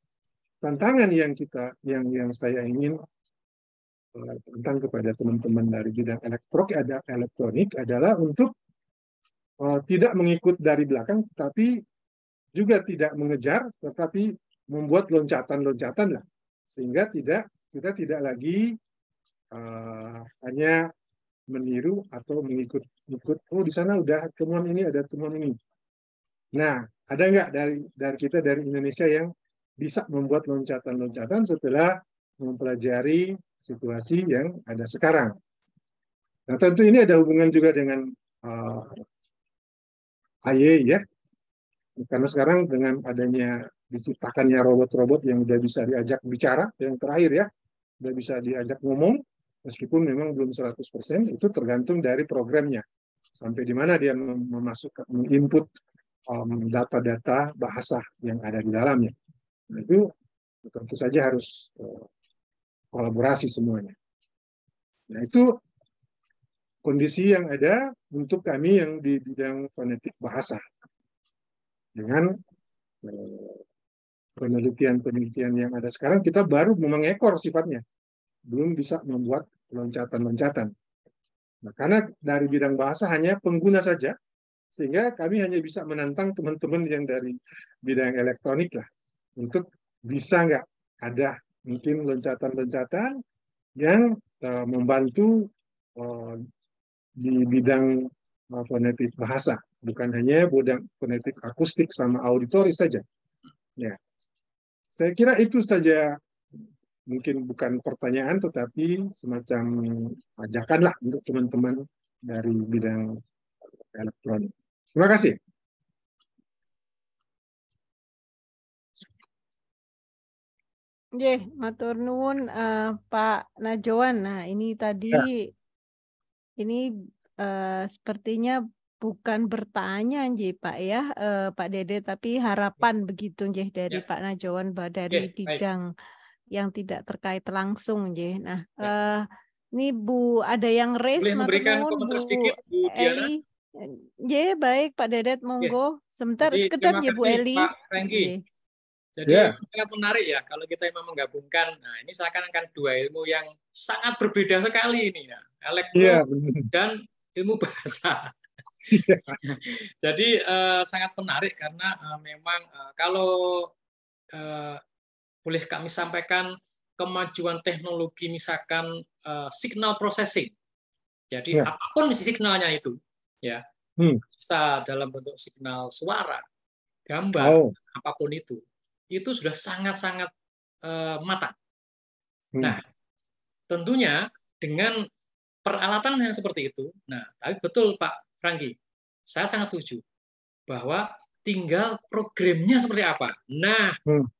F: tantangan yang saya ingin tentang kepada teman-teman dari bidang elektronik adalah untuk tidak mengikut dari belakang, tetapi juga tidak mengejar, tetapi membuat loncatan-loncatan lah, sehingga kita tidak lagi hanya meniru atau mengikut. Oh, di sana udah temuan ini, ada temuan ini. Nah, ada nggak dari kita dari Indonesia yang bisa membuat loncatan-loncatan setelah mempelajari situasi yang ada sekarang? Nah, tentu ini ada hubungan juga dengan AY ya, karena sekarang dengan adanya diciptakannya robot-robot yang udah bisa diajak bicara, yang terakhir ya, udah bisa diajak ngomong, meskipun memang belum 100%, itu tergantung dari programnya. Sampai di mana dia memasukkan, menginput data-data bahasa yang ada di dalamnya. Nah, itu tentu saja harus kolaborasi semuanya. Nah, itu kondisi yang ada untuk kami yang di bidang fonetik bahasa. Dengan penelitian-penelitian yang ada sekarang, kita baru mengekor sifatnya. Belum bisa membuat loncatan-loncatan. Nah, karena dari bidang bahasa hanya pengguna saja, sehingga kami hanya bisa menantang teman-teman yang dari bidang elektronik lah, untuk bisa nggak ada mungkin loncatan-loncatan yang membantu di bidang fonetik bahasa, bukan hanya bidang fonetik akustik sama auditoris saja. Ya, saya kira itu saja. Mungkin bukan pertanyaan, tetapi semacam ajakan lah untuk teman-teman dari bidang elektronik. Terima kasih.
D: Matur nuwun Pak Najoan. Nah, ini tadi ini sepertinya bukan bertanya Pak ya, Pak Dede, tapi harapan begitu dari Pak Najoan dari bidang yang tidak terkait langsung Nah, ini Bu ada yang raise,
E: memberikan komentar sedikit Bu Diana.
D: Baik Pak Dedet, monggo. Sebentar sekedap ya Bu Eli.
E: Pak Franky. Jadi sangat menarik ya kalau kita memang menggabungkan. Nah, ini seakan-akan dua ilmu yang sangat berbeda sekali ini ya, elektro dan ilmu bahasa. Jadi sangat menarik karena memang kalau boleh kami sampaikan kemajuan teknologi misalkan signal processing. Jadi apapun signalnya itu ya, bisa dalam bentuk signal suara, gambar, apapun itu sudah sangat-sangat matang. Nah, tentunya dengan peralatan yang seperti itu, nah, tapi betul Pak Franky, saya sangat setuju bahwa tinggal programnya seperti apa. Nah,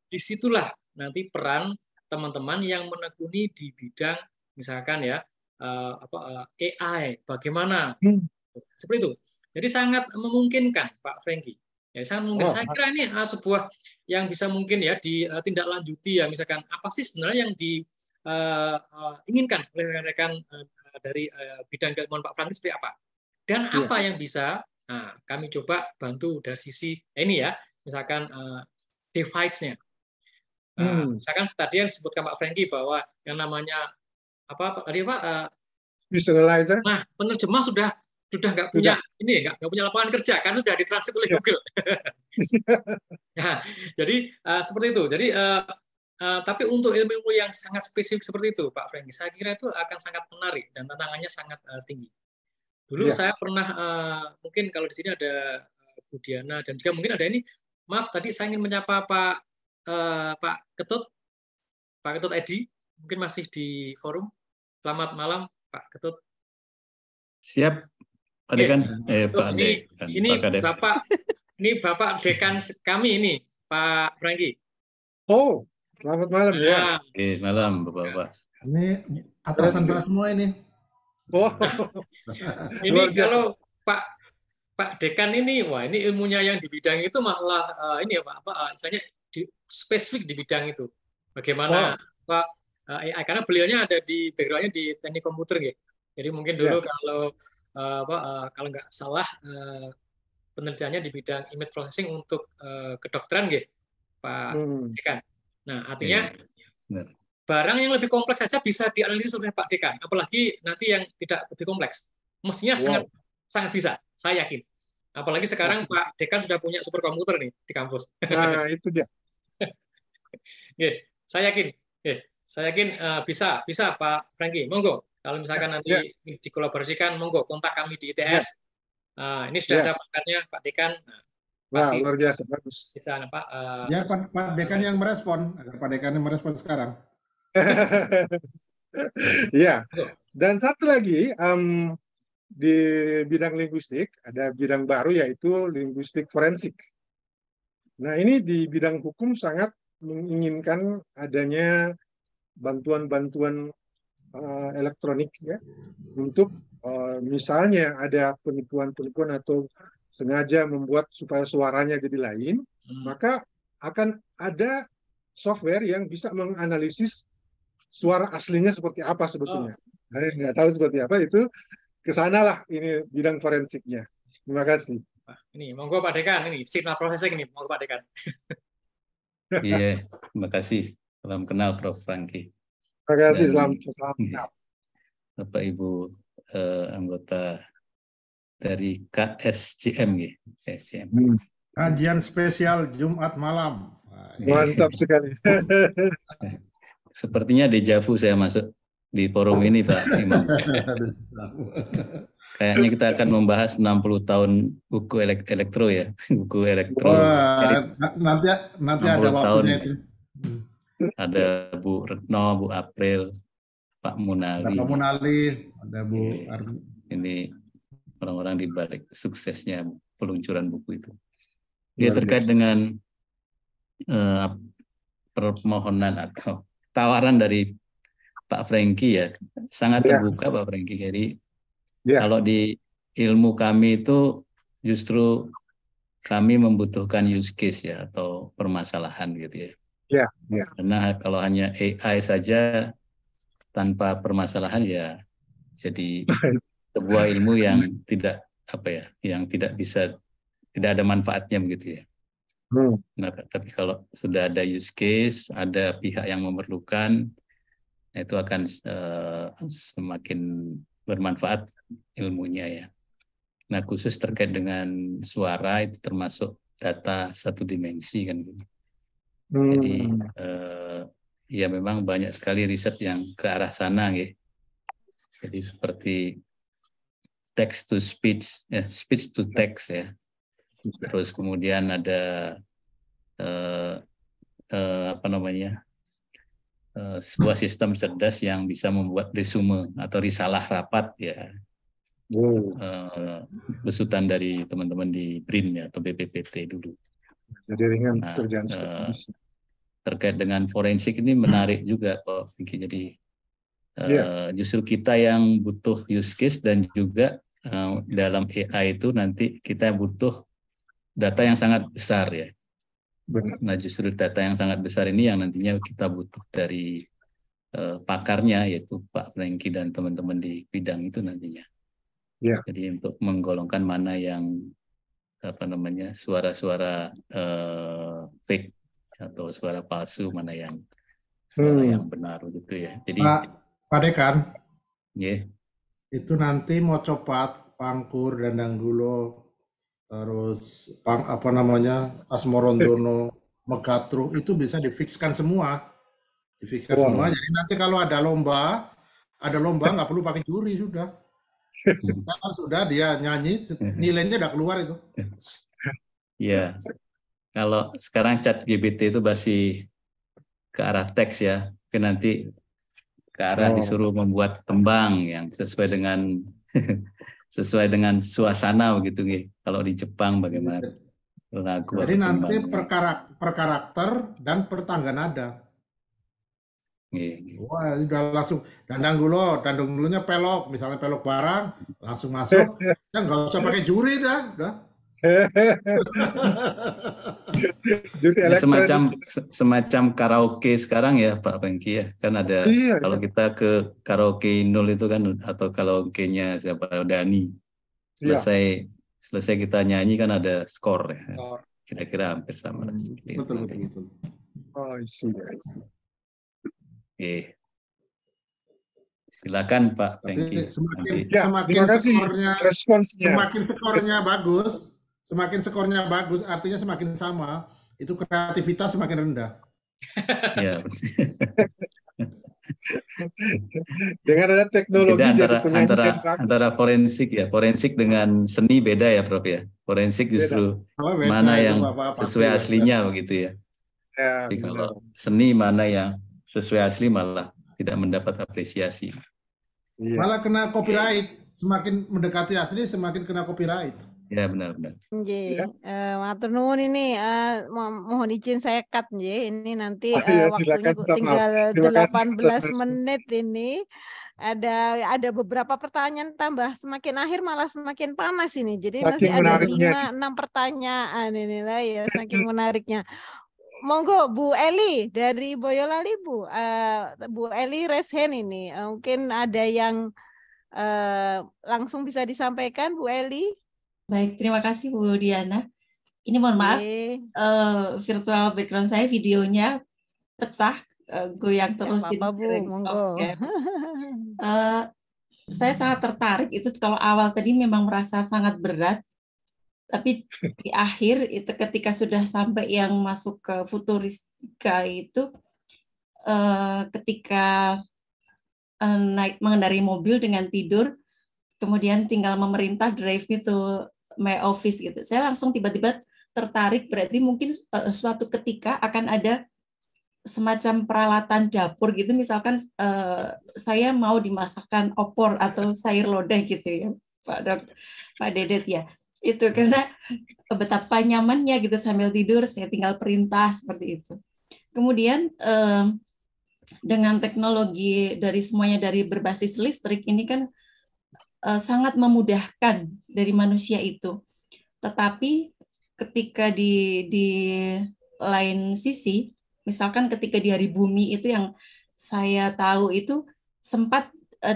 E: disitulah nanti peran teman-teman yang menekuni di bidang misalkan ya AI, bagaimana seperti itu. Jadi sangat memungkinkan Pak Franky. Ya, sangat mungkin. Saya kira ini sebuah yang bisa mungkin ya ditindaklanjuti ya, misalkan apa sih sebenarnya yang diinginkan oleh rekan-rekan dari bidang keilmuan Pak Franky seperti apa, dan apa yang bisa kami coba bantu dari sisi ini ya, misalkan device-nya. Misalkan tadi yang disebutkan Pak Franky bahwa yang namanya apa tadi Pak
F: visualizer.
E: Nah, penerjemah sudah nggak punya ini, nggak punya lapangan kerja karena sudah ditranslate oleh Google. Nah, jadi seperti itu. Jadi tapi untuk ilmu yang sangat spesifik seperti itu, Pak Franky, saya kira itu akan sangat menarik dan tantangannya sangat tinggi. Dulu saya pernah mungkin kalau di sini ada Bu Diana dan juga mungkin ada ini. Maaf, tadi saya ingin menyapa Pak Ketut Edi, mungkin masih di forum. Selamat malam, Pak Ketut.
G: Siap, Pak Dekan. Pak
E: Dekan. Ini Bapak Dekan kami ini, Pak Franky.
F: Oh, selamat malam ya.
G: Malam, Bapak-bapak.
A: Ini atasan saya semua ini.
E: Ini kalau Pak Dekan ini, wah ini ilmunya yang di bidang itu malah ini ya Pak, istilahnya spesifik di bidang itu. Bagaimana Pak AI, karena beliaunya ada di background-nya di teknik komputer gitu. Jadi mungkin dulu kalau nggak salah penelitiannya di bidang image processing untuk kedokteran gitu, Pak Dekan. Nah, artinya barang yang lebih kompleks saja bisa dianalisis oleh Pak Dekan, apalagi nanti yang tidak lebih kompleks. Mestinya sangat bisa, saya yakin. Apalagi sekarang Pak Dekan sudah punya superkomputer nih di kampus.
F: Nah, itu dia.
E: Saya yakin bisa Pak Franky. Monggo, kalau misalkan nanti dikolaborasikan, monggo kontak kami di ITS. Ini sudah ada paketnya Pak Dekan.
F: Pasti luar biasa, bagus.
E: Bisa Pak.
A: Pak Dekan yang merespon, agar Pak Dekan yang merespon sekarang.
F: Iya. Dan satu lagi di bidang linguistik ada bidang baru yaitu linguistik forensik. Nah, ini di bidang hukum sangat menginginkan adanya bantuan-bantuan elektronik ya untuk misalnya ada penipuan-penipuan atau sengaja membuat supaya suaranya jadi lain, maka akan ada software yang bisa menganalisis suara aslinya seperti apa sebetulnya. Nggak tahu seperti apa, itu kesanalah ini bidang forensiknya. Terima kasih.
E: Ini monggo Pak Dekan, ini signal processing ini, monggo Pak Dekan.
G: Iya, terima kasih. Salam kenal Prof. Franky.
F: Terima kasih, selamat kenal.
G: Bapak Ibu anggota dari KSJM ya.
A: Kajian spesial Jumat malam.
F: Mantap sekali.
G: Sepertinya dejavu saya masuk di forum ini, Pak Imam. Kayaknya kita akan membahas 60 tahun buku elektro ya, buku elektro.
A: Wah, nanti ada waktunya itu.
G: Ada Bu Retno, Bu April, Pak Munali.
A: Ada Pak Munali, ada Bu Armi.
G: Ini orang-orang di balik suksesnya peluncuran buku itu. Dia terkait dengan permohonan atau tawaran dari Pak Franky ya, sangat terbuka Pak Franky. Jadi kalau di ilmu kami itu justru kami membutuhkan use case ya atau permasalahan gitu ya. Karena kalau hanya AI saja tanpa permasalahan ya jadi sebuah ilmu yang tidak yang tidak ada manfaatnya begitu ya. Nah, tapi kalau sudah ada use case, ada pihak yang memerlukan, itu akan semakin bermanfaat ilmunya ya. Nah, khusus terkait dengan suara itu termasuk data satu dimensi kan. Jadi ya memang banyak sekali riset yang ke arah sana ya. Jadi seperti text to speech, speech to text ya. Terus kemudian ada apa namanya, sebuah sistem cerdas yang bisa membuat resume atau risalah rapat ya. Besutan dari teman-teman di BRIN ya, atau BPPT dulu.
F: Jadi ringan kerjaan
G: terkait dengan forensik ini menarik juga Pak Vicky. Jadi justru kita yang butuh use case, dan juga dalam AI itu nanti kita butuh data yang sangat besar ya.
F: Benar.
G: Nah justru data yang sangat besar ini yang nantinya kita butuh dari pakarnya, yaitu Pak Franky dan teman-teman di bidang itu nantinya. Jadi untuk menggolongkan mana yang apa namanya, suara-suara fake atau suara palsu, mana yang suara yang benar gitu ya. Jadi
A: Pak Dekan,
G: itu
A: nanti mau copat, Pangkur, Dandanggulo, terus apa namanya, Asmorondono, Megatru, itu bisa difikskan semua. Semua. Jadi nanti kalau ada lomba nggak perlu pakai juri, sudah dia nyanyi, nilainya udah keluar itu.
G: Iya. Kalau sekarang ChatGPT itu masih ke arah teks ya, mungkin nanti ke arah disuruh membuat tembang yang sesuai dengan suasana begitu nih. Kalau di Jepang bagaimana lagu?
A: Jadi nanti per karakter dan per tangga nada. Wah, udah langsung Dandanggulonya pelok, misalnya pelok barang, langsung masuk, ya nggak usah pakai juri dah.
G: Semacam karaoke sekarang ya Pak Franky ya, kan ada kalau kita ke karaoke Inul itu kan, atau karaoke-nya siapa, Dani, selesai kita nyanyi kan ada skor ya, kira-kira hampir sama.
A: Betul.
F: Oh, isi.
G: Silakan Pak Franky.
A: Semakin skornya bagus, artinya semakin sama, itu kreativitas semakin rendah.
G: Ya.
F: Dengan ada teknologi
G: antara forensik ya, forensik dengan seni beda ya Prof ya. Forensik justru mana yang sesuai aslinya begitu ya. Jadi kalau seni mana yang sesuai asli malah tidak mendapat apresiasi.
A: Malah kena copyright, semakin mendekati asli semakin kena copyright.
G: Ya benar-benar.
D: Matur nuwun ini, mohon izin saya cut ini nanti waktunya tinggal 18 menit ini. Ada beberapa pertanyaan tambah, semakin akhir malah semakin panas ini. Jadi masih ada 5-6 pertanyaan inilah ya, saking menariknya. Monggo Bu Eli dari Boyolali Bu Eli raise hand ini. Mungkin ada yang langsung bisa disampaikan Bu Eli.
H: Baik, terima kasih Bu Diana. Ini mohon maaf, virtual background saya videonya pecah, goyang terus.
D: Apa Bu, monggo.
H: Saya sangat tertarik itu kalau awal tadi memang merasa sangat berat, tapi di akhir itu ketika sudah sampai yang masuk ke futuristika itu, ketika mengendarai mobil dengan tidur, kemudian tinggal memerintah drive me to my office gitu. Saya langsung tiba-tiba tertarik, berarti mungkin suatu ketika akan ada semacam peralatan dapur gitu, misalkan saya mau dimasakkan opor atau sayur lodeh gitu ya, Pak Dedet ya. Itu karena betapa nyamannya gitu sambil tidur saya tinggal perintah seperti itu. Kemudian dengan teknologi semuanya dari berbasis listrik ini kan sangat memudahkan dari manusia itu. Tetapi ketika di lain sisi, misalkan ketika di hari bumi itu yang saya tahu itu sempat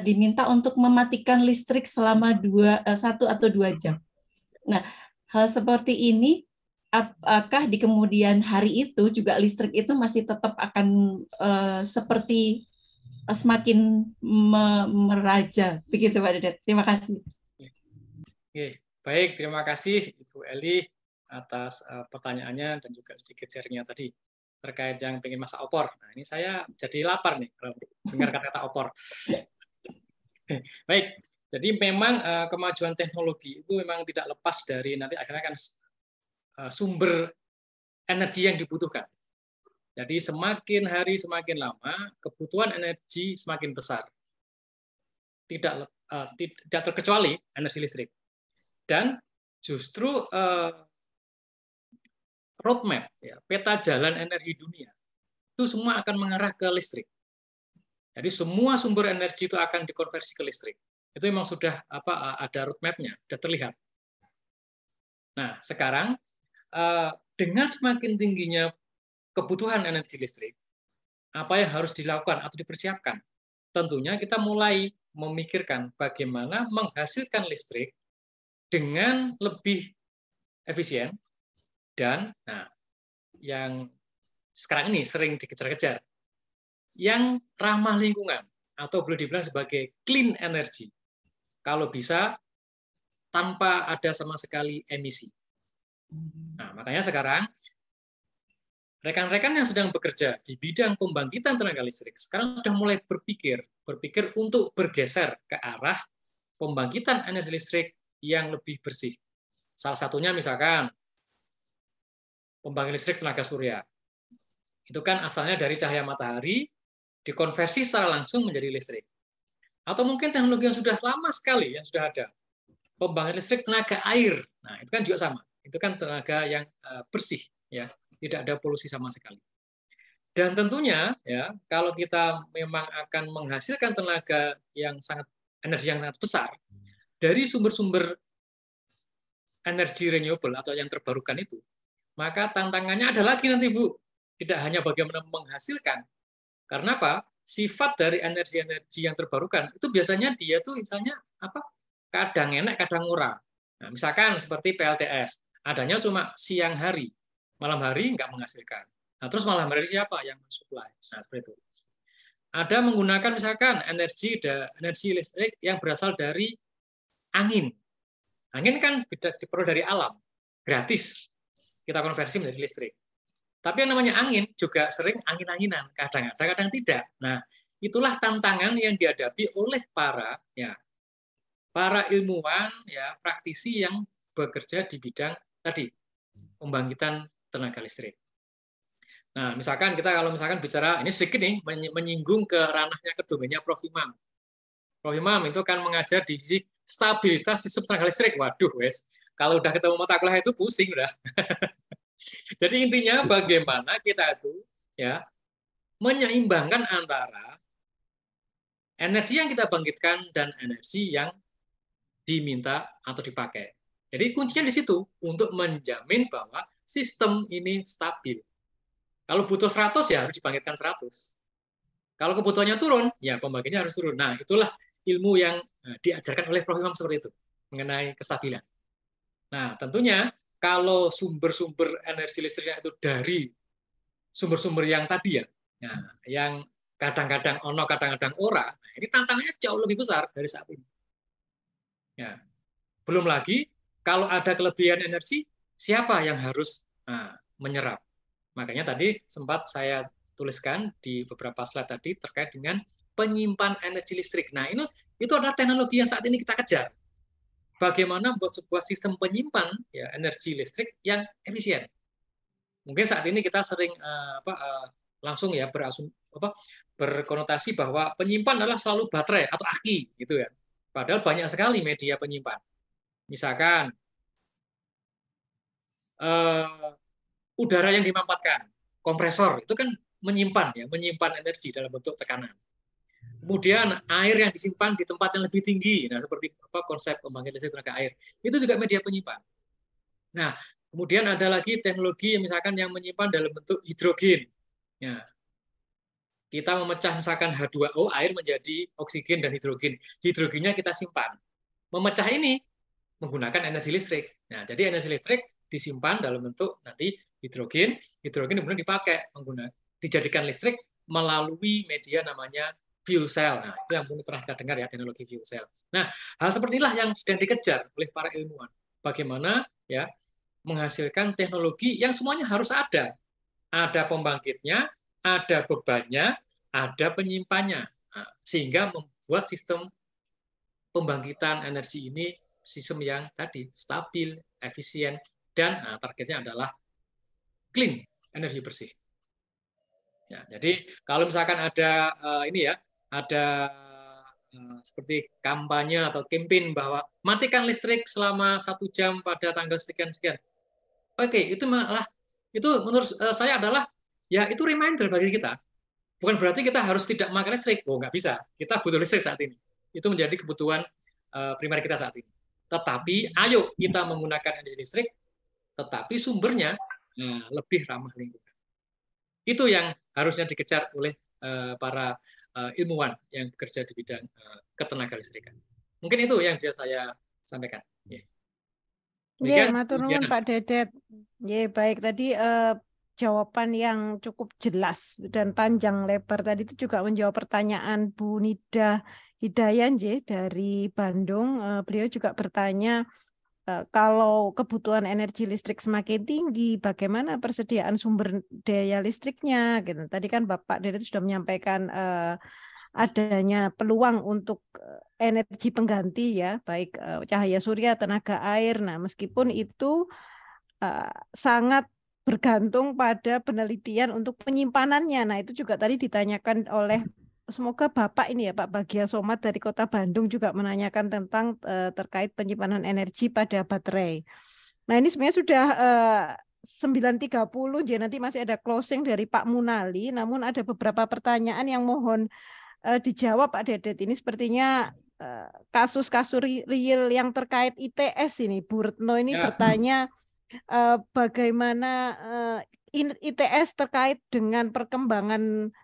H: diminta untuk mematikan listrik selama 1 atau 2 jam. Nah, hal seperti ini, apakah di kemudian hari itu juga listrik itu masih tetap akan seperti semakin meraja, begitu Pak Dedet? Terima kasih.
E: Oke, baik, terima kasih Ibu Eli atas pertanyaannya dan juga sedikit sharingnya tadi terkait yang pengen masak opor. Nah, ini saya jadi lapar nih kalau dengar kata-kata opor. Baik, Jadi memang kemajuan teknologi itu memang tidak lepas dari nanti akhirnya kan sumber energi yang dibutuhkan. Jadi semakin hari semakin lama kebutuhan energi semakin besar. Tidak terkecuali energi listrik. Dan justru roadmap, ya, peta jalan energi dunia itu semua akan mengarah ke listrik. Jadi semua sumber energi itu akan dikonversi ke listrik. Itu memang sudah ada roadmap-nya, sudah terlihat. Nah, sekarang dengan semakin tingginya kebutuhan energi listrik, apa yang harus dilakukan atau dipersiapkan? Tentunya kita mulai memikirkan bagaimana menghasilkan listrik dengan lebih efisien dan yang sekarang ini sering dikejar-kejar, yang ramah lingkungan atau boleh dibilang sebagai clean energy. Kalau bisa tanpa ada sama sekali emisi. Nah, makanya sekarang rekan-rekan yang sedang bekerja di bidang pembangkitan tenaga listrik sekarang sudah mulai berpikir untuk bergeser ke arah pembangkitan energi listrik yang lebih bersih. Salah satunya misalkan pembangkit listrik tenaga surya. Itu kan asalnya dari cahaya matahari dikonversi secara langsung menjadi listrik. Atau mungkin teknologi yang sudah lama sekali yang sudah ada, pembangkit listrik tenaga air. Nah, itu kan juga sama. Itu kan tenaga yang bersih, ya, tidak ada polusi sama sekali. Dan tentunya, ya, kalau kita memang akan menghasilkan tenaga yang energi yang sangat besar dari sumber-sumber energi renewable atau yang terbarukan itu, maka tantangannya ada lagi nanti, Bu. Tidak hanya bagaimana menghasilkan. Karena apa? Sifat dari energi-energi yang terbarukan itu biasanya dia tuh misalnya kadang enak, kadang murah. Nah, misalkan seperti PLTS, adanya cuma siang hari, malam hari nggak menghasilkan. Nah, terus malam hari siapa yang mensuplai? Nah, seperti itu. Ada menggunakan misalkan energi listrik yang berasal dari angin. Angin kan diperoleh dari alam, gratis kita konversi menjadi listrik. Tapi yang namanya angin juga sering angin-anginan, kadang ada, kadang tidak. Nah, itulah tantangan yang dihadapi oleh para ilmuwan, ya, praktisi yang bekerja di bidang tadi pembangkitan tenaga listrik. Nah, misalkan kalau bicara ini sedikit nih menyinggung ke ranahnya ke domainnya Prof. Imam. Prof. Imam itu kan mengajar di sisi stabilitas sistem tenaga listrik. Waduh, wes. Kalau udah ketemu mata kuliah itu pusing udah. Jadi intinya bagaimana kita itu ya menyeimbangkan antara energi yang kita bangkitkan dan energi yang diminta atau dipakai. Jadi kuncinya di situ untuk menjamin bahwa sistem ini stabil. Kalau butuh 100 ya harus dibangkitkan 100. Kalau kebutuhannya turun, ya pembangkitnya harus turun. Nah, itulah ilmu yang diajarkan oleh Prof. Imam seperti itu mengenai kestabilan. Nah, tentunya kalau sumber-sumber energi listriknya itu dari sumber-sumber yang tadi ya, yang kadang-kadang ono, kadang-kadang ora, nah ini tantangannya jauh lebih besar dari saat ini. Ya. Belum lagi kalau ada kelebihan energi, siapa yang harus menyerap? Makanya tadi sempat saya tuliskan di beberapa slide tadi terkait dengan penyimpan energi listrik. Nah, itu adalah teknologi yang saat ini kita kejar. Bagaimana membuat sebuah sistem penyimpan ya, energi listrik yang efisien. Mungkin saat ini kita sering langsung ya berkonotasi bahwa penyimpan adalah selalu baterai atau aki gitu ya. Padahal banyak sekali media penyimpan. Misalkan udara yang dimampatkan, kompresor itu kan menyimpan energi dalam bentuk tekanan. Kemudian air yang disimpan di tempat yang lebih tinggi, nah seperti konsep pembangkit listrik tenaga air, itu juga media penyimpan. Nah, kemudian ada lagi teknologi yang misalkan yang menyimpan dalam bentuk hidrogen. Ya. Kita memecah misalkan H2O, air menjadi oksigen dan hidrogen. Hidrogennya kita simpan. Memecah ini menggunakan energi listrik. Nah, jadi energi listrik disimpan dalam bentuk nanti hidrogen kemudian dipakai dijadikan listrik melalui media namanya fuel cell. Nah, itu yang mungkin pernah kita dengar ya, teknologi fuel cell. Nah, hal seperti inilah yang sedang dikejar oleh para ilmuwan. Bagaimana ya menghasilkan teknologi yang semuanya harus ada. Ada pembangkitnya, ada bebannya, ada penyimpannya. Nah, sehingga membuat sistem pembangkitan energi ini sistem yang tadi stabil, efisien, dan targetnya adalah clean, energi bersih. Ya, jadi kalau misalkan ada ini ya, ada seperti kampanye atau campaign bahwa matikan listrik selama 1 jam pada tanggal sekian-sekian. Oke, itu malah itu menurut saya adalah ya itu reminder bagi kita. Bukan berarti kita harus tidak memakai listrik. Oh, nggak bisa. Kita butuh listrik saat ini. Itu menjadi kebutuhan primer kita saat ini. Tetapi ayo kita menggunakan energi listrik, tetapi sumbernya lebih ramah lingkungan. Itu yang harusnya dikejar oleh para ilmuwan yang bekerja di bidang ketenagalistrikan. Mungkin itu yang bisa saya sampaikan.
D: Matur nuwun Pak Dedet. Baik, tadi jawaban yang cukup jelas dan panjang lebar tadi itu juga menjawab pertanyaan Bu Nida Hidayah dari Bandung. Beliau juga bertanya, kalau kebutuhan energi listrik semakin tinggi, bagaimana persediaan sumber daya listriknya? Gitu. Tadi kan Bapak Dedet sudah menyampaikan adanya peluang untuk energi pengganti ya, baik cahaya surya, tenaga air. Nah, meskipun itu sangat bergantung pada penelitian untuk penyimpanannya. Nah, itu juga tadi ditanyakan oleh, semoga Bapak ini ya, Pak Bagia Somat dari Kota Bandung juga menanyakan tentang terkait penyimpanan energi pada baterai. Nah, ini sebenarnya sudah 9.30, jadi nanti masih ada closing dari Pak Munali, namun ada beberapa pertanyaan yang mohon dijawab Pak Dedet. Ini sepertinya kasus-kasus real yang terkait ITS ini. Bu Retno ini bertanya bagaimana ITS terkait dengan perkembangan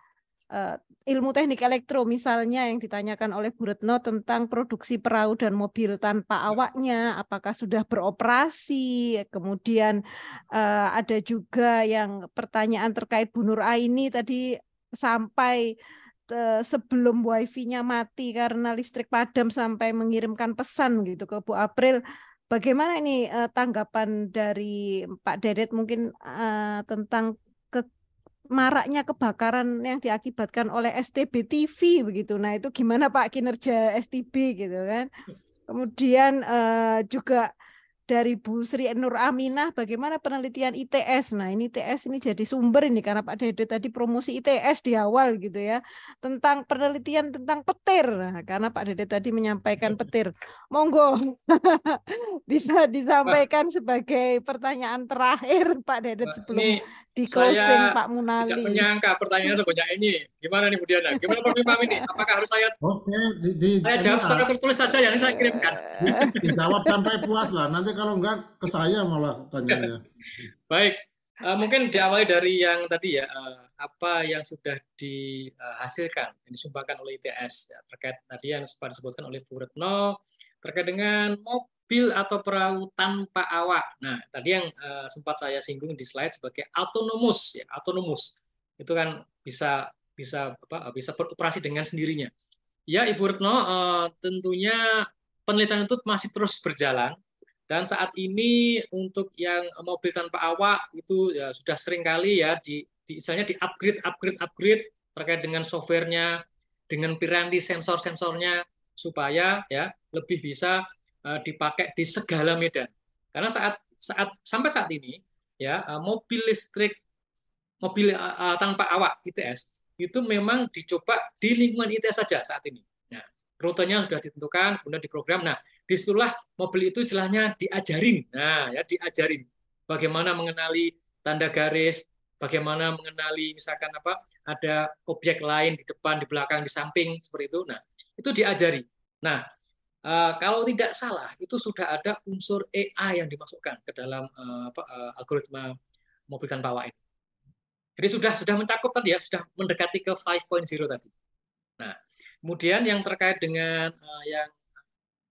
D: ilmu teknik elektro, misalnya yang ditanyakan oleh Bu Retno tentang produksi perahu dan mobil tanpa awaknya, apakah sudah beroperasi. Kemudian ada juga yang pertanyaan terkait Bu Nur Aini tadi, sampai sebelum wifi-nya mati karena listrik padam sampai mengirimkan pesan gitu ke Bu April. Bagaimana ini tanggapan dari Pak Dedet mungkin tentang maraknya kebakaran yang diakibatkan oleh STB TV begitu. Nah, itu gimana Pak kinerja STB gitu kan. Kemudian juga dari Bu Sri Nur Aminah, bagaimana penelitian ITS. Nah, ini ITS ini jadi sumber ini karena Pak Dedet tadi promosi ITS di awal gitu ya, tentang penelitian tentang petir. Nah, karena Pak Dedet tadi menyampaikan petir. Monggo bisa disampaikan sebagai pertanyaan terakhir Pak Dedet sebelum di closing Pak Munali.
E: Tidak menyangka pertanyaan sebanyak ini. Gimana nih Bu Diana? Gimana Prof Imam ini? Apakah harus saya saya jawab secara tertulis saja yang saya kirimkan?
A: Dijawab sampai puas lah. Nanti kalau enggak ke saya malah tanyanya.
E: Baik, mungkin diawali dari yang tadi ya, apa yang sudah dihasilkan, yang disumbangkan oleh ITS ya, terkait tadi yang sempat disebutkan oleh Bu Retno terkait dengan mobil atau perahu tanpa awak. Nah, tadi yang sempat saya singgung di slide sebagai autonomous ya, autonomous. Itu kan bisa beroperasi dengan sendirinya. Ya, Ibu Retno, tentunya penelitian itu masih terus berjalan. Dan saat ini untuk yang mobil tanpa awak itu ya sudah sering kali ya misalnya di upgrade terkait dengan softwarenya, dengan piranti sensor-sensornya supaya ya lebih bisa dipakai di segala medan. Karena sampai saat ini ya mobil listrik, mobil tanpa awak ITS itu memang dicoba di lingkungan ITS saja saat ini. Nah, rutenya sudah ditentukan, kemudian diprogram. Nah, disitulah mobil itu istilahnya diajarin. Nah, ya diajarin bagaimana mengenali tanda garis, bagaimana mengenali misalkan ada objek lain di depan, di belakang, di samping seperti itu. Nah, itu diajari. Nah, kalau tidak salah itu sudah ada unsur AI yang dimasukkan ke dalam algoritma mobil tanpa awak ini. Jadi sudah mencakup tadi ya, sudah mendekati ke 5.0 tadi. Nah, kemudian yang terkait dengan yang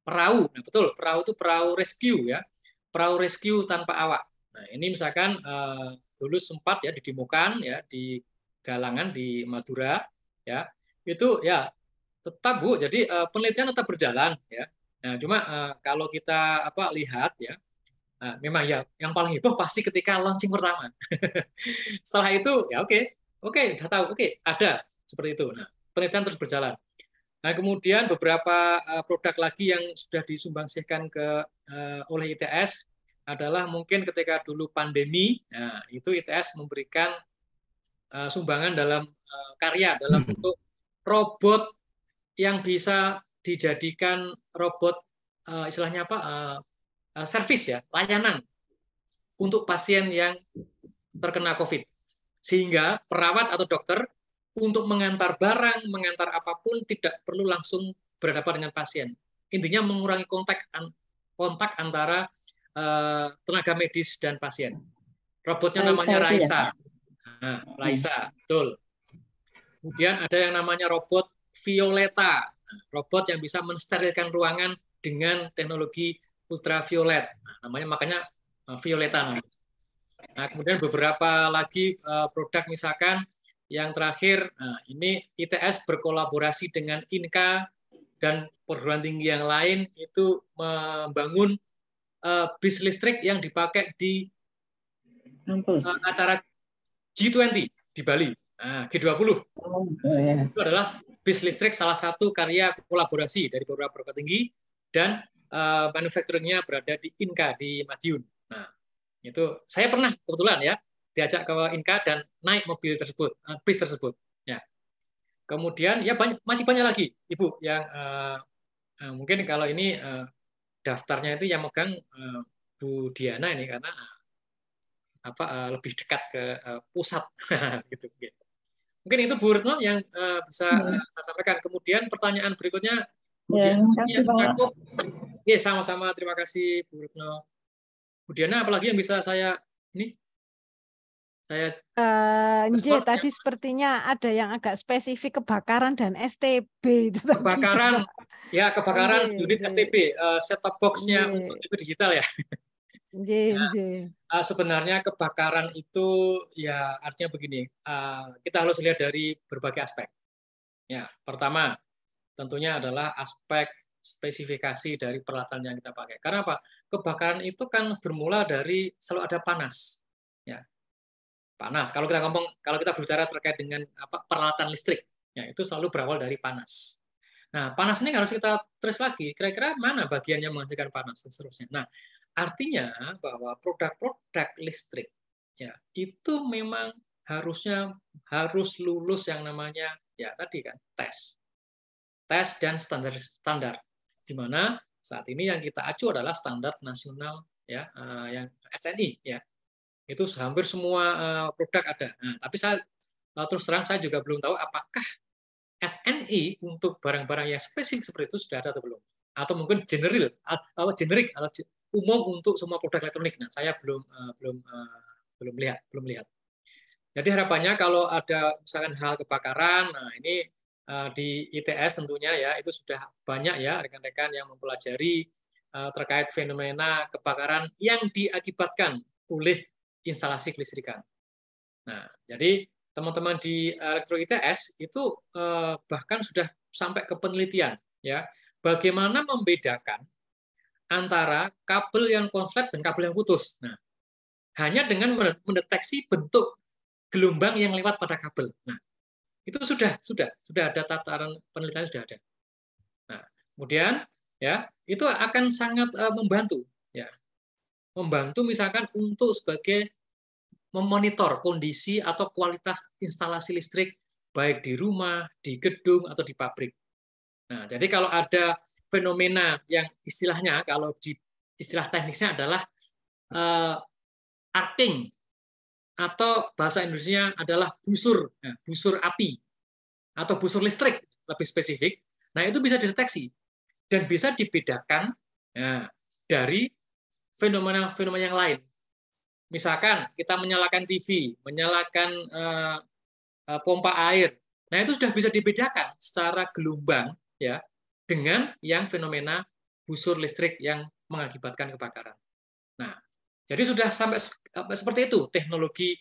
E: perahu. Nah, betul, perahu itu perahu rescue ya. Perahu rescue tanpa awak. Nah, ini misalkan dulu sempat ya didemokan ya di Galangan di Madura ya. Itu ya tetap Bu, jadi penelitian tetap berjalan ya. Nah, cuma kalau kita lihat ya, memang ya yang paling heboh pasti ketika launching pertama. Setelah itu ya oke, udah tahu, ada seperti itu. Nah, penelitian terus berjalan. Nah, kemudian beberapa produk lagi yang sudah disumbangsikan oleh ITS adalah mungkin ketika dulu pandemi, nah, itu ITS memberikan sumbangan dalam karya dalam bentuk robot yang bisa dijadikan robot istilahnya apa servis ya, layanan untuk pasien yang terkena COVID, sehingga perawat atau dokter untuk mengantar barang, mengantar apapun tidak perlu langsung berhadapan dengan pasien. Intinya mengurangi kontak antara tenaga medis dan pasien. Robotnya namanya Raisa. Nah, Raisa, betul. Kemudian ada yang namanya robot Violeta, robot yang bisa mensterilkan ruangan dengan teknologi ultraviolet. Nah, namanya makanya Violeta. Nah, kemudian beberapa lagi produk misalkan yang terakhir, nah ini ITS berkolaborasi dengan INKA dan perguruan tinggi yang lain itu membangun bis listrik yang dipakai di acara G20 di Bali, nah, G20. Itu adalah bis listrik salah satu karya kolaborasi dari beberapa perguruan tinggi dan manufacturing-nya berada di INKA di Madiun. Nah, itu saya pernah kebetulan ya diajak ke INKA dan naik mobil tersebut, bis tersebut. Ya. Kemudian ya masih banyak lagi Ibu yang mungkin kalau ini daftarnya itu yang megang Bu Diana ini karena lebih dekat ke pusat gitu. Mungkin itu Bu Retno yang bisa saya sampaikan. Kemudian pertanyaan berikutnya, ya sama-sama terima kasih Bu Retno. Bu Diana, apalagi yang bisa saya ini?
D: Tadi sepertinya ada yang agak spesifik kebakaran dan STB itu
E: kebakaran tadi. Ya kebakaran unit STB set-top box-nya untuk TV digital ya. Sebenarnya kebakaran itu ya artinya begini, kita harus lihat dari berbagai aspek. Ya, pertama tentunya adalah aspek spesifikasi dari peralatan yang kita pakai. Karena apa? Kebakaran itu kan bermula dari selalu ada panas. Ya. Panas. Kalau kita berbicara terkait dengan peralatan listrik, ya itu selalu berawal dari panas. Nah, panas ini harus kita trace lagi. Kira-kira mana bagian yang menghasilkan panas dan seterusnya. Nah, artinya bahwa produk-produk listrik, ya itu memang harus lulus yang namanya ya tadi kan tes dan standar. Di mana saat ini yang kita acu adalah standar nasional ya yang SNI ya. Itu hampir semua produk ada. Nah, tapi saya terus terang saya juga belum tahu apakah SNI untuk barang-barang yang spesifik seperti itu sudah ada atau belum. Atau mungkin generik atau umum untuk semua produk elektronik. Nah, saya belum lihat. Jadi harapannya kalau ada misalkan hal kebakaran, nah ini di ITS tentunya ya itu sudah banyak ya rekan-rekan yang mempelajari terkait fenomena kebakaran yang diakibatkan oleh instalasi kelistrikan. Nah, jadi teman-teman di Elektro ITS itu bahkan sudah sampai ke penelitian ya, bagaimana membedakan antara kabel yang konslet dan kabel yang putus. Nah, hanya dengan mendeteksi bentuk gelombang yang lewat pada kabel. Nah, itu sudah ada tataran penelitian sudah ada. Nah, kemudian ya itu akan sangat membantu ya. Membantu misalkan untuk sebagai memonitor kondisi atau kualitas instalasi listrik baik di rumah, di gedung atau di pabrik. Nah, jadi kalau ada fenomena yang istilahnya kalau di istilah teknisnya adalah arcing atau bahasa Indonesianya adalah busur api atau busur listrik lebih spesifik. Nah, itu bisa dideteksi dan bisa dibedakan ya, dari fenomena-fenomena yang lain. Misalkan kita menyalakan TV, menyalakan pompa air. Nah, itu sudah bisa dibedakan secara gelombang ya dengan yang fenomena busur listrik yang mengakibatkan kebakaran. Nah, jadi sudah sampai seperti itu teknologi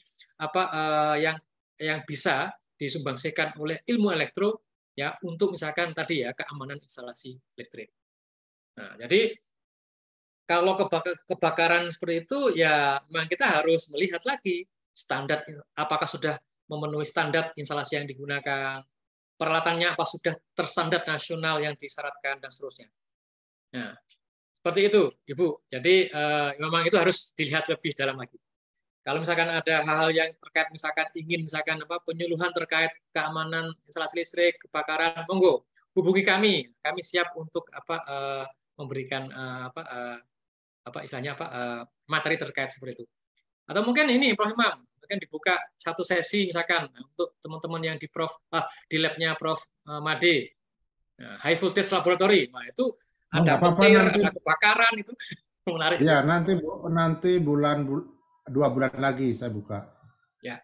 E: yang bisa disumbangsikan oleh ilmu elektro ya untuk misalkan tadi ya keamanan instalasi listrik. Nah, jadi kalau kebakaran seperti itu, ya memang kita harus melihat lagi standar, apakah sudah memenuhi standar instalasi yang digunakan, peralatannya apa sudah terstandar nasional yang disyaratkan dan seterusnya. Nah, seperti itu, Ibu. Jadi memang itu harus dilihat lebih dalam lagi. Kalau misalkan ada hal-hal yang terkait misalkan ingin misalkan penyuluhan terkait keamanan instalasi listrik, kebakaran, monggo hubungi kami. Kami siap untuk memberikan istilahnya materi terkait seperti itu. Atau mungkin ini Prof Imam, mungkin dibuka satu sesi misalkan untuk teman-teman yang di labnya Prof Made, high voltage laboratory. Nah, itu ada petir, ada kebakaran, itu menarik.
A: Ya, nanti 2 bulan lagi saya buka.
E: Ya.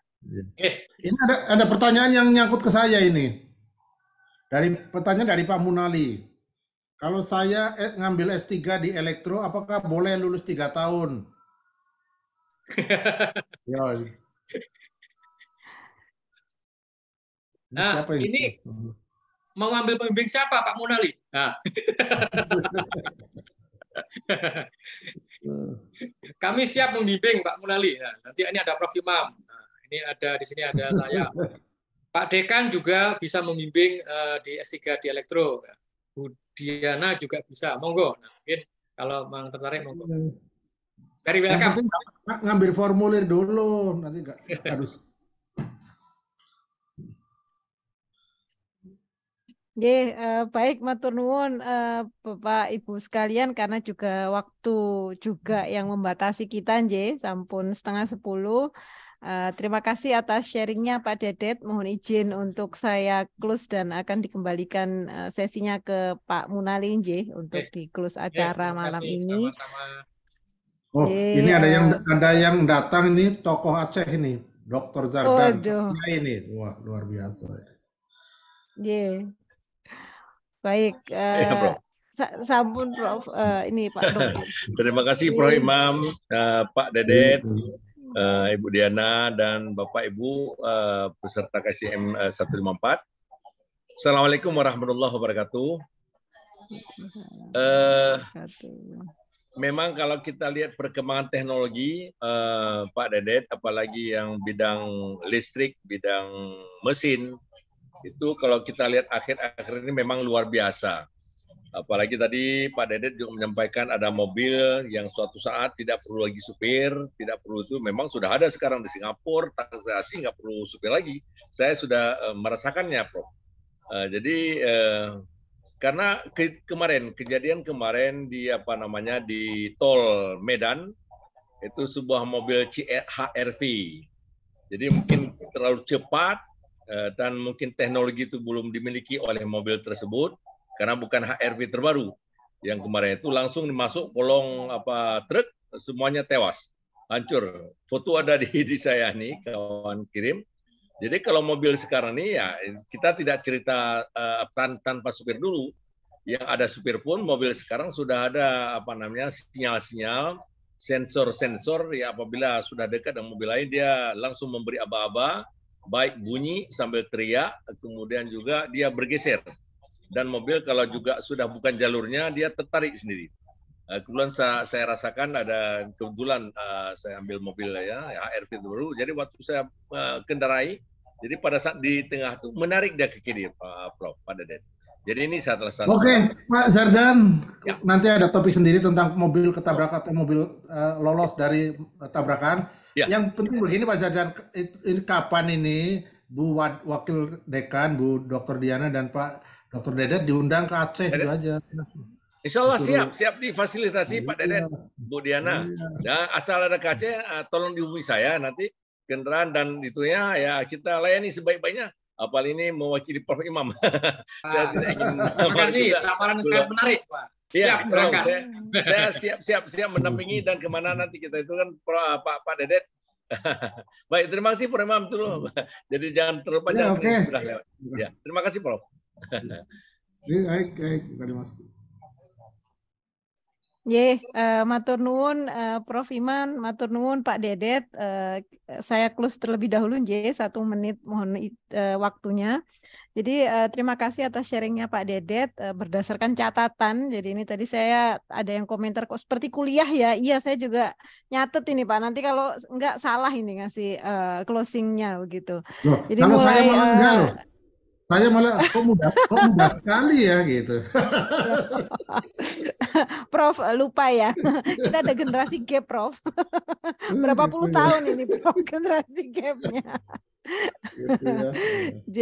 A: Ini ada pertanyaan yang nyangkut ke saya ini. Pertanyaan dari Pak Munali. Kalau saya ngambil S3 di elektro, apakah boleh lulus 3 tahun? Ya.
E: Nah, ini mau ngambil pembimbing siapa, Pak Munali? Nah. Kami siap membimbing Pak Munali. Nah, nanti ini ada Prof Imam. Nah, ini di sini ada saya. Pak Dekan juga bisa membimbing di S3 di elektro. Bu Diana juga bisa. Monggo. Nah, mungkin kalau memang tertarik monggo. Dari welcome.
A: Yang penting ngambil formulir dulu, nanti harus.
D: Baik, matur nuwun Bapak Ibu sekalian, karena juga waktu juga yang membatasi kita, sampun 9:30. Terima kasih atas sharingnya Pak Dedet. Mohon izin untuk saya close dan akan dikembalikan sesinya ke Pak Munali untuk di close acara malam ini.
E: Sama-sama.
A: Oh, ini ada yang datang ini, tokoh Aceh ini, Dr. Zardan. Ini wah, luar biasa.
D: Baik, sampun Prof. Ini Pak Dr.
I: Terima kasih Prof Imam, Pak Dedet, Ibu Diana, dan Bapak Ibu peserta KCM 154. Assalamualaikum warahmatullahi wabarakatuh. Memang kalau kita lihat perkembangan teknologi, Pak Dedet, apalagi yang bidang listrik, bidang mesin, itu kalau kita lihat akhir-akhir ini memang luar biasa. Apalagi tadi Pak Dedet juga menyampaikan ada mobil yang suatu saat tidak perlu lagi supir, tidak perlu itu, memang sudah ada sekarang di Singapura, taksasi nggak perlu supir lagi. Saya sudah merasakannya, Prof. Jadi karena kejadian kemarin di di tol Medan, itu sebuah mobil HRV. Jadi mungkin terlalu cepat, dan mungkin teknologi itu belum dimiliki oleh mobil tersebut karena bukan HRV terbaru. Yang kemarin itu langsung masuk kolong truk, semuanya tewas, hancur. Foto ada di saya nih, kawan kirim. Jadi kalau mobil sekarang ini ya kita tidak cerita tanpa supir dulu. Yang ada supir pun mobil sekarang sudah ada sinyal-sinyal, sensor-sensor, ya apabila sudah dekat dengan mobil lain dia langsung memberi aba-aba, baik bunyi sambil teriak, kemudian juga dia bergeser. Dan mobil kalau juga sudah bukan jalurnya, dia tertarik sendiri. Kebetulan saya rasakan kebetulan saya ambil mobil HRV baru, jadi waktu saya kendarai, jadi pada saat di tengah itu menarik dia ke kiri, Prof. Pak Dedet. Jadi ini salah satu.
A: Oke, Pak Zardan, nanti ada topik sendiri tentang mobil ketabrak atau mobil lolos dari tabrakan. Ya. Yang penting begini Pak Zardan, ini kapan ini Bu Wakil Dekan, Bu Dr. Diana dan Pak Dr. Dedet diundang ke Aceh itu aja.
I: Insya Allah siap difasilitasi Pak Dedet, Bu Diana. Ya, asal ada ke Aceh, tolong dihubungi saya nanti kendaraan dan itunya ya kita layani sebaik-baiknya. Apal ini mewakili Prof Imam. Saya tidak ingin.
E: Terima kasih, tawaran sangat menarik, Pak.
I: Siap, berangkat. Saya siap mendampingi dan kemana nanti kita itu kan Pak Dedet. Baik, terima kasih Prof Imam dulu. Jadi jangan terlalu panjang. Sudah lewat. Ya, terima kasih Prof.
A: Baik, terima kasih.
D: Matur nuwun Prof Iman, matur nuwun Pak Dedet. Saya close terlebih dahulu 1 menit mohon waktunya. Jadi terima kasih atas sharingnya Pak Dedet berdasarkan catatan. Jadi ini tadi saya ada yang komentar kok seperti kuliah ya. Iya, saya juga nyatet ini Pak. Nanti kalau enggak salah ini ngasih closingnya begitu.
A: Jadi kalau mulai, saya Saya malah kok mudah sekali ya gitu.
D: Prof lupa ya, kita ada generasi gap, Prof. Berapa puluh tahun ini, Prof, generasi gapnya.
A: Gitu ya.
D: J.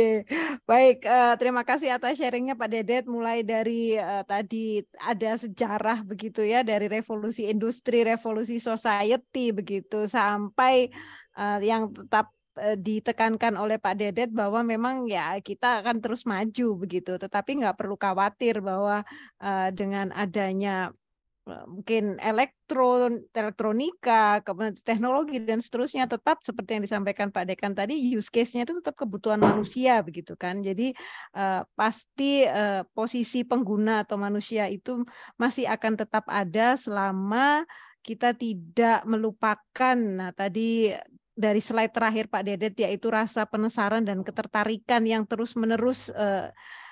D: Baik, terima kasih atas sharingnya Pak Dedet. Mulai dari tadi ada sejarah begitu ya, dari revolusi industri, revolusi society begitu, sampai yang tetap ditekankan oleh Pak Dedet bahwa memang ya kita akan terus maju begitu, tetapi nggak perlu khawatir bahwa dengan adanya mungkin elektronika, teknologi dan seterusnya, tetap seperti yang disampaikan Pak Dekan tadi, use case-nya itu tetap kebutuhan manusia begitu kan. Jadi pasti posisi pengguna atau manusia itu masih akan tetap ada selama kita tidak melupakan. Nah, tadi dari slide terakhir Pak Dedet, yaitu rasa penasaran dan ketertarikan yang terus-menerus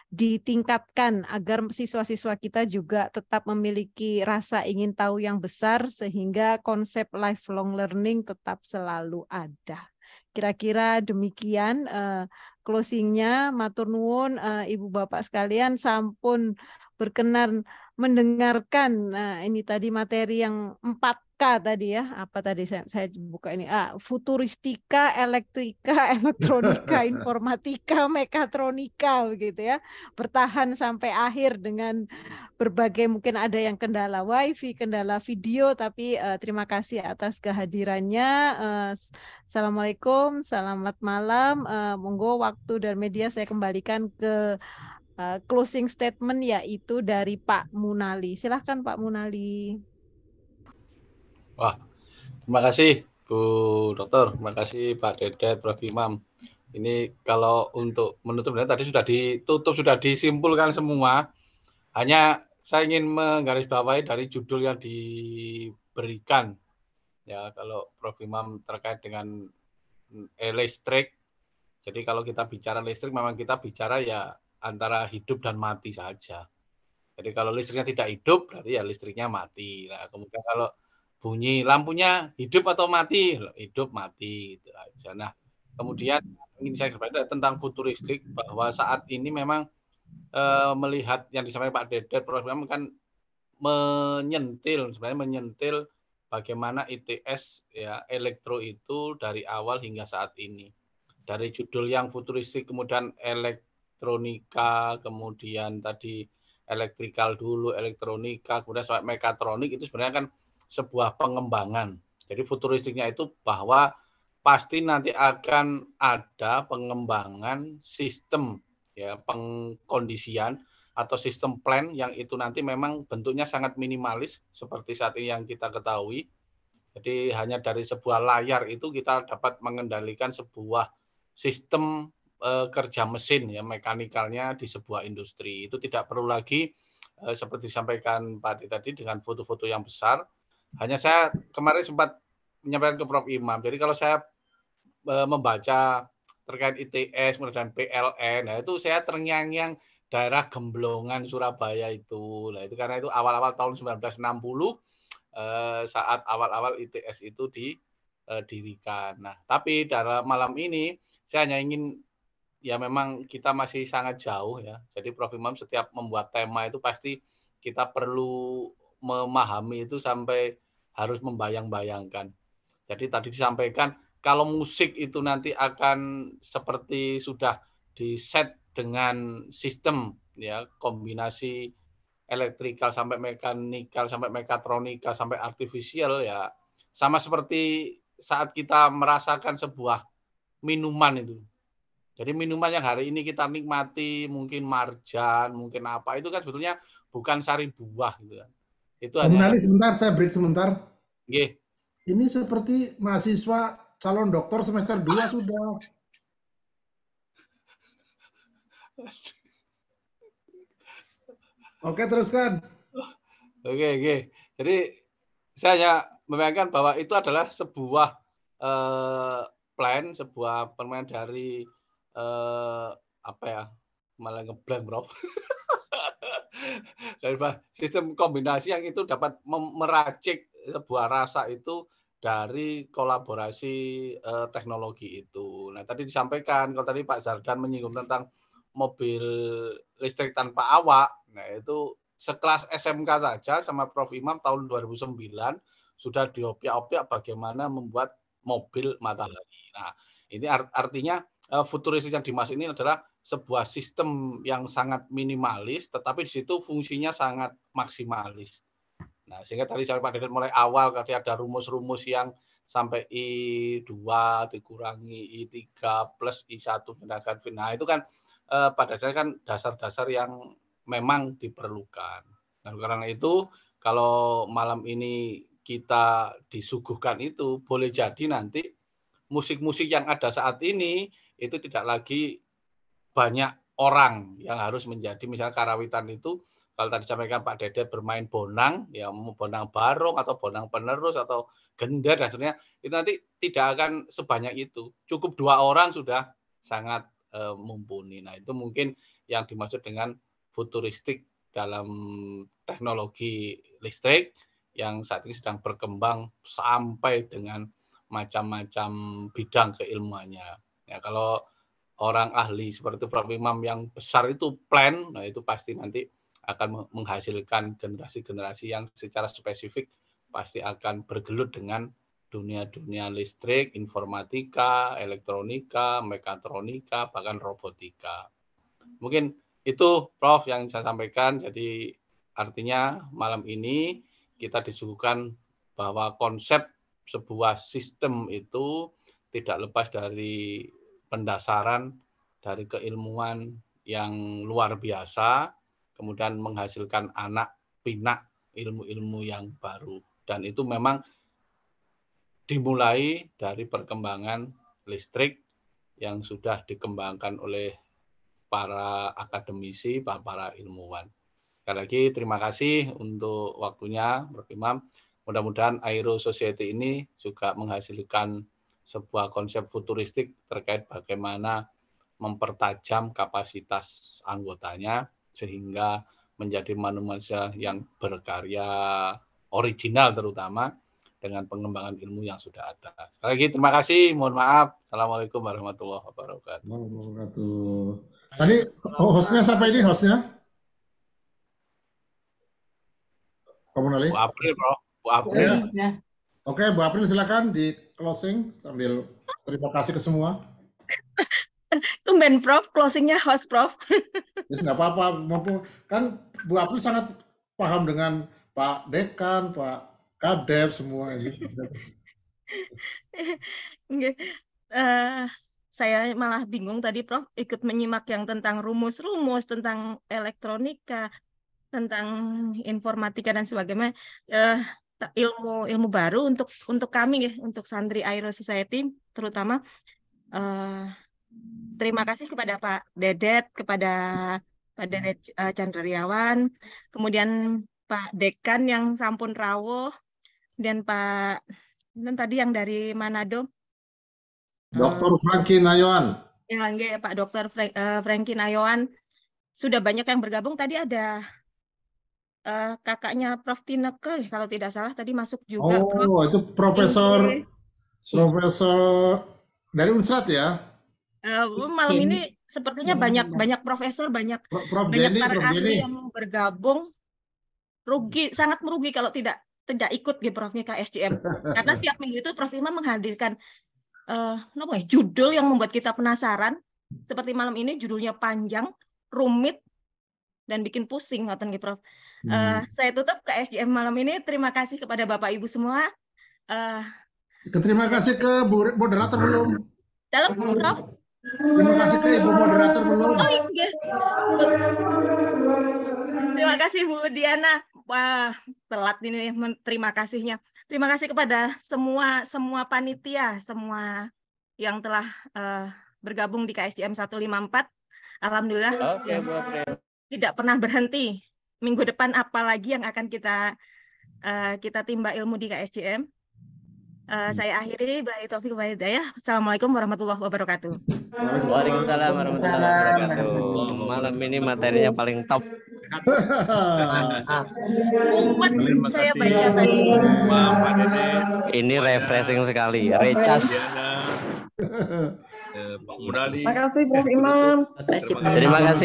D: ditingkatkan agar siswa-siswa kita juga tetap memiliki rasa ingin tahu yang besar, sehingga konsep lifelong learning tetap selalu ada. Kira-kira demikian closingnya. Matur nuwun Ibu Bapak sekalian, sampun berkenan mendengarkan ini tadi materi yang 4K tadi ya. Apa tadi saya buka ini? Futuristika, elektrika, elektronika, informatika, mekatronika begitu ya. Bertahan sampai akhir dengan berbagai, mungkin ada yang kendala wifi, kendala video, tapi terima kasih atas kehadirannya. Assalamualaikum, selamat malam. Monggo waktu dan media saya kembalikan ke closing statement, yaitu dari Pak Munali. Silahkan Pak Munali.
E: Wah, terima kasih Bu Dokter, terima kasih Pak Dedet, Prof. Imam. Ini kalau untuk menutup, tadi sudah ditutup, sudah disimpulkan semua. Hanya saya ingin menggarisbawahi dari judul yang diberikan. Ya, kalau Prof. Imam terkait dengan listrik. Jadi kalau kita bicara listrik, memang kita bicara ya antara hidup dan mati saja. Jadi kalau listriknya tidak hidup, berarti ya listriknya mati. Nah, kemudian kalau bunyi lampunya hidup atau mati? Hidup, mati. Gitu aja. Nah, kemudian ingin saya berbeda tentang futuristik, bahwa saat ini memang melihat yang disampaikan Pak Dedet, Prof. kan sebenarnya menyentil bagaimana ITS ya elektro itu dari awal hingga saat ini. Dari judul yang futuristik, kemudian elektronika, kemudian tadi elektrikal dulu, elektronika, kemudian sampai mekatronik, itu sebenarnya kan sebuah pengembangan. Jadi futuristiknya itu bahwa pasti nanti akan ada pengembangan sistem ya pengkondisian atau sistem plan yang itu nanti memang bentuknya sangat minimalis seperti saat ini yang kita ketahui. Jadi hanya dari sebuah layar itu kita dapat mengendalikan sebuah sistem kerja mesin ya mekanikalnya di sebuah industri. Itu tidak perlu lagi seperti disampaikan Pak Adi tadi dengan foto-foto yang besar. Hanya saya kemarin sempat menyampaikan ke Prof. Imam. Jadi kalau saya membaca terkait ITS kemudian PLN, nah itu saya terngiang-ngiang daerah Gemblongan Surabaya itu. Nah itu karena itu awal-awal tahun 1960 saat awal-awal ITS itu didirikan. Nah, tapi dalam malam ini saya hanya ingin ya memang kita masih sangat jauh ya. Jadi Prof. Imam setiap membuat tema itu pasti kita perlu memahami itu sampai harus membayang-bayangkan. Jadi tadi disampaikan kalau musik itu nanti akan seperti sudah di-set dengan sistem ya kombinasi elektrikal sampai mekanikal sampai mekatronika sampai artifisial ya sama seperti saat kita merasakan sebuah minuman itu. Jadi minuman yang hari ini kita nikmati mungkin marjan, mungkin apa itu kan sebetulnya bukan sari buah gitu kan. Itu hanya
A: sebentar, saya break sebentar.
E: Nggih.
A: Ini seperti mahasiswa calon doktor semester 2 sudah. Oke, teruskan.
E: Oke. Jadi saya hanya membayangkan bahwa itu adalah sebuah plan, sebuah permainan dari apa ya? Malah ngeblank, Bro. Dari sistem kombinasi yang itu dapat meracik sebuah rasa itu dari kolaborasi teknologi itu. Nah, tadi disampaikan kalau tadi Pak Zardan menyinggung tentang
J: mobil listrik tanpa awak. Nah, itu sekelas SMK saja sama Prof. Imam tahun 2009 sudah diopiak-opiak bagaimana membuat mobil matahari. Nah, ini artinya futuristik yang dimaksud ini adalah sebuah sistem yang sangat minimalis, tetapi di situ fungsinya sangat maksimalis. Nah, sehingga tadi saya Pak Dedet mulai awal tadi ada rumus-rumus yang sampai I2 dikurangi I3 plus I1 tindakan fin. Nah, itu kan pada dasarnya kan dasar-dasar yang memang diperlukan. Nah, karena itu kalau malam ini kita disuguhkan itu, boleh jadi nanti musik-musik yang ada saat ini itu tidak lagi banyak orang yang harus menjadi, misalnya karawitan itu, kalau tadi disampaikan Pak Dedet bermain bonang, ya bonang barong atau bonang penerus atau gender dan sebagainya, itu nanti tidak akan sebanyak itu. Cukup 2 orang sudah sangat mumpuni. Nah, itu mungkin yang dimaksud dengan futuristik dalam teknologi listrik yang saat ini sedang berkembang sampai dengan macam-macam bidang keilmuannya. Ya, kalau orang ahli seperti Prof. Imam yang besar itu plan, nah itu pasti nanti akan menghasilkan generasi-generasi yang secara spesifik pasti akan bergelut dengan dunia-dunia listrik, informatika, elektronika, mekatronika, bahkan robotika. Mungkin itu Prof yang saya sampaikan. Jadi artinya malam ini kita disuguhkan bahwa konsep sebuah sistem itu tidak lepas dari pendasaran dari keilmuan yang luar biasa, kemudian menghasilkan anak pinak ilmu-ilmu yang baru. Dan itu memang dimulai dari perkembangan listrik yang sudah dikembangkan oleh para akademisi, para ilmuwan. Sekali lagi terima kasih untuk waktunya, Prof. Imam. Mudah-mudahan Aero Society ini juga menghasilkan sebuah konsep futuristik terkait bagaimana mempertajam kapasitas anggotanya sehingga menjadi manusia yang berkarya original terutama dengan pengembangan ilmu yang sudah ada. Sekali lagi terima kasih, mohon maaf. Assalamualaikum warahmatullahi wabarakatuh.
A: Tadi hostnya siapa ini hostnya? Komunali?
J: Bu April, Bro. Bu April.
A: Ya. Oke, Bu April silakan di closing sambil terima kasih ke semua.
C: Tumben Prof, closingnya host Prof.
A: Yes, nggak apa-apa, kan Bu April sangat paham dengan Pak Dekan, Pak Kadep semua ini.
C: Saya malah bingung tadi Prof ikut menyimak yang tentang rumus-rumus, tentang elektronika, tentang informatika dan sebagainya. Ilmu baru untuk kami, untuk santri Aero Society terutama. Terima kasih kepada Pak Dedet, kepada Pak Dedet Chandriawan, kemudian Pak Dekan yang sampun rawuh, dan Pak tadi yang dari Manado,
A: Dr. Franky Nayawan.
C: Ya, Pak Dr. Franky Nayawan. Sudah banyak yang bergabung. Tadi ada kakaknya Prof Tineke, kalau tidak salah tadi masuk juga.
A: Oh, itu Profesor dari Unsrat ya?
C: Malam ini sepertinya banyak profesor, banyak para ahli yang bergabung. Sangat merugi kalau tidak ikut di Profnya KSJM. Karena setiap minggu itu Prof Imam menghadirkan judul yang membuat kita penasaran. Seperti malam ini judulnya panjang, rumit, dan bikin pusing, ngoten nggih Prof. Saya tutup KSJM malam ini. Terima kasih kepada Bapak Ibu semua.
A: Terima kasih ke moderator belum?
C: Dalam Prof.
A: Terima kasih ke Ibu moderator belum?
C: Oh iya. Terima kasih Bu Diana. Wah, telat ini terima kasihnya. Terima kasih kepada semua panitia, semua yang telah bergabung di KSJM 154. Alhamdulillah.
K: Oke, Bu April. Tidak
C: pernah berhenti. Minggu depan apa lagi yang akan kita timba ilmu di KSJM. Saya akhiri, billahi taufiq wal hidayah. Assalamualaikum warahmatullahi wabarakatuh.
K: Waalaikumsalam warahmatullahi wabarakatuh. Malam ini materinya paling top.
C: Saya baca tadi.
K: Ini refreshing sekali. Recas.
I: Pak Mudali.
L: Terima kasih Prof. Imam.
K: Terima kasih.